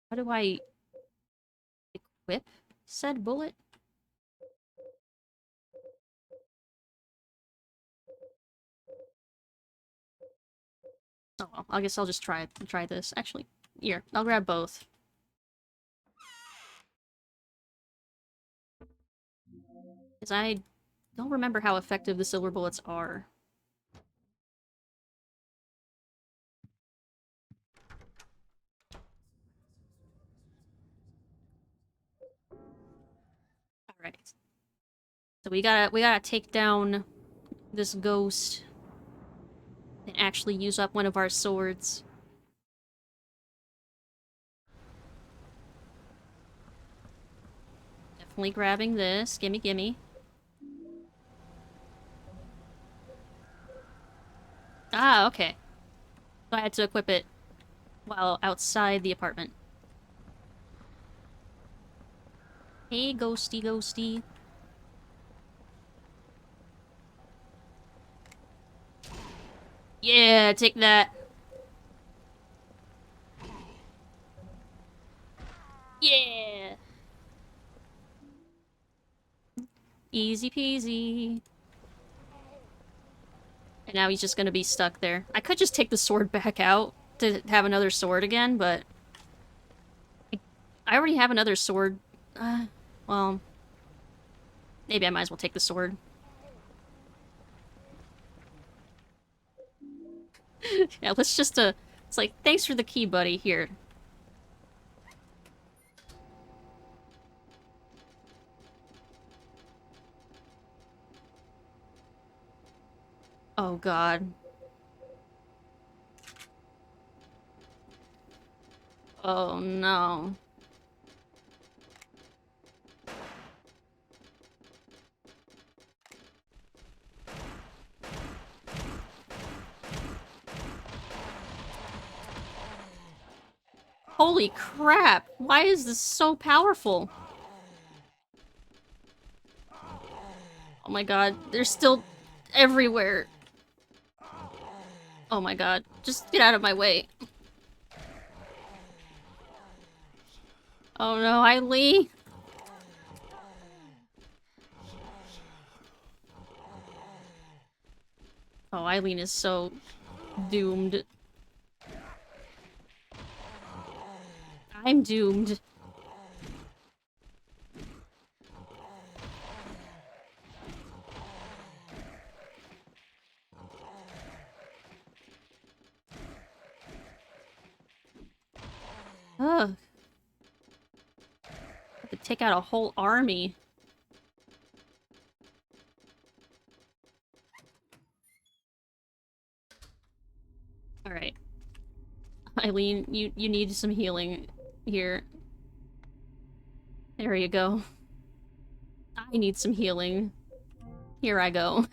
How do I equip said bullet? Oh well, I guess I'll just try this. Actually, here, I'll grab both. Because I don't remember how effective the silver bullets are. Alright. So we gotta take down this ghost and actually use up one of our swords. Definitely grabbing this. Gimme, gimme. Ah, okay. So I had to equip it while outside the apartment. Hey, ghosty, ghosty. Yeah, take that. Yeah. Easy peasy. And now he's just gonna be stuck there. I could just take the sword back out to have another sword again, but... I already have another sword. Well... Maybe I might as well take the sword. Yeah, let's just, It's like, thanks for the key, buddy. Here. Oh, God. Oh, no. Holy crap! Why is this so powerful? Oh my god, they're still everywhere. Oh my god, just get out of my way. Oh no, Eileen! Oh, Eileen is so doomed. I'm doomed. Ugh. Have to take out a whole army. Alright. Eileen, you need some healing here. There you go. I need some healing. Here I go.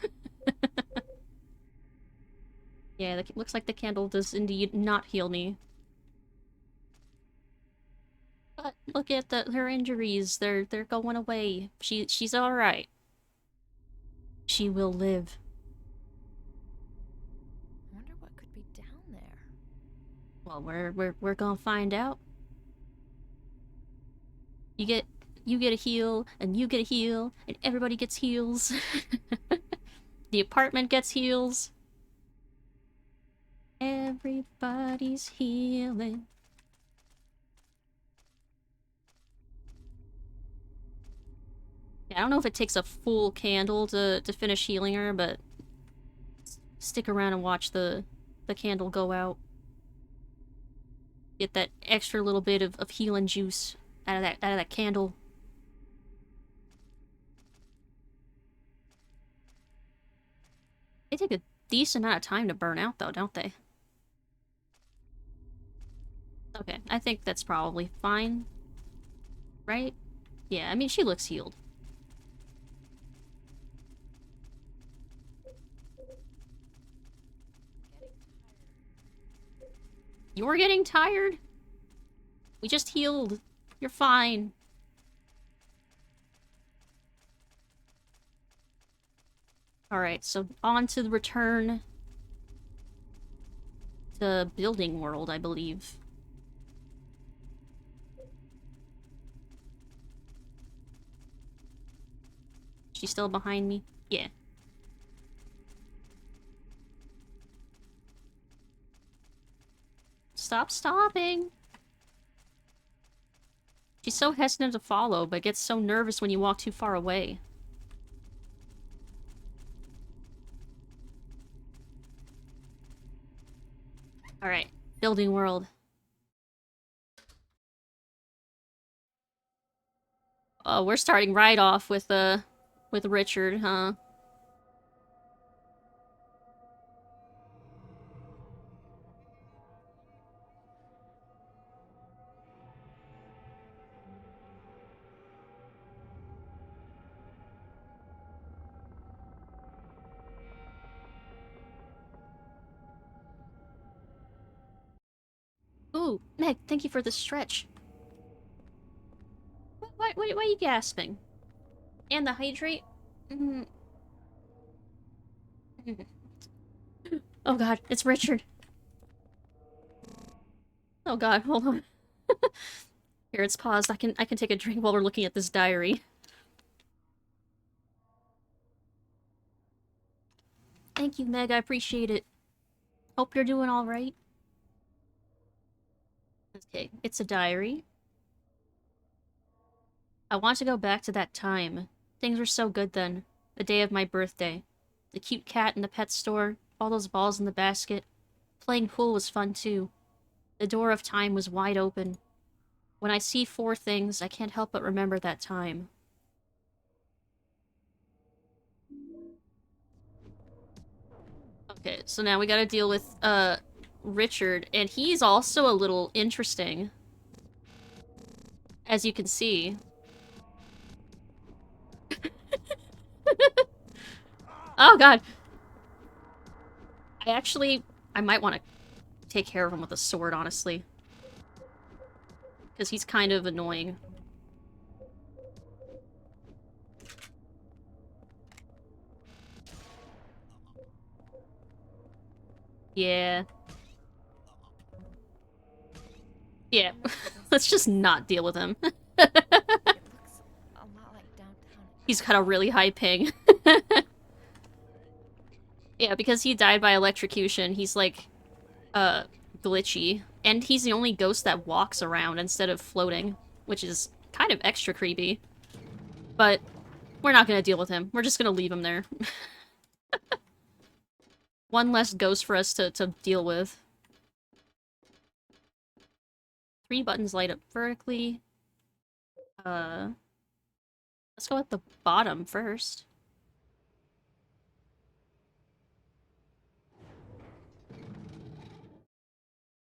Yeah, looks like the candle does indeed not heal me. But look at her injuries. They're going away. She's all right. She will live. I wonder what could be down there. Well, we're gonna find out. You get a heal, and you get a heal, and everybody gets heals. The apartment gets heals. Everybody's healing. Yeah, I don't know if it takes a full candle to finish healing her, but stick around and watch the candle go out. Get that extra little bit of healing juice out of that candle. They take a decent amount of time to burn out, though, don't they? Okay, I think that's probably fine. Right? Yeah, I mean, she looks healed. You're getting tired? We just healed. You're fine. Alright, so on to the return to building world, I believe. She's still behind me? Yeah. Stop stopping. She's so hesitant to follow, but gets so nervous when you walk too far away. Alright, building world. Oh, we're starting right off with Richard, huh? Ooh, Meg, thank you for the stretch. Why are you gasping? And the hydrate? Mm. Oh god, it's Richard. Oh god, hold on. Here, it's paused. I can take a drink while we're looking at this diary. Thank you, Meg, I appreciate it. Hope you're doing alright. Okay, it's a diary. I want to go back to that time. Things were so good then. The day of my birthday. The cute cat in the pet store, all those balls in the basket. Playing pool was fun too. The door of time was wide open. When I see 4 things, I can't help but remember that time. Okay, so now we gotta deal with, Richard, and he's also a little interesting. As you can see. Oh god! I might want to take care of him with a sword, honestly. Because he's kind of annoying. Yeah. Yeah. Let's just not deal with him. It looks a lot like downtown. He's got a really high ping. Yeah, because he died by electrocution, he's like, glitchy. And he's the only ghost that walks around instead of floating, which is kind of extra creepy. But we're not gonna deal with him. We're just gonna leave him there. One less ghost for us to deal with. 3 buttons light up vertically. Let's go at the bottom first.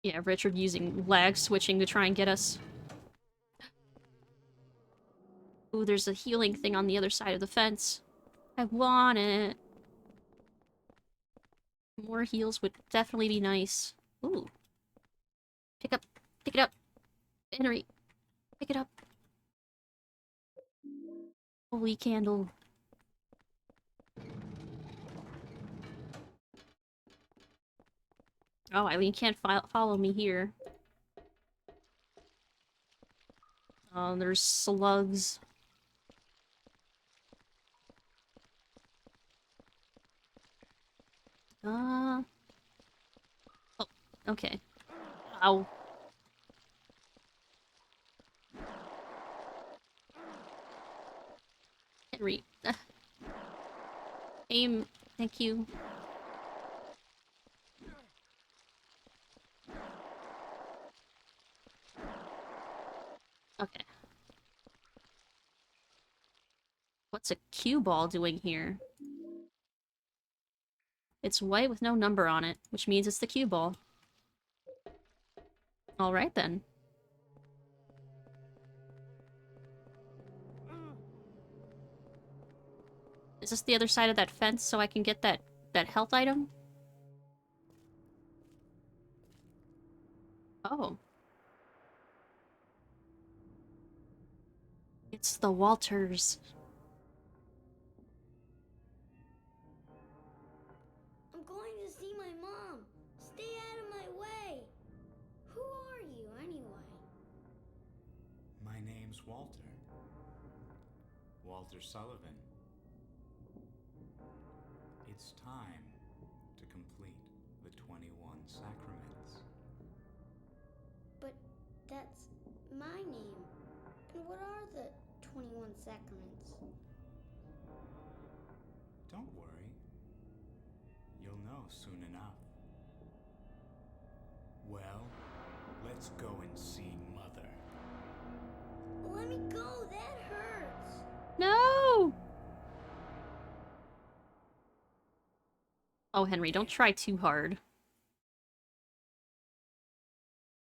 Yeah, Richard using lag switching to try and get us. Ooh, there's a healing thing on the other side of the fence. I want it. More heals would definitely be nice. Ooh. Pick it up. Henry, pick it up. Holy candle. Oh, Eileen can't follow me here. Oh, there's slugs. Oh, okay. Ow. Henry. Aim. Thank you. Okay. What's a cue ball doing here? It's white with no number on it, which means it's the cue ball. Alright then. Is this the other side of that fence so I can get that health item? Oh. It's the Walters. I'm going to see my mom. Stay out of my way. Who are you, anyway? My name's Walter. Walter Sullivan. It's time to complete the 21 sacraments. That's my name. And what are the 21 sacraments? Don't worry. You'll know soon enough. Well, let's go and see Mother. Let me go, that hurts. No! Oh, Henry, don't try too hard.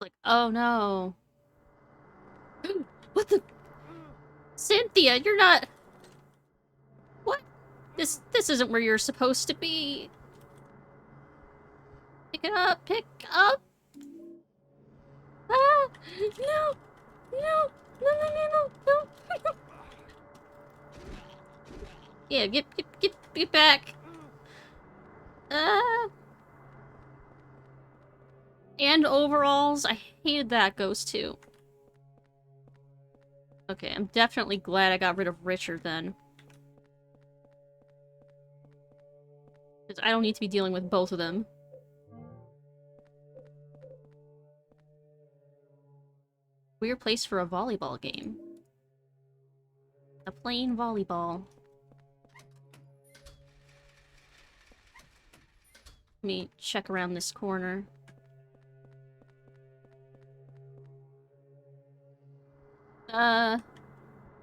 Like, oh no. What the? Cynthia, you're not... What? This isn't where you're supposed to be. Pick it up, pick up. Ah! No! No! No, no, no, no, no! Yeah, get back. And overalls. I hated that ghost too. Okay, I'm definitely glad I got rid of Richard then. Because I don't need to be dealing with both of them. Weird place for a volleyball game. A plain volleyball. Let me check around this corner.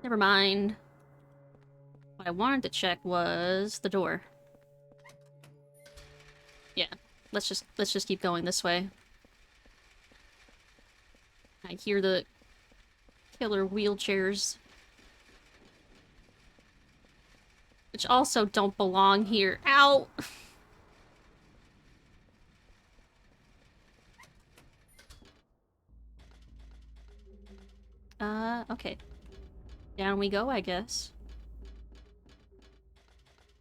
Never mind. What I wanted to check was the door. Yeah, let's just keep going this way. I hear the killer wheelchairs. Which also don't belong here. Ow! Okay. Down we go, I guess.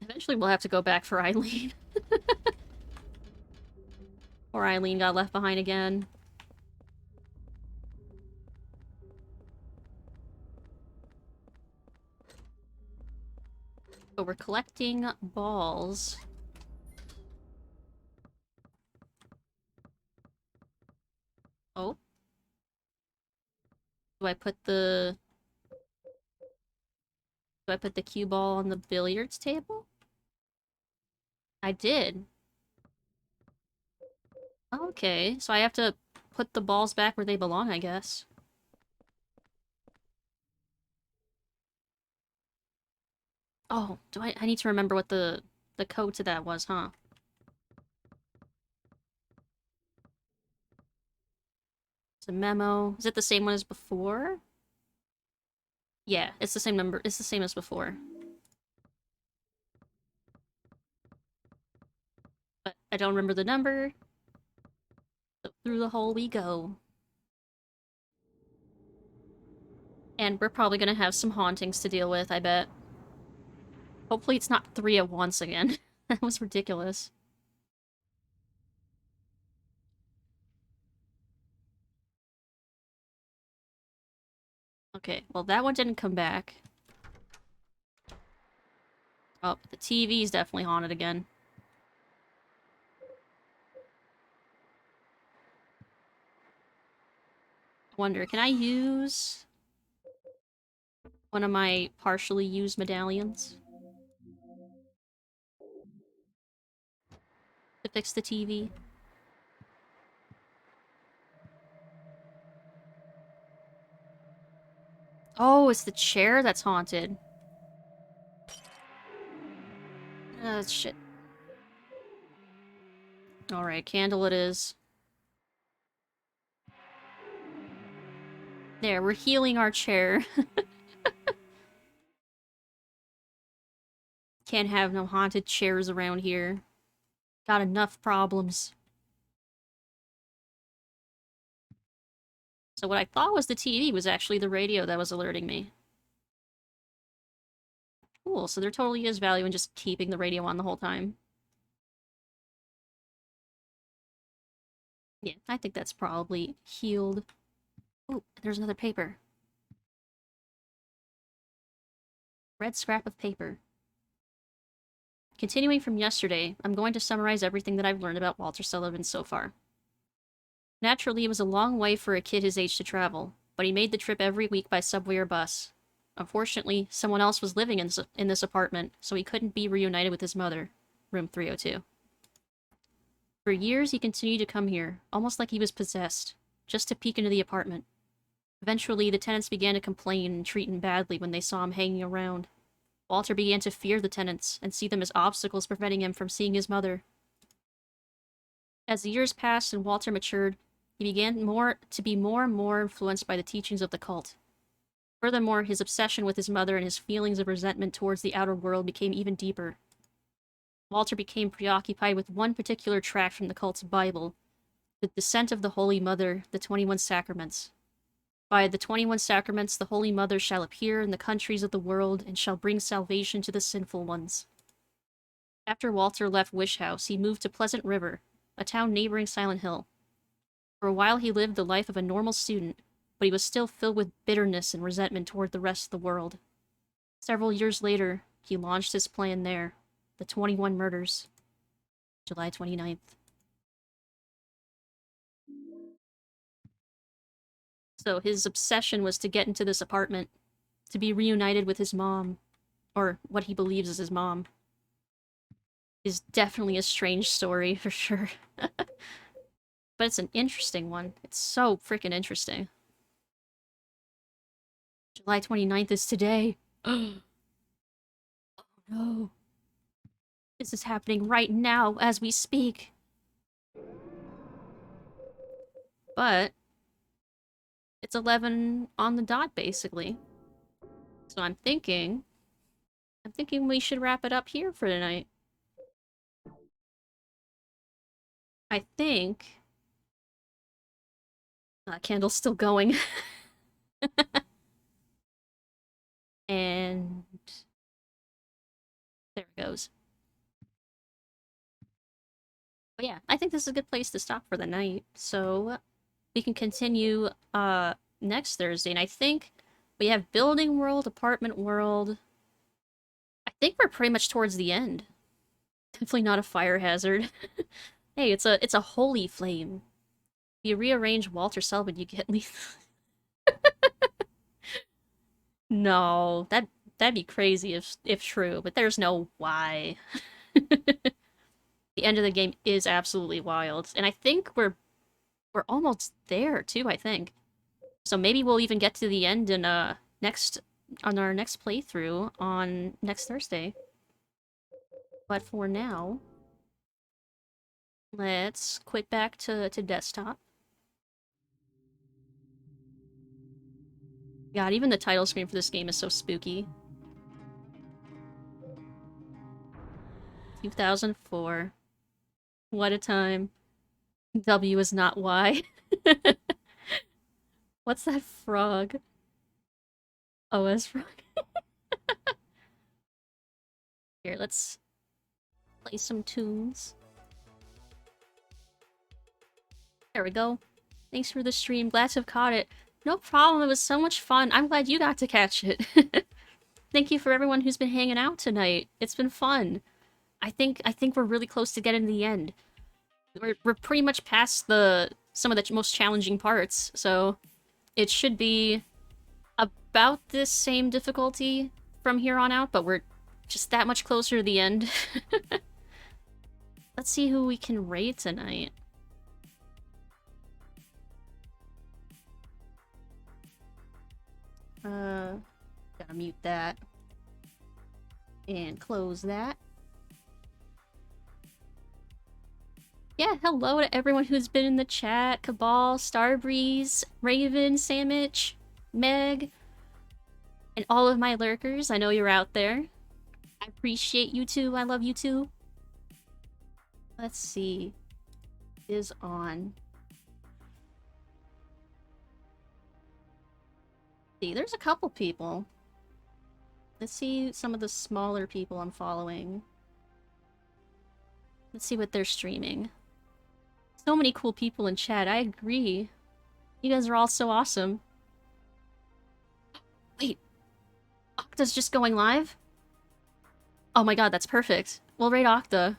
Eventually we'll have to go back for Eileen. Or Eileen got left behind again. So we're collecting balls. Oh. Do I put the... Do I put the cue ball on the billiards table? I did. Okay, so I have to put the balls back where they belong, I guess. Oh, I need to remember what the code to that was, huh? It's a memo. Is it the same one as before? Yeah, it's the same number. It's the same as before. But I don't remember the number. So through the hole we go. And we're probably gonna have some hauntings to deal with, I bet. Hopefully it's not 3 at once again. That was ridiculous. Okay, well that one didn't come back. Oh, the TV's definitely haunted again. I wonder, can I use one of my partially used medallions to fix the TV? Oh, it's the chair that's haunted. Oh, shit. Alright, candle it is. There, we're healing our chair. Can't have no haunted chairs around here. Got enough problems. So what I thought was the TV was actually the radio that was alerting me. Cool, so there totally is value in just keeping the radio on the whole time. Yeah, I think that's probably healed. Ooh, there's another paper. Red scrap of paper. Continuing from yesterday, I'm going to summarize everything that I've learned about Walter Sullivan so far. Naturally, it was a long way for a kid his age to travel, but he made the trip every week by subway or bus. Unfortunately, someone else was living in this apartment, so he couldn't be reunited with his mother, room 302. For years, he continued to come here, almost like he was possessed, just to peek into the apartment. Eventually, the tenants began to complain and treat him badly when they saw him hanging around. Walter began to fear the tenants and see them as obstacles preventing him from seeing his mother. As the years passed and Walter matured, he began to be more and more influenced by the teachings of the cult. Furthermore, his obsession with his mother and his feelings of resentment towards the outer world became even deeper. Walter became preoccupied with one particular tract from the cult's Bible, the Descent of the Holy Mother, the 21 Sacraments. By the 21 Sacraments, the Holy Mother shall appear in the countries of the world and shall bring salvation to the sinful ones. After Walter left Wish House, he moved to Pleasant River, a town neighboring Silent Hill. For a while, he lived the life of a normal student, but he was still filled with bitterness and resentment toward the rest of the world. Several years later, he launched his plan there, the 21 Murders, July 29th. So his obsession was to get into this apartment, to be reunited with his mom, or what he believes is his mom. Is definitely a strange story, for sure. But it's an interesting one. It's so freaking interesting. July 29th is today. Oh no. This is happening right now as we speak. But it's 11 on the dot, basically. So I'm thinking we should wrap it up here for tonight. I think... candle's still going. And... there it goes. But yeah, I think this is a good place to stop for the night. So we can continue next Thursday. And I think we have Building World, Apartment World. I think we're pretty much towards the end. Definitely not a fire hazard. Hey, it's a holy flame. If you rearrange Walter Selvin, you get me. No, that'd be crazy if true, but there's no why. The end of the game is absolutely wild, and I think we're almost there too, I think. So maybe we'll even get to the end in on our next playthrough on next Thursday. But for now, let's quit back to desktop. God, even the title screen for this game is so spooky. 2004. What a time. W is not Y. What's that frog? OS frog. Here, let's play some tunes. There we go. Thanks for the stream. Glad to have caught it. No problem. It was so much fun. I'm glad you got to catch it. Thank you for everyone who's been hanging out tonight. It's been fun. I think we're really close to getting to the end. We're pretty much past some of the most challenging parts, so it should be about the same difficulty from here on out, but we're just that much closer to the end. Let's see who we can rate tonight. Gotta mute that. And close that. Yeah, hello to everyone who's been in the chat. Cabal, Starbreeze, Raven, Sandwich, Meg, and all of my lurkers. I know you're out there. I appreciate you too. I love you too. Let's see. Is on. See, there's a couple people. Let's see some of the smaller people I'm following. Let's see what they're streaming. So many cool people in chat. I agree. You guys are all so awesome. Wait. Octa's just going live? Oh my god, that's perfect. We'll raid Octa.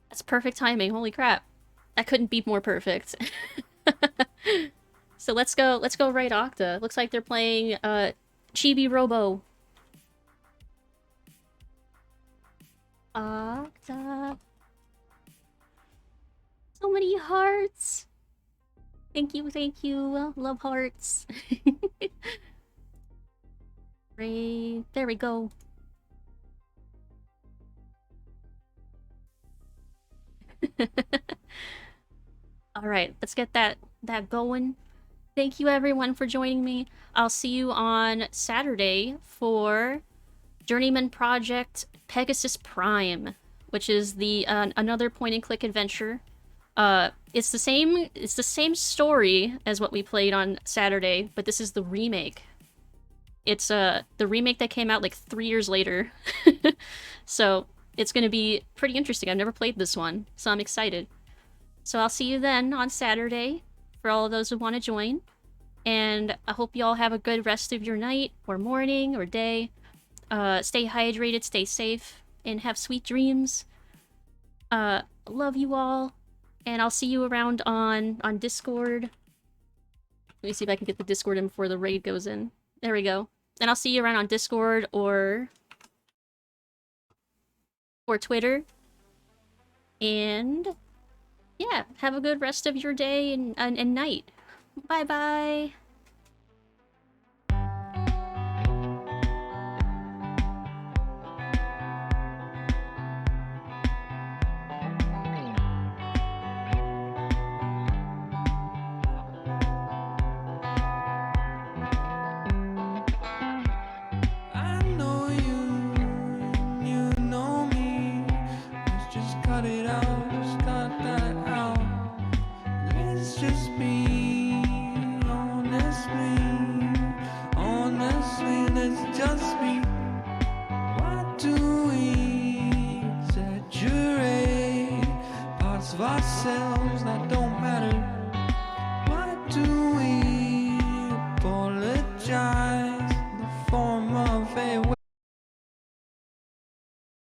That's perfect timing. Holy crap. That couldn't be more perfect. So let's go right Octa. Looks like they're playing Chibi Robo. Octa. So many hearts. Thank you, thank you. Love hearts. Great. There we go. Alright, let's get that going. Thank you everyone for joining me. I'll see you on Saturday for Journeyman Project Pegasus Prime, which is the another point-and-click adventure. It's the same story as what we played on Saturday, but this is the remake. It's the remake that came out like 3 years later. So it's gonna be pretty interesting. I've never played this one, so I'm excited. So I'll see you then on Saturday for all of those who want to join. And I hope you all have a good rest of your night or morning or day. Stay hydrated, stay safe, and have sweet dreams. Love you all. And I'll see you around on Discord. Let me see if I can get the Discord in before the raid goes in. There we go. And I'll see you around on Discord or Twitter. And yeah, have a good rest of your day and night. Bye-bye. I know you know me. Let's just cut it out, just cut that out. Let's just be honestly, let's just be. Why do we exaggerate parts of ourselves that don't matter? Why do